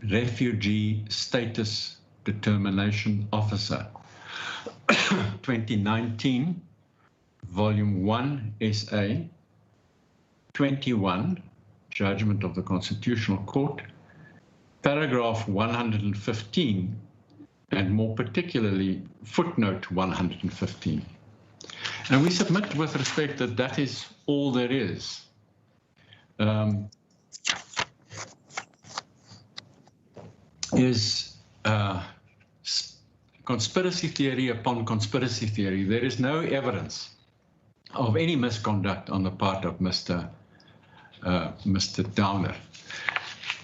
E: Refugee Status Determination Officer, 2019, Volume 1, SA, 21, Judgment of the Constitutional Court, paragraph 115, and more particularly footnote 115. And we submit with respect that that is all there is. Conspiracy theory upon conspiracy theory. There is no evidence of any misconduct on the part of Mr. Downer.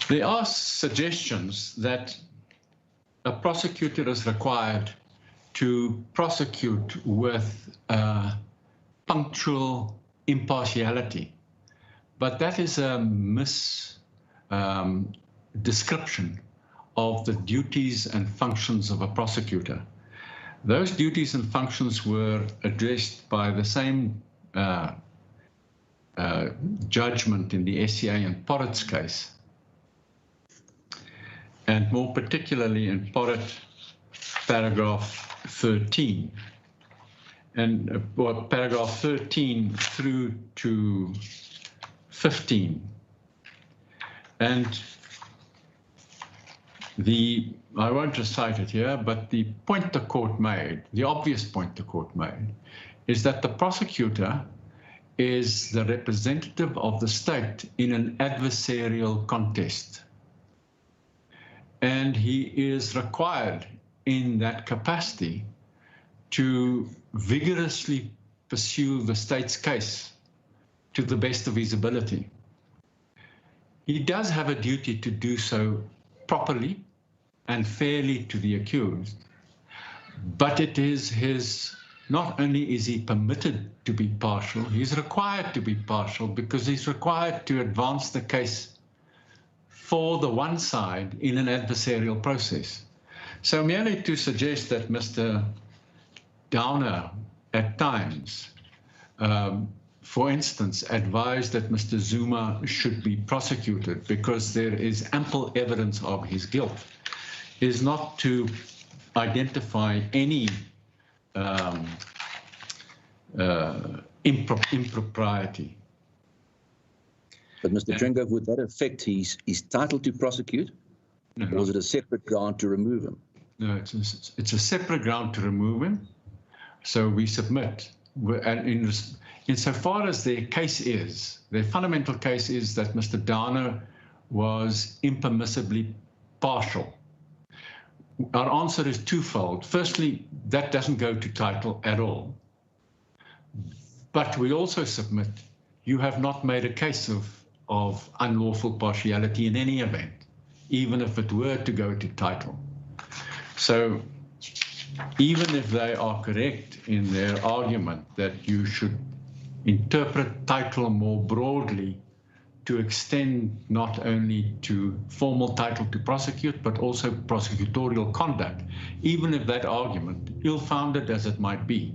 E: There are suggestions that a prosecutor is required to prosecute with punctual impartiality, but that is a description of the duties and functions of a prosecutor. Those duties and functions were addressed by the same judgment in the SCA and Porritt's case, and more particularly in Porritt, paragraph 13, and paragraph 13 through to 15. And I won't recite it here, but the point the court made, the obvious point the court made, is that the prosecutor is the representative of the state in an adversarial contest. and he is required in that capacity to vigorously pursue the state's case to the best of his ability. He does have a duty to do so properly and fairly to the accused, but it is his, not only is he permitted to be partial, he's required to be partial because he's required to advance the case for the one side in an adversarial process. So merely to suggest that Mr. Downer at times, for instance, advised that Mr. Zuma should be prosecuted because there is ample evidence of his guilt, is not to identify any impropriety.
A: But Mr. Dringo, would that affect his title to prosecute?
E: No,
A: or is it a separate ground to remove him?
E: No, it's a separate ground to remove him. So we submit, and insofar as their case is, their fundamental case is that Mr. Downer was impermissibly partial. Our answer is twofold. Firstly, that doesn't go to title at all. But we also submit you have not made a case of unlawful partiality in any event, even if it were to go to title. So even if they are correct in their argument that you should interpret title more broadly to extend not only to formal title to prosecute, but also prosecutorial conduct, even if that argument, ill-founded as it might be,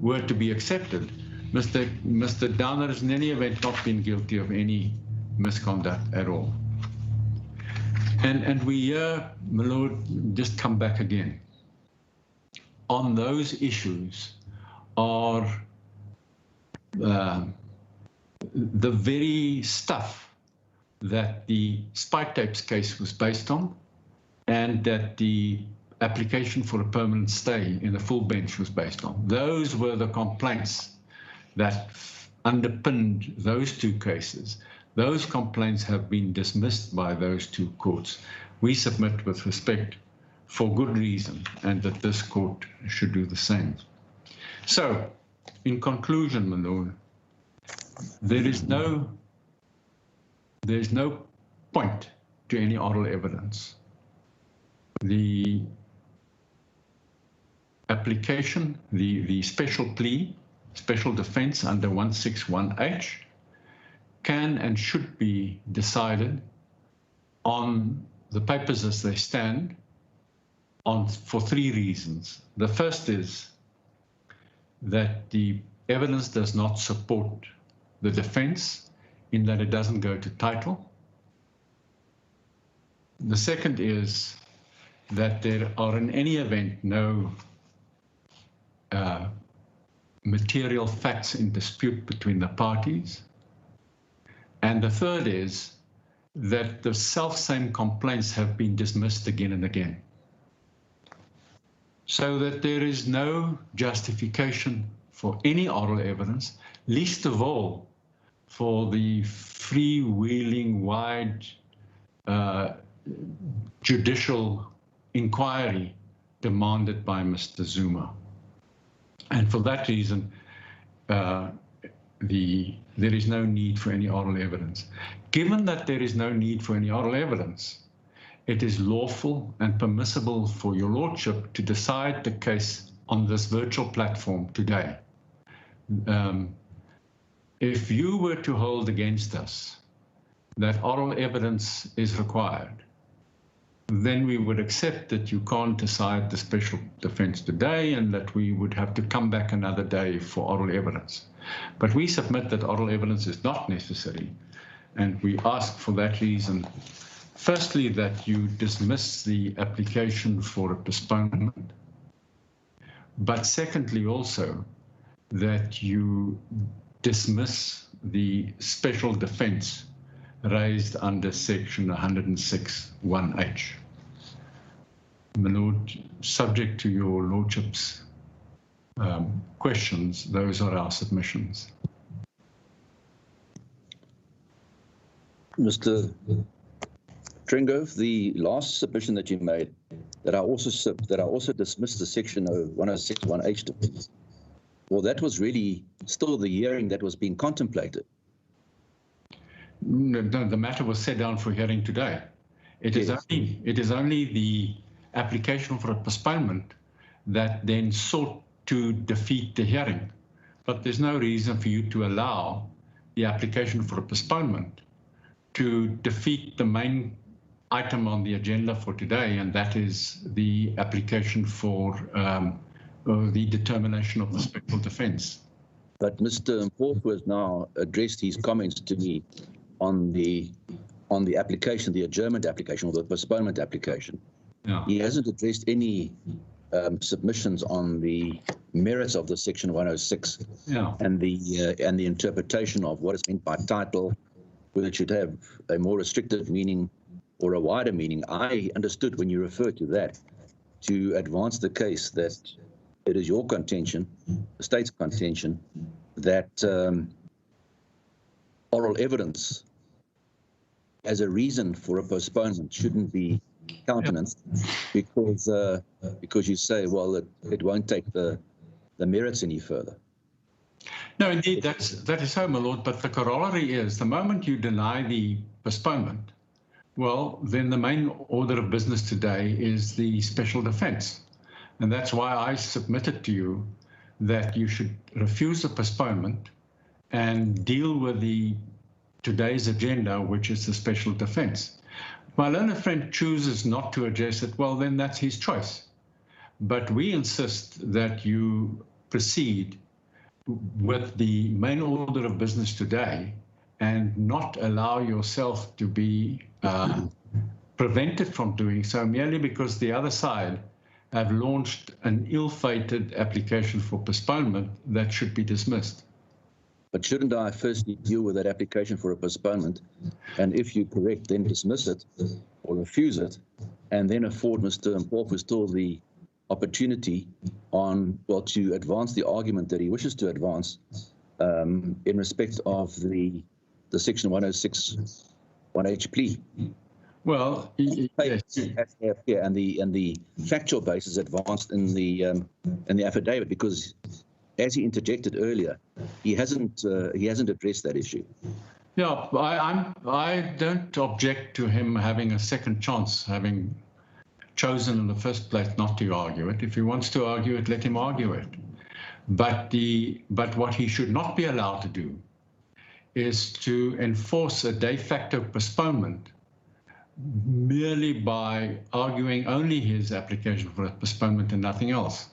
E: were to be accepted, Mr. Downer has in any event not been guilty of any misconduct at all. And we here, my Lord, just come back again. On those issues are the very stuff that the spy tapes case was based on, and that the application for a permanent stay in the full bench was based on. Those were the complaints that underpinned those two cases. Those complaints have been dismissed by those two courts. We submit with respect for good reason, and that this court should do the same. So, in conclusion, my Lord, there's no point to any oral evidence. The application, the special plea, special defense under 161H can and should be decided on the papers as they stand for three reasons. The first is that the evidence does not support the defense in that it doesn't go to title. The second is that there are in any event no material facts in dispute between the parties. And the third is that the self-same complaints have been dismissed again and again. So that there is no justification for any oral evidence, least of all for the freewheeling, wide judicial inquiry demanded by Mr. Zuma. And for that reason, there is no need for any oral evidence. Given that there is no need for any oral evidence, it is lawful and permissible for your lordship to decide the case on this virtual platform today. If you were to hold against us that oral evidence is required, then we would accept that you can't decide the special defense today and that we would have to come back another day for oral evidence. But we submit that oral evidence is not necessary, and we ask for that reason, firstly, that you dismiss the application for a postponement, but secondly also that you dismiss the special defense raised under section 106(1)H. My Lord, subject to your lordship's questions, those are our submissions.
A: Mr. Tringrove, the last submission that you made, that I also dismissed the section 106(1)H defense. Well, that was really still the hearing that was being contemplated.
E: No, the matter was set down for hearing today. It is only the application for a postponement that then sought to defeat the hearing. But there's no reason for you to allow the application for a postponement to defeat the main item on the agenda for today, and that is the application for the determination of the special defense.
A: But Mr. Mpofu has now addressed his comments to me on the application, the adjournment application or the postponement application.
E: Yeah.
A: He hasn't addressed any submissions on the merits of the section 106 and the interpretation of what is meant by title, whether it should have a more restricted meaning or a wider meaning. I understood when you referred to that, to advance the case that it is your contention, the state's contention, that oral evidence as a reason for a postponement shouldn't be countenanced because you say, well, it won't take the merits any further.
E: No, indeed, that is so, my lord, but the corollary is the moment you deny the postponement, well, then the main order of business today is the special defense. And that's why I submitted to you that you should refuse the postponement and deal with today's agenda, which is the special defense. My learned friend chooses not to address it, well, then that's his choice. But we insist that you proceed with the main order of business today and not allow yourself to be prevented from doing so merely because the other side have launched an ill-fated application for postponement that should be dismissed.
A: But shouldn't I firstly deal with that application for a postponement, and if you're correct, then dismiss it or refuse it, and then afford Mr. Mpofu still the opportunity to advance the argument that he wishes to advance in respect of the section 106 1H plea?
E: Well, yes.
A: And the factual basis advanced in the affidavit, because as he interjected earlier, he hasn't addressed that issue.
E: Yeah, I don't object to him having a second chance, having chosen in the first place not to argue it. If he wants to argue it, let him argue it. But what he should not be allowed to do is to enforce a de facto postponement merely by arguing only his application for a postponement and nothing else.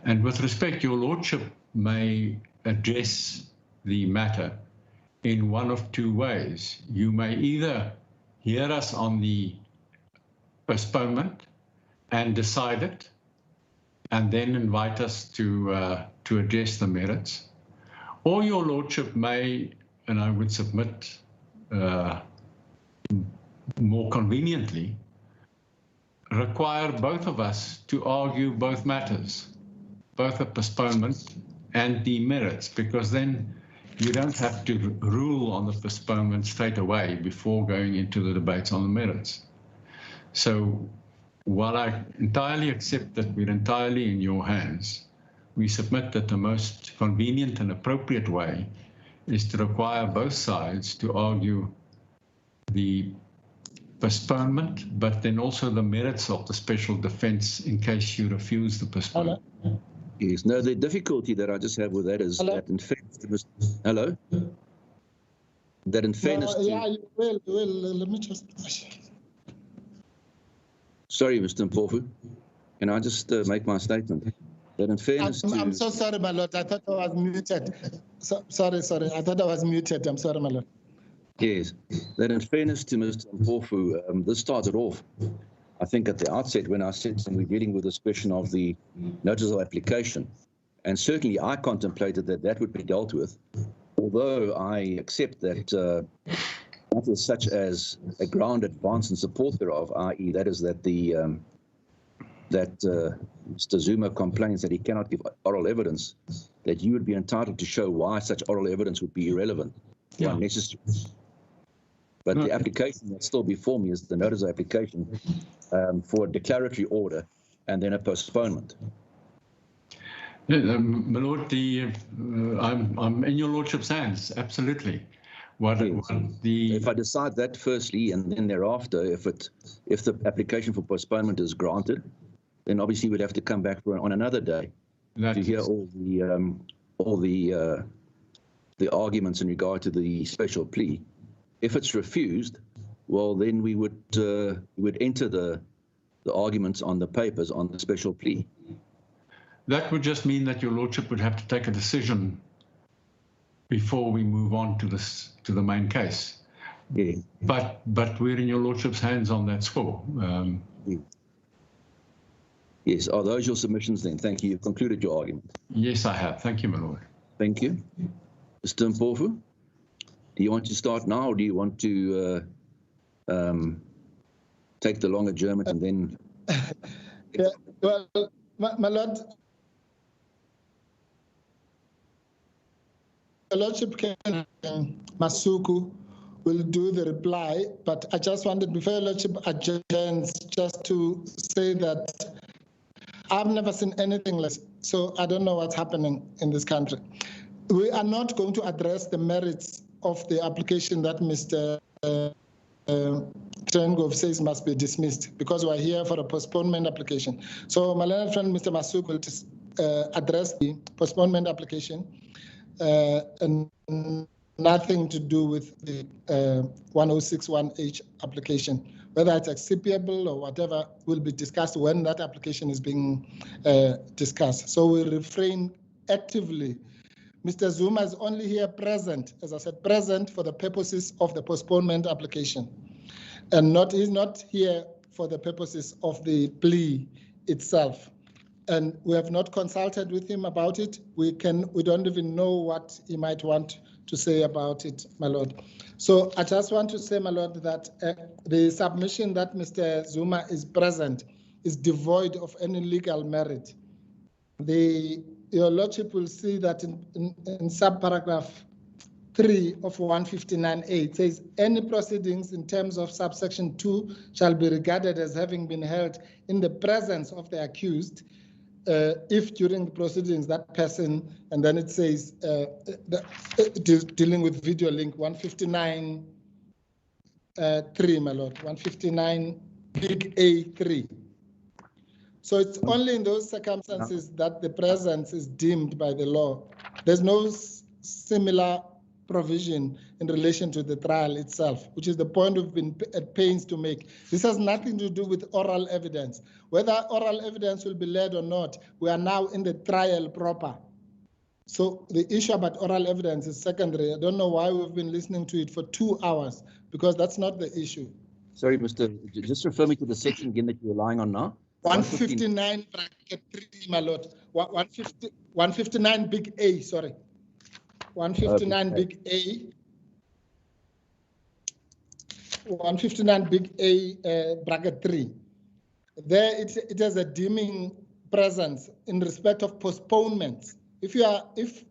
E: And with respect, your lordship may address the matter in one of two ways. You may either hear us on the postponement and decide it, and then invite us to address the merits, or your lordship may, and I would submit more conveniently, require both of us to argue both matters, both a postponement and the merits, because then you don't have to rule on the postponement straight away before going into the debates on the merits. So while I entirely accept that we're entirely in your hands, we submit that the most convenient and appropriate way is to require both sides to argue the postponement, but then also the merits of the special defense in case you refuse the postponement.
B: Hello?
A: Yes. No, the difficulty that I just have with that is that in fairness to Hello? That in fairness to...
B: Yeah, you will. Let me just...
A: Sorry, Mr. Mpofu. Can I just make my statement? That in fairness to...
B: I'm so sorry, my lord. I thought I was muted. Sorry. I thought I was muted. I'm sorry, my lord.
A: Yes. That in fairness to Mr. Mpofu, this started off, I think, at the outset when I said we're dealing with this question of the notice of application. And certainly I contemplated that would be dealt with, although I accept that matters such as a ground advance in support thereof, i.e. that is that Mr. Zuma complains that he cannot give oral evidence, that you would be entitled to show why such oral evidence would be irrelevant or unnecessary. But
E: No.
A: the application that's still before me is the notice of application for a declaratory order and then a postponement.
E: My lord, I'm in your lordship's hands, absolutely.
A: If I decide that firstly, and then thereafter, if the application for postponement is granted, then obviously we'd have to come back on another day to hear all the arguments in regard to the special plea. If it's refused, well, then we would enter the arguments on the papers on the special plea.
E: That would just mean that your lordship would have to take a decision before we move on to the main case.
A: Yeah.
E: But we're in your lordship's hands on that score.
A: Yes. Are those your submissions then? Thank you. You've concluded your argument.
E: Yes, I have. Thank you, my lord.
A: Thank you. Mr. Mpofu, do you want to start now, or do you want to take the long adjournment and then?
B: Yeah, well, my lord, the lordship Masuku will do the reply, but I just wanted, before your lordship adjourns, just to say that I've never seen anything like this, so I don't know what's happening in this country. We are not going to address the merits of the application that Mr. Trengov says must be dismissed, because we're here for a postponement application. So my learned friend, Mr. Masuk, will address the postponement application and nothing to do with the 1061H application. Whether it's acceptable or whatever will be discussed when that application is being discussed. So we refrain actively. Mr. Zuma is only here present, as I said, present for the purposes of the postponement application. And he's not here for the purposes of the plea itself. And we have not consulted with him about it. We don't even know what he might want to say about it, my lord. So I just want to say, my lord, that the submission that Mr. Zuma is present is devoid of any legal merit. Your lordship will see that in subparagraph 3 of 159A, it says any proceedings in terms of subsection 2 shall be regarded as having been held in the presence of the accused if during the proceedings that person, and then it says dealing with video link 159 3, my lord, 159 big A3. So it's only in those circumstances that the presence is deemed by the law. There's no similar provision in relation to the trial itself, which is the point we've been at pains to make. This has nothing to do with oral evidence. Whether oral evidence will be led or not, we are now in the trial proper. So the issue about oral evidence is secondary. I don't know why we've been listening to it for 2 hours, because that's not the issue.
A: Sorry, just refer me to the section again that you're relying on now.
B: 159 bracket 3, my lord. 159 big A, sorry. 159 big A. 159 big A bracket 3. There it has a deeming presence in respect of postponements. If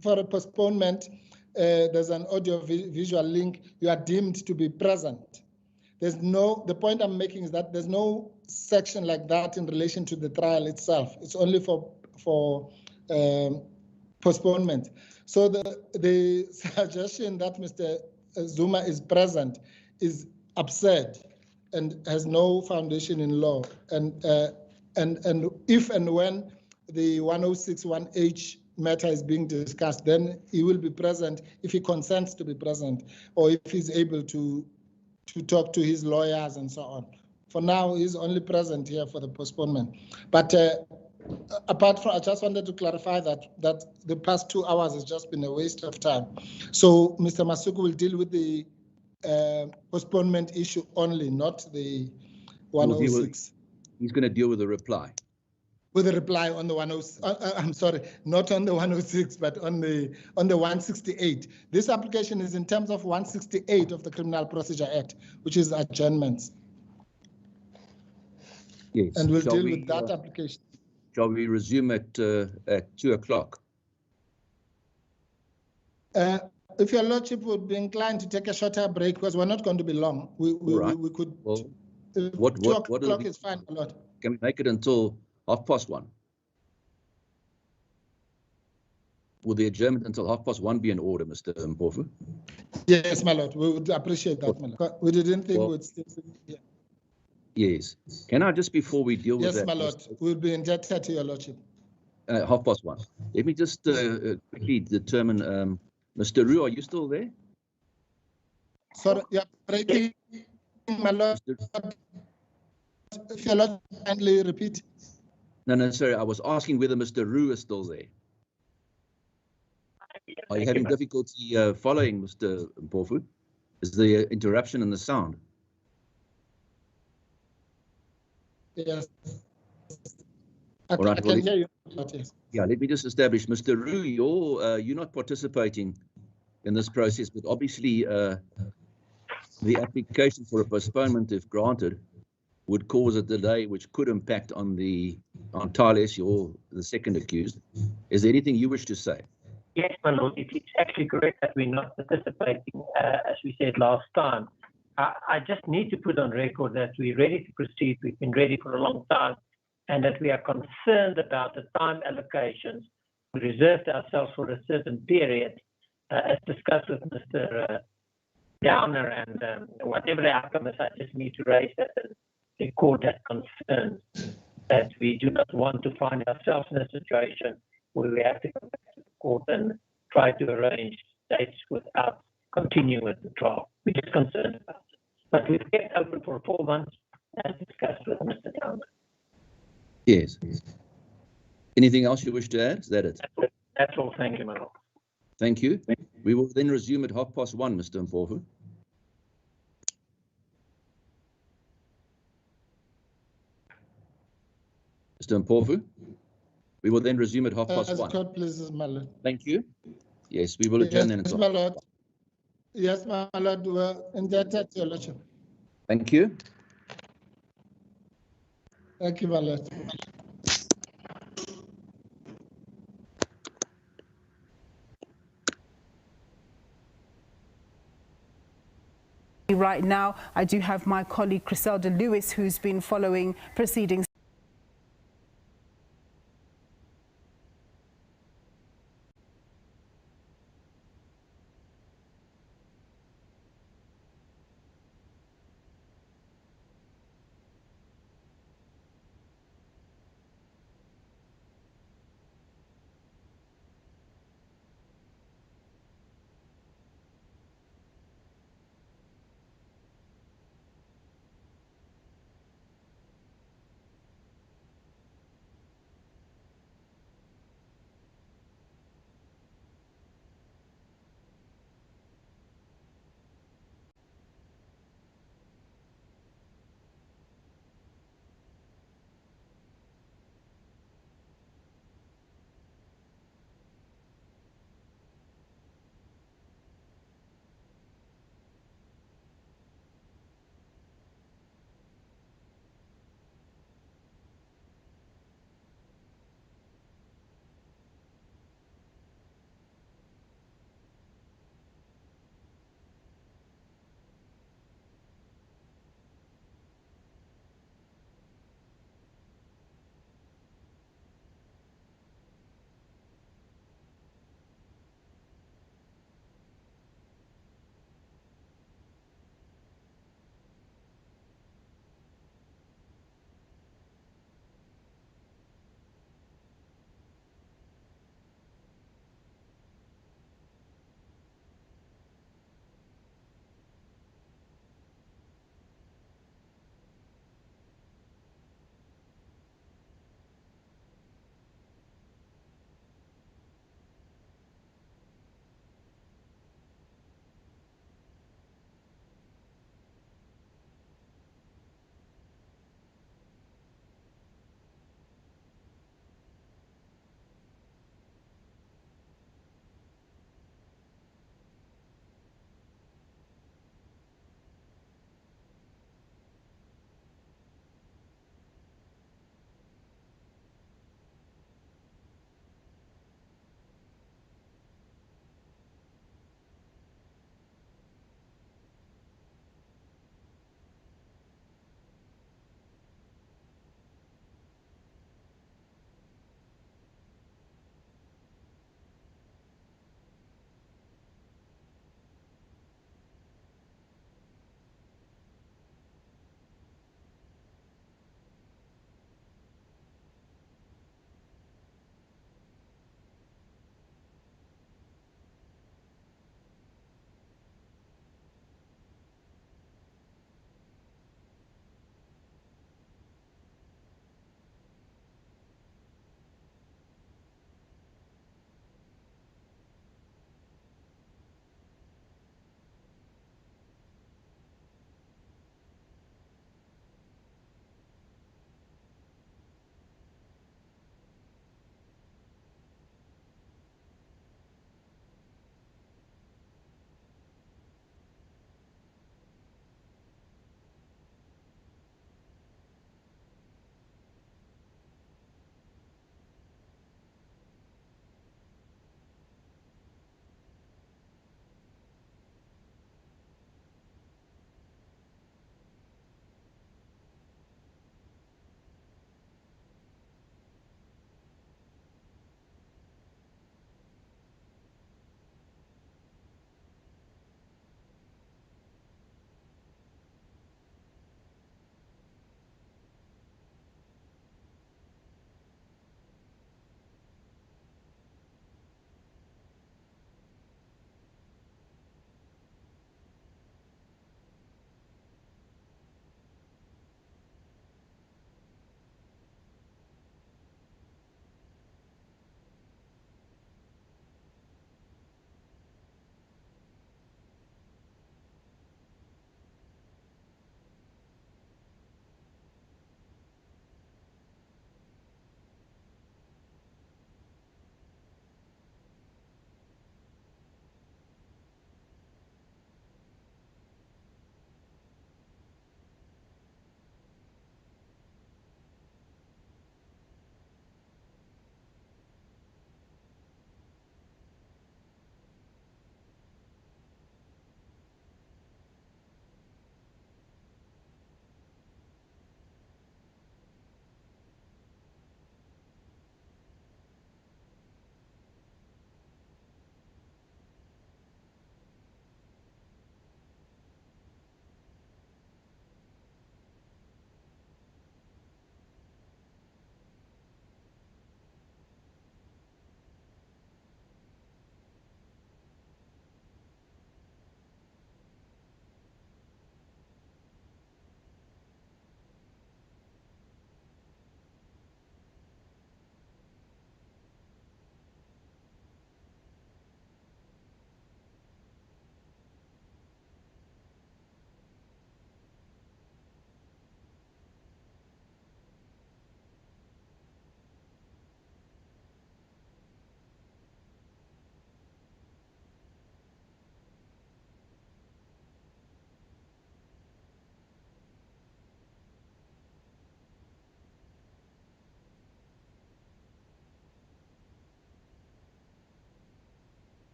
B: for a postponement there's an audio visual link, you are deemed to be present. The point I'm making is that there's no section like that in relation to the trial itself. It's only for postponement. So the suggestion that Mr. Zuma is present is absurd and has no foundation in law. And if and when the 1061H matter is being discussed, then he will be present if he consents to be present, or if he's able to talk to his lawyers and so on. For now, he's only present here for the postponement. But apart from, I just wanted to clarify that the past 2 hours has just been a waste of time. So Mr. Masuku will deal with the postponement issue only, not the 106.
A: He's going to deal with the reply.
B: With the reply on the 106, I'm sorry, not on the 106, but on the 168. This application is in terms of 168 of the Criminal Procedure Act, which is adjournments.
A: Yes.
B: And we'll deal with that application.
A: Shall we resume at 2 o'clock?
B: if your lordship would be inclined to take a shorter break, because we're not going to be long, we could.
A: Well,
B: what 2 o'clock is fine, my lord.
A: Can we make it until 1:30? Will the adjournment until 1:30 be in order, Mr. Mpofu?
B: Yes, my lord. We would appreciate that, my lord. We didn't think we'd still sit here.
A: Yes. Can I just, before we deal with that?
B: Yes, my lord. We'll be indebted to your lordship.
A: 1:30. Let me just quickly determine, Mr. Roo, are you still there?
B: Sorry, yeah, breaking, my lord. If your lord kindly repeat.
A: No, sorry. I was asking whether Mr. Roo is still there. Are you having difficulty following, Mr. Mpofu? Is the interruption in the sound?
B: Yes.
A: All right,
B: I can hear you. Yes.
A: Yeah, let me just establish, Mr. Roo, you're not participating in this process, but obviously the application for a postponement, if granted, would cause a delay which could impact on Thales, the second accused. Is there anything you wish to say?
C: Yes, my lord, it's actually correct that we're not participating, as we said last time. I just need to put on record that we're ready to proceed. We've been ready for a long time, and that we are concerned about the time allocations. We reserved ourselves for a certain period, as discussed with Mr. Downer, and whatever the outcome is, I just need to raise that the court has concerns that we do not want to find ourselves in a situation where we have to go back to the court and try to arrange dates without continuing with the trial. We're just concerned about it. But we've kept open for 4 months, as discussed with Mr. Downer.
A: Yes. Anything else you wish to add? Is that it?
C: That's all. Thank you, my lord.
A: Thank you. We will then resume at 1:30, Mr. Mpofu. Mr. Mpofu, we will then resume at 1:30.
B: Court, please, my lord.
A: Thank you. Yes, we will adjourn then.
B: Yes, my lord. Yes, my lord. We're indebted to your lordship.
A: Thank you.
B: Thank you, my lord.
F: Right now, I do have my colleague Griselda Lewis, who's been following proceedings.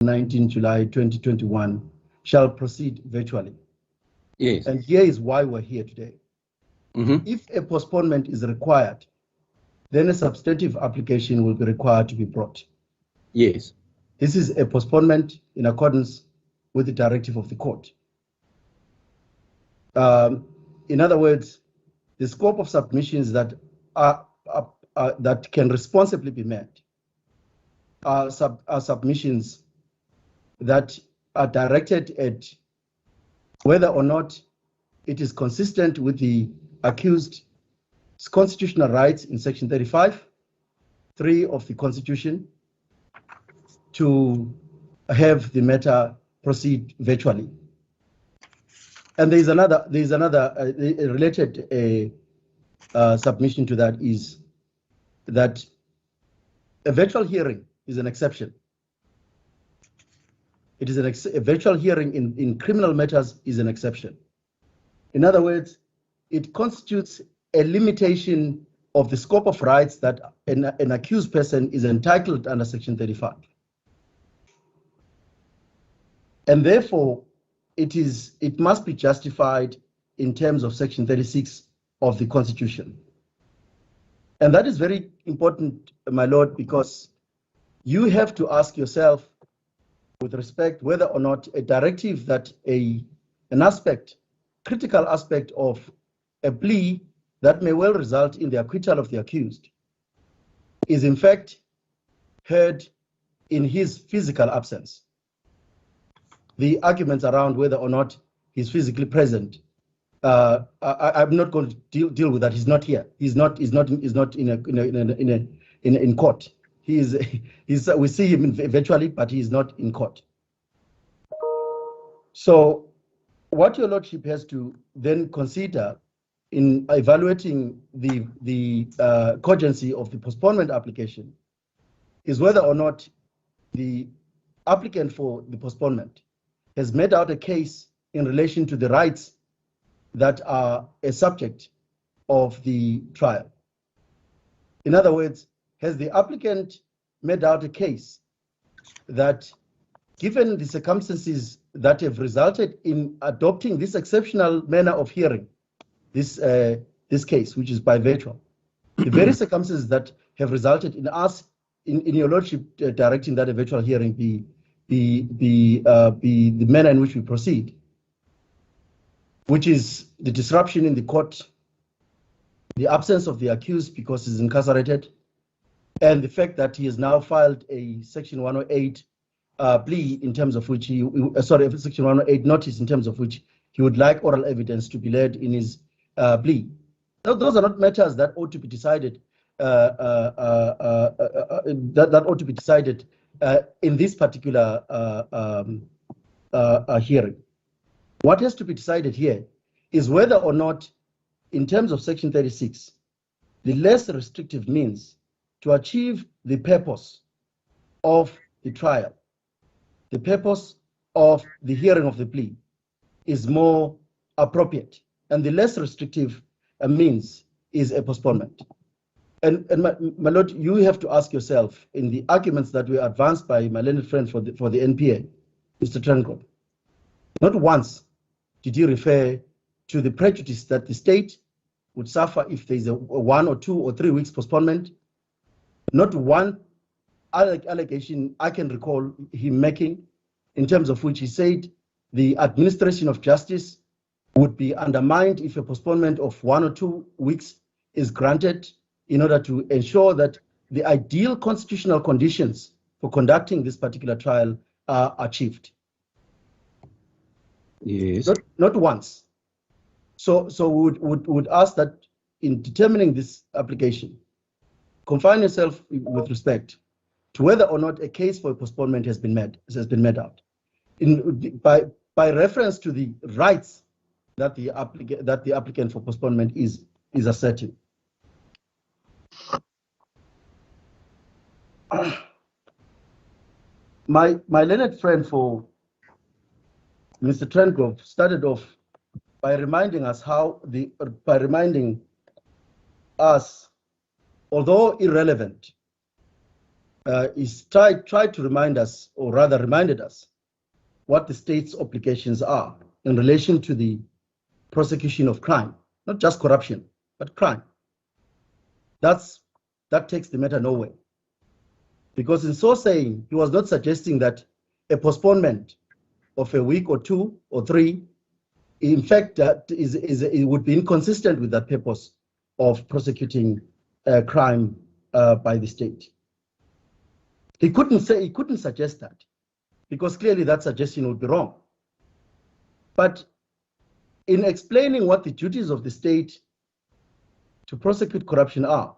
G: 19 July 2021 shall proceed virtually.
A: Yes.
G: And here is why we're here today. If a postponement is required, then a substantive application will be required to be brought.
A: Yes.
G: This is a postponement in accordance with the directive of the court. In other words, the scope of submissions that that can responsibly be made are submissions that are directed at whether or not it is consistent with the accused's constitutional rights in Section 35(3) of the Constitution to have the matter proceed virtually. And there's another related submission to that, is that a virtual hearing is an exception. It is a virtual hearing in criminal matters is an exception. In other words, it constitutes a limitation of the scope of rights that an accused person is entitled under Section 35. And therefore, it must be justified in terms of Section 36 of the Constitution. And that is very important, my Lord, because you have to ask yourself with respect whether or not a directive that an critical aspect of a plea that may well result in the acquittal of the accused is in fact heard in his physical absence. The arguments around whether or not he's physically present, I'm not going to deal with that. He's not here. He's not in court. We see him virtually, but he is not in court. So what your lordship has to then consider in evaluating the cogency of the postponement application is whether or not the applicant for the postponement has made out a case in relation to the rights that are a subject of the trial. In other words, has the applicant made out a case that, given the circumstances that have resulted in adopting this exceptional manner of hearing this case, which is by virtual, the very circumstances that have resulted in us, in your lordship, directing that a virtual hearing be the manner in which we proceed, which is the disruption in the court, the absence of the accused because he's incarcerated, and the fact that he has now filed a Section 108 plea in terms of which Section 108 notice in terms of which he would like oral evidence to be led in his plea. Those are not matters that ought to be decided that ought to be decided in this particular hearing. What has to be decided here is whether or not, in terms of Section 36, the less restrictive means to achieve the purpose of the trial, the purpose of the hearing of the plea, is more appropriate, and the less restrictive means is a postponement. And my Lord, you have to ask yourself, in the arguments that were advanced by my learned friend for the NPA, Mr. Trencroft, not once did he refer to the prejudice that the state would suffer if there is a 1 or 2 or 3 weeks postponement. Not one allegation I can recall him making, in terms of which he said the administration of justice would be undermined if a postponement of 1 or 2 weeks is granted in order to ensure that the ideal constitutional conditions for conducting this particular trial are achieved.
A: Yes.
G: Not once. So we would ask that in determining this application, confine yourself with respect to whether or not a case for a postponement has been made out. By reference to the rights that the applicant for postponement is asserting. My learned friend for Mr. Trencroft started off by reminding us although irrelevant, is tried to remind us, or rather reminded us, what the state's obligations are in relation to the prosecution of crime, not just corruption, but crime. That takes the matter nowhere. Because in so saying, he was not suggesting that a postponement of a week or 2 or 3, in fact, it would be inconsistent with that purpose of prosecuting crime by the state. He couldn't suggest that, because clearly that suggestion would be wrong. But in explaining what the duties of the state to prosecute corruption are,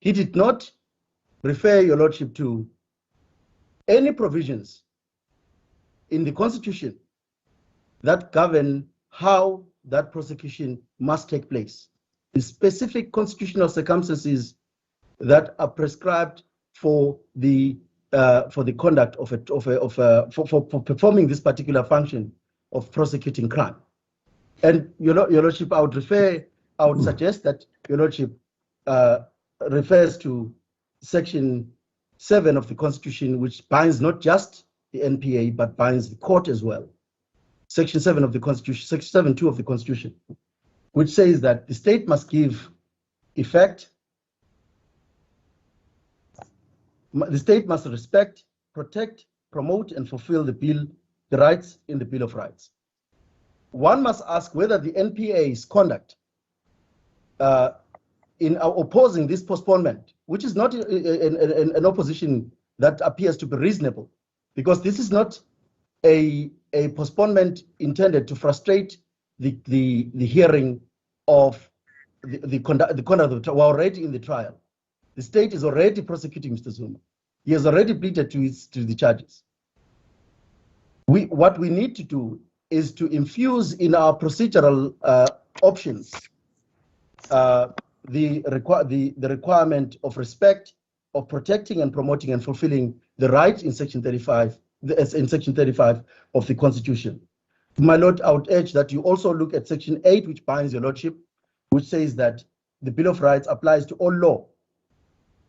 G: he did not refer, Your Lordship, to any provisions in the Constitution that govern how that prosecution must take place. The specific constitutional circumstances that are prescribed for the conduct for performing this particular function of prosecuting crime. And Your Lordship, I would suggest that Your Lordship refers to Section 7 of the Constitution, which binds not just the NPA, but binds the court as well. Section 7 of the Constitution, Section 7.2 of the Constitution, which says that the state must give effect, the state must respect, protect, promote, and fulfill the rights in the Bill of Rights. One must ask whether the NPA's conduct in opposing this postponement, which is not an opposition that appears to be reasonable, because this is not a postponement intended to frustrate the hearing of the conduct of the trial. We're already in the trial. The state is already prosecuting Mr. Zuma. He has already pleaded to the charges. What we need to do is to infuse in our procedural options the requirement of respect, of protecting and promoting and fulfilling the right in Section 35, of the Constitution. My Lord, I would urge that you also look at Section 8, which binds Your Lordship, which says that the Bill of Rights applies to all law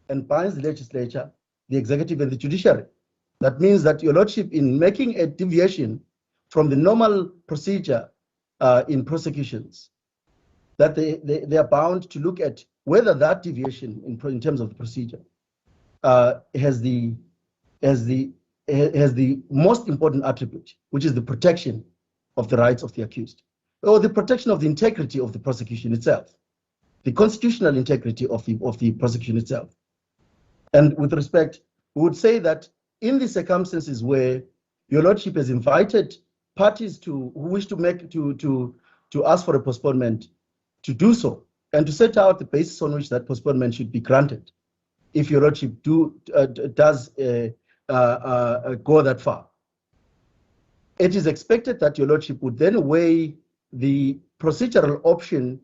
G: and binds the legislature, the executive, and the judiciary. That means that Your Lordship, in making a deviation from the normal procedure in prosecutions, that they are bound to look at whether that deviation in terms of the procedure has the most important attribute, which is the protection of the rights of the accused, or the protection of the integrity of the prosecution itself, the constitutional integrity of the prosecution itself. And with respect, we would say that in the circumstances where Your Lordship has invited parties who wish to ask for a postponement to do so, and to set out the basis on which that postponement should be granted, if Your Lordship does go that far. It is expected that Your Lordship would then weigh the procedural option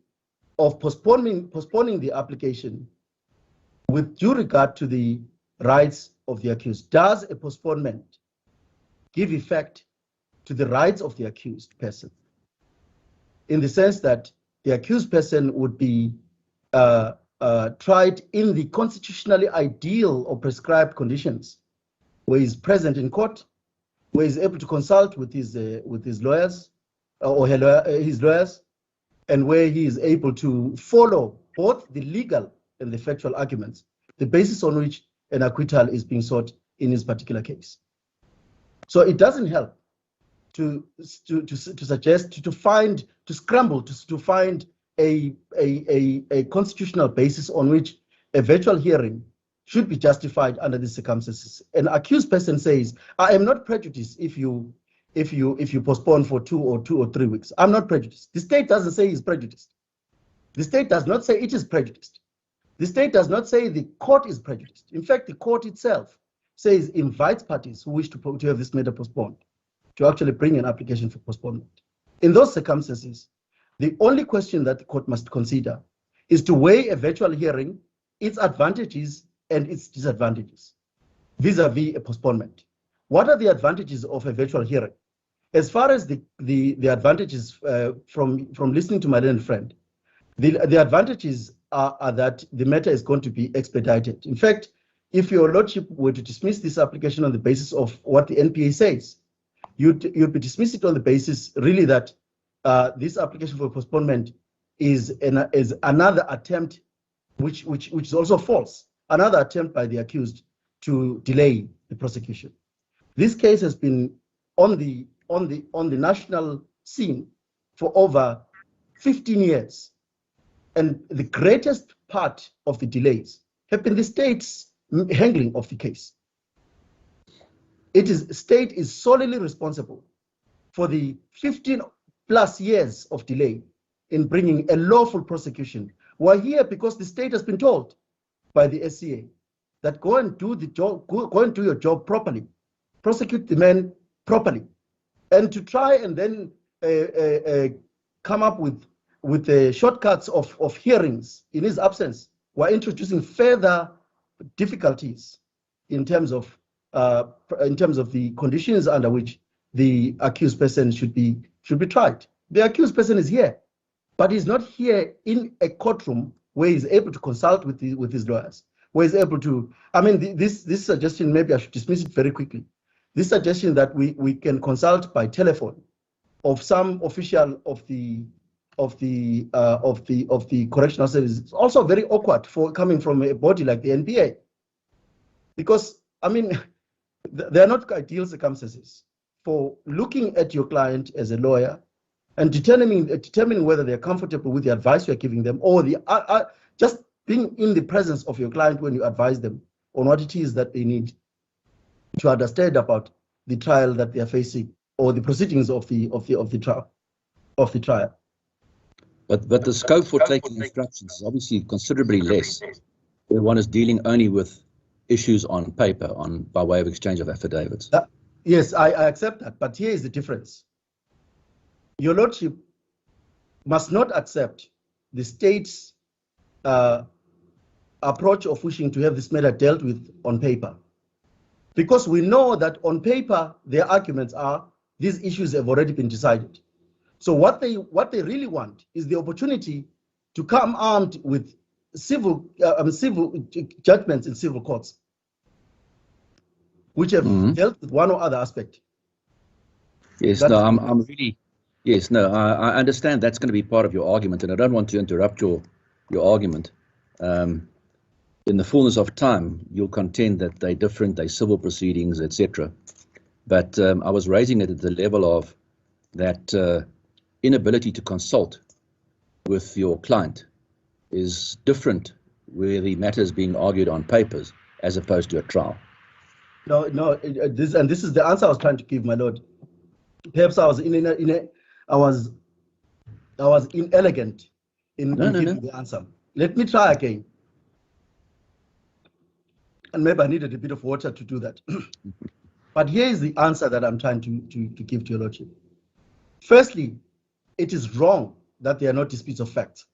G: of postponing the application with due regard to the rights of the accused. Does a postponement give effect to the rights of the accused person, in the sense that the accused person would be tried in the constitutionally ideal or prescribed conditions, where he's present in court, where he's able to consult with his lawyers his lawyers, and where he is able to follow both the legal and the factual arguments, the basis on which an acquittal is being sought in this particular case. So it doesn't help to suggest, to find a constitutional basis on which a virtual hearing should be justified under these circumstances. An accused person says, I am not prejudiced if you postpone for 2 or 3 weeks. I'm not prejudiced. The state doesn't say he's prejudiced. The state does not say it is prejudiced. The state does not say the court is prejudiced. In fact, the court itself says, invites parties who wish to have this matter postponed to actually bring an application for postponement. In those circumstances, the only question that the court must consider is to weigh a virtual hearing, its advantages and its disadvantages vis-a-vis a postponement. What are the advantages of a virtual hearing? As far as the advantages from listening to my learned friend, the advantages are that the matter is going to be expedited. In fact, if your lordship were to dismiss this application on the basis of what the NPA says, you'd be dismissed it on the basis really that this application for postponement is another attempt, which is also false, another attempt by the accused to delay the prosecution. This case has been on the national scene for over 15 years, and the greatest part of the delays have been the state's handling of the case. State is solely responsible for the 15 plus years of delay in bringing a lawful prosecution. We're here because the state has been told by the SCA that go and do the job, go and do your job properly, prosecute the man properly, and to try and then come up with the shortcuts of hearings in his absence. We're introducing further difficulties in terms of the conditions under which the accused person should be tried. The accused person is here, but he's not here in a courtroom where he's able to consult with his lawyers, where he's able to. I mean, this suggestion, maybe I should dismiss it very quickly. This suggestion that we can consult by telephone of some official of the correctional service is also very awkward for coming from a body like the NPA, because I mean, they are not ideal circumstances for looking at your client as a lawyer and determining whether they are comfortable with the advice you are giving them, or just being in the presence of your client when you advise them on what it is that they need to understand about the trial that they are facing, or the proceedings of the trial.
A: But the scope for taking instructions is obviously considerably less when one is dealing only with issues on paper, by way of exchange of affidavits.
G: Yes, I accept that, but here is the difference. Your lordship must not accept the state's approach of wishing to have this matter dealt with on paper, because we know that on paper their arguments are these issues have already been decided. So what they really want is the opportunity to come armed with civil judgments in civil courts, which have dealt with one or other aspect.
A: Yes, no, I'm really, yes, no, I understand that's going to be part of your argument, and I don't want to interrupt your argument. In the fullness of time, you'll contend that they're different, they're civil proceedings, etc. But I was raising it at the level of that inability to consult with your client is different where the matter is being argued on papers as opposed to a trial.
G: No, this is the answer I was trying to give, my lord. Perhaps I was inelegant in giving the answer. Let me try again. And maybe I needed a bit of water to do that. But here is the answer that I'm trying to give to your lordship. Firstly, it is wrong that there are no disputes of fact.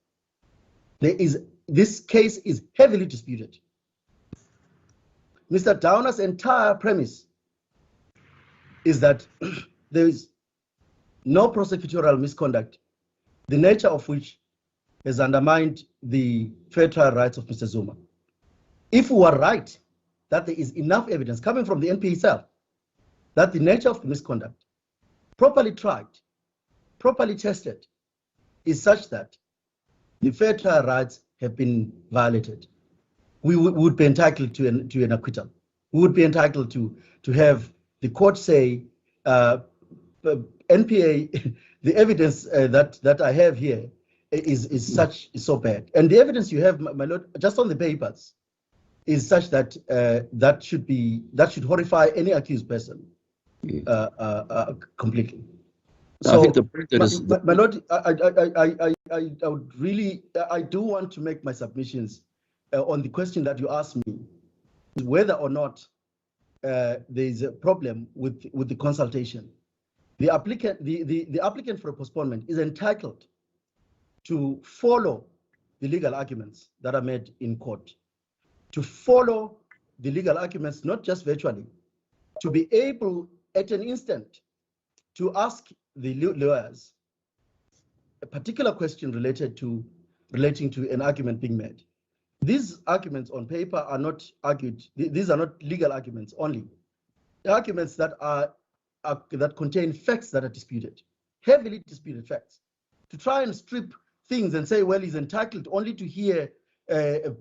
G: This case is heavily disputed. Mr. Downer's entire premise is that there is no prosecutorial misconduct, the nature of which has undermined the fair trial rights of Mr. Zuma. If we are right that there is enough evidence coming from the NPA itself that the nature of the misconduct, properly tried, properly tested, is such that the fair trial rights have been violated, we would be entitled to an acquittal. We would be entitled to have the court say, NPA, the evidence that I have here is so bad, and the evidence you have, my lord, just on the papers, is such that that should horrify any accused person completely. So, I think the point that is, my lord, I would really, I do want to make my submissions on the question that you asked me, whether or not there is a problem with the consultation. The applicant for a postponement is entitled to follow the legal arguments that are made in court, to follow the legal arguments not just virtually, to be able at an instant to ask the lawyers a particular question relating to an argument being made. these arguments on paper are not argued. These are not legal arguments only. The arguments that that contain facts that are disputed, heavily disputed facts. To try and strip things and say, well, he's entitled only to hear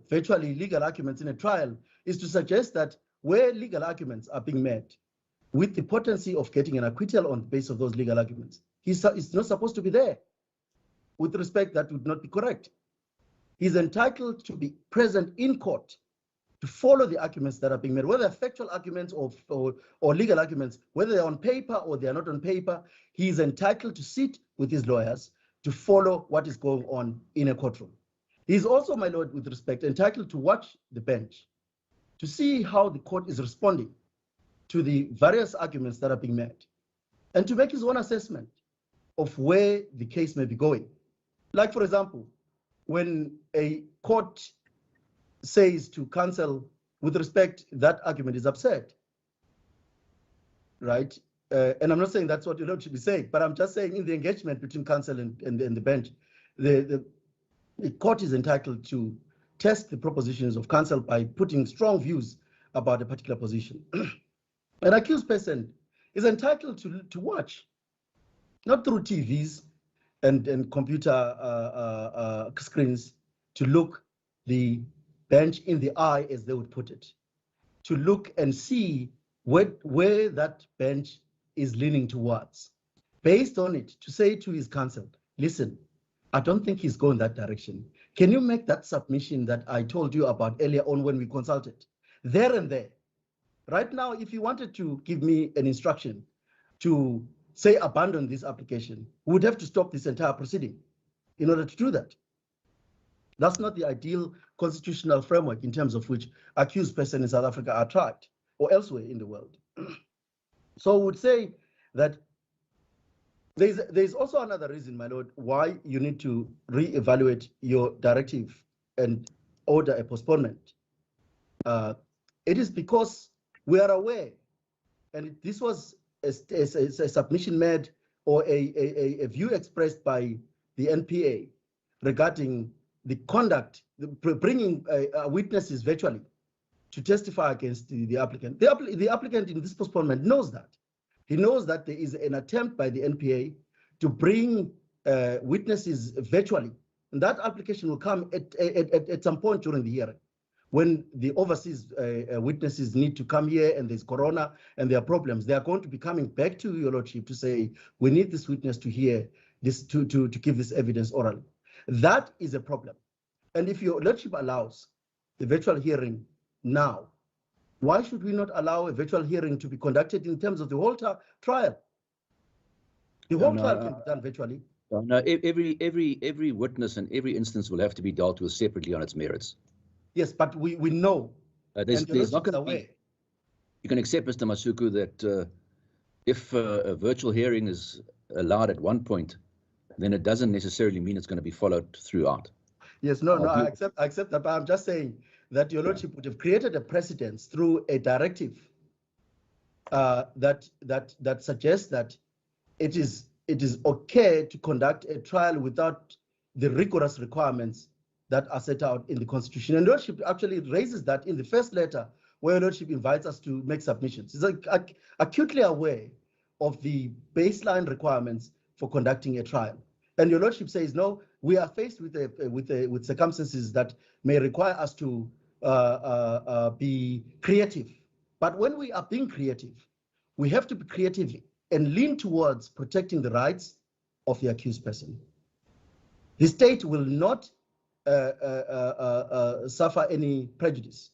G: virtually legal arguments in a trial is to suggest that where legal arguments are being made with the potency of getting an acquittal on the basis of those legal arguments, he's not supposed to be there. With respect, that would not be correct. He's entitled to be present in court to follow the arguments that are being made, whether they're factual arguments or legal arguments, whether they're on paper or they're not on paper. He's entitled to sit with his lawyers to follow what is going on in a courtroom. He's also, my lord, with respect, entitled to watch the bench to see how the court is responding to the various arguments that are being made and to make his own assessment of where the case may be going. Like, for example, when a court says to counsel, with respect, that argument is absurd, right? And I'm not saying that's what you should be saying, but I'm just saying in the engagement between counsel and the bench, the court is entitled to test the propositions of counsel by putting strong views about a particular position. An accused person is entitled to watch, not through TVs and computer screens, to look the bench in the eye, as they would put it, to look and see where that bench is leaning towards. Based on it, to say to his counsel, listen, I don't think he's going that direction. Can you make that submission that I told you about earlier on when we consulted? There and there. Right now, if you wanted to give me an instruction to say abandon this application, we would have to stop this entire proceeding in order to do that. That's not the ideal constitutional framework in terms of which accused persons in South Africa are tried or elsewhere in the world. So I would say that there's also another reason, my lord, why you need to reevaluate your directive and order a postponement. It is because we are aware, and this was a submission made or a view expressed by the NPA regarding the conduct, bringing witnesses virtually to testify against the applicant. The applicant in this postponement knows that. He knows that there is an attempt by the NPA to bring witnesses virtually. And that application will come at some point during the hearing, when the overseas witnesses need to come here and there's corona and there are problems. They are going to be coming back to your lordship to say, we need this witness to hear this, to give this evidence orally. That is a problem. And if your lordship allows the virtual hearing now, why should we not allow a virtual hearing to be conducted in terms of the whole trial? The whole trial can be done virtually.
A: No, every witness and every instance will have to be dealt with separately on its merits.
G: Yes, but we know.
A: There's not going to be. You can accept, Mr. Masuku, that if a virtual hearing is allowed at one point, then it doesn't necessarily mean it's going to be followed throughout.
G: Yes, no, I accept that, but I'm just saying that your lordship would have created a precedence through a directive that suggests that it is okay to conduct a trial without the rigorous requirements that are set out in the Constitution. And lordship actually raises that in the first letter, where lordship invites us to make submissions. It's acutely aware of the baseline requirements for conducting a trial. And your lordship says, no, we are faced with circumstances that may require us to be creative. But when we are being creative, we have to be creative and lean towards protecting the rights of the accused person. The state will not suffer any prejudice.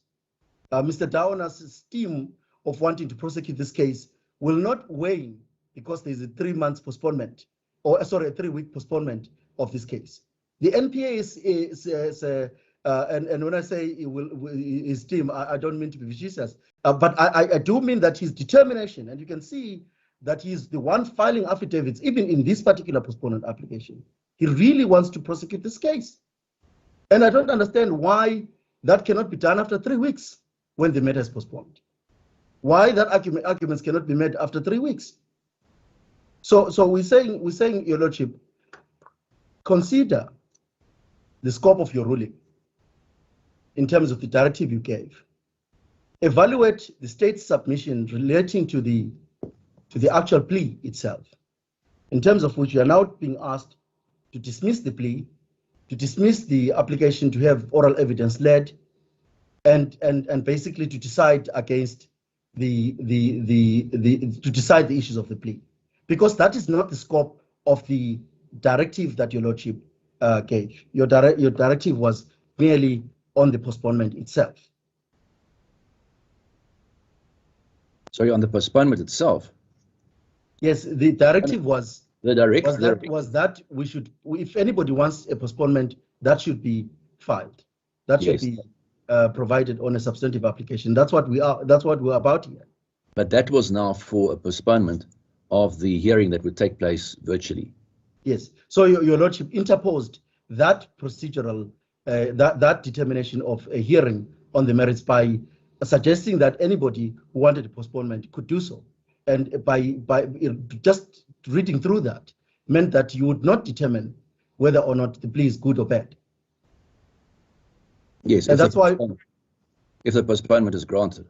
G: Mr. Downer's scheme of wanting to prosecute this case will not wane because there's a 3 month postponement, or sorry, a 3-week postponement of this case. The NPA is and when I say his team, I don't mean to be vicious, but I do mean that his determination, and you can see that he's the one filing affidavits, even in this particular postponement application. He really wants to prosecute this case. And I don't understand why that cannot be done after 3 weeks when the matter is postponed. Why that arguments cannot be made after 3 weeks. So we're saying, your lordship, consider the scope of your ruling. in terms of the directive you gave. Evaluate the state's submission relating to the actual plea itself, in terms of which you are now being asked to dismiss the plea, to dismiss the application to have oral evidence led, and basically to decide against to decide the issues of the plea, because that is not the scope of the directive that your lordship gave. Your directive was merely on the postponement itself.
A: Sorry, on the postponement itself.
G: Yes, the directive was that we should, if anybody wants a postponement, that should be filed. That should be provided on a substantive application. That's what we're about here.
A: But that was now for a postponement of the hearing that would take place virtually.
G: Yes. So your lordship interposed that procedural, that determination of a hearing on the merits by suggesting that anybody who wanted a postponement could do so. And by just reading through that meant that you would not determine whether or not the plea is good or bad.
A: Yes,
G: and that's why,
A: if the postponement is granted.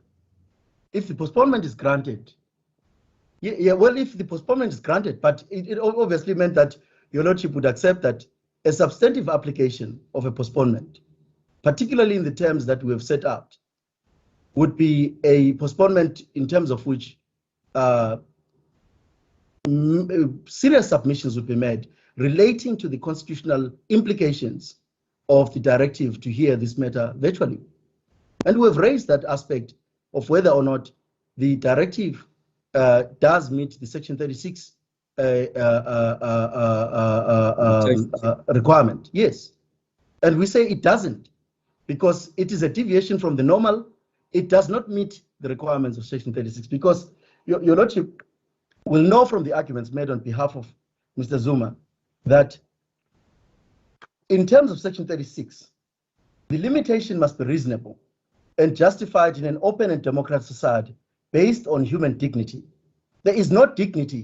G: If the postponement is granted, well, if the postponement is granted, but it obviously meant that your lordship would accept that a substantive application of a postponement, particularly in the terms that we have set out, would be a postponement in terms of which serious submissions would be made relating to the constitutional implications of the directive to hear this matter virtually. And we have raised that aspect of whether or not the directive does meet the Section 36 requirement. Yes. And we say it doesn't, because it is a deviation from the normal. It does not meet the requirements of Section 36, because your lordship will know from the arguments made on behalf of Mr. Zuma that in terms of Section 36, the limitation must be reasonable and justified in an open and democratic society based on human dignity. There is no dignity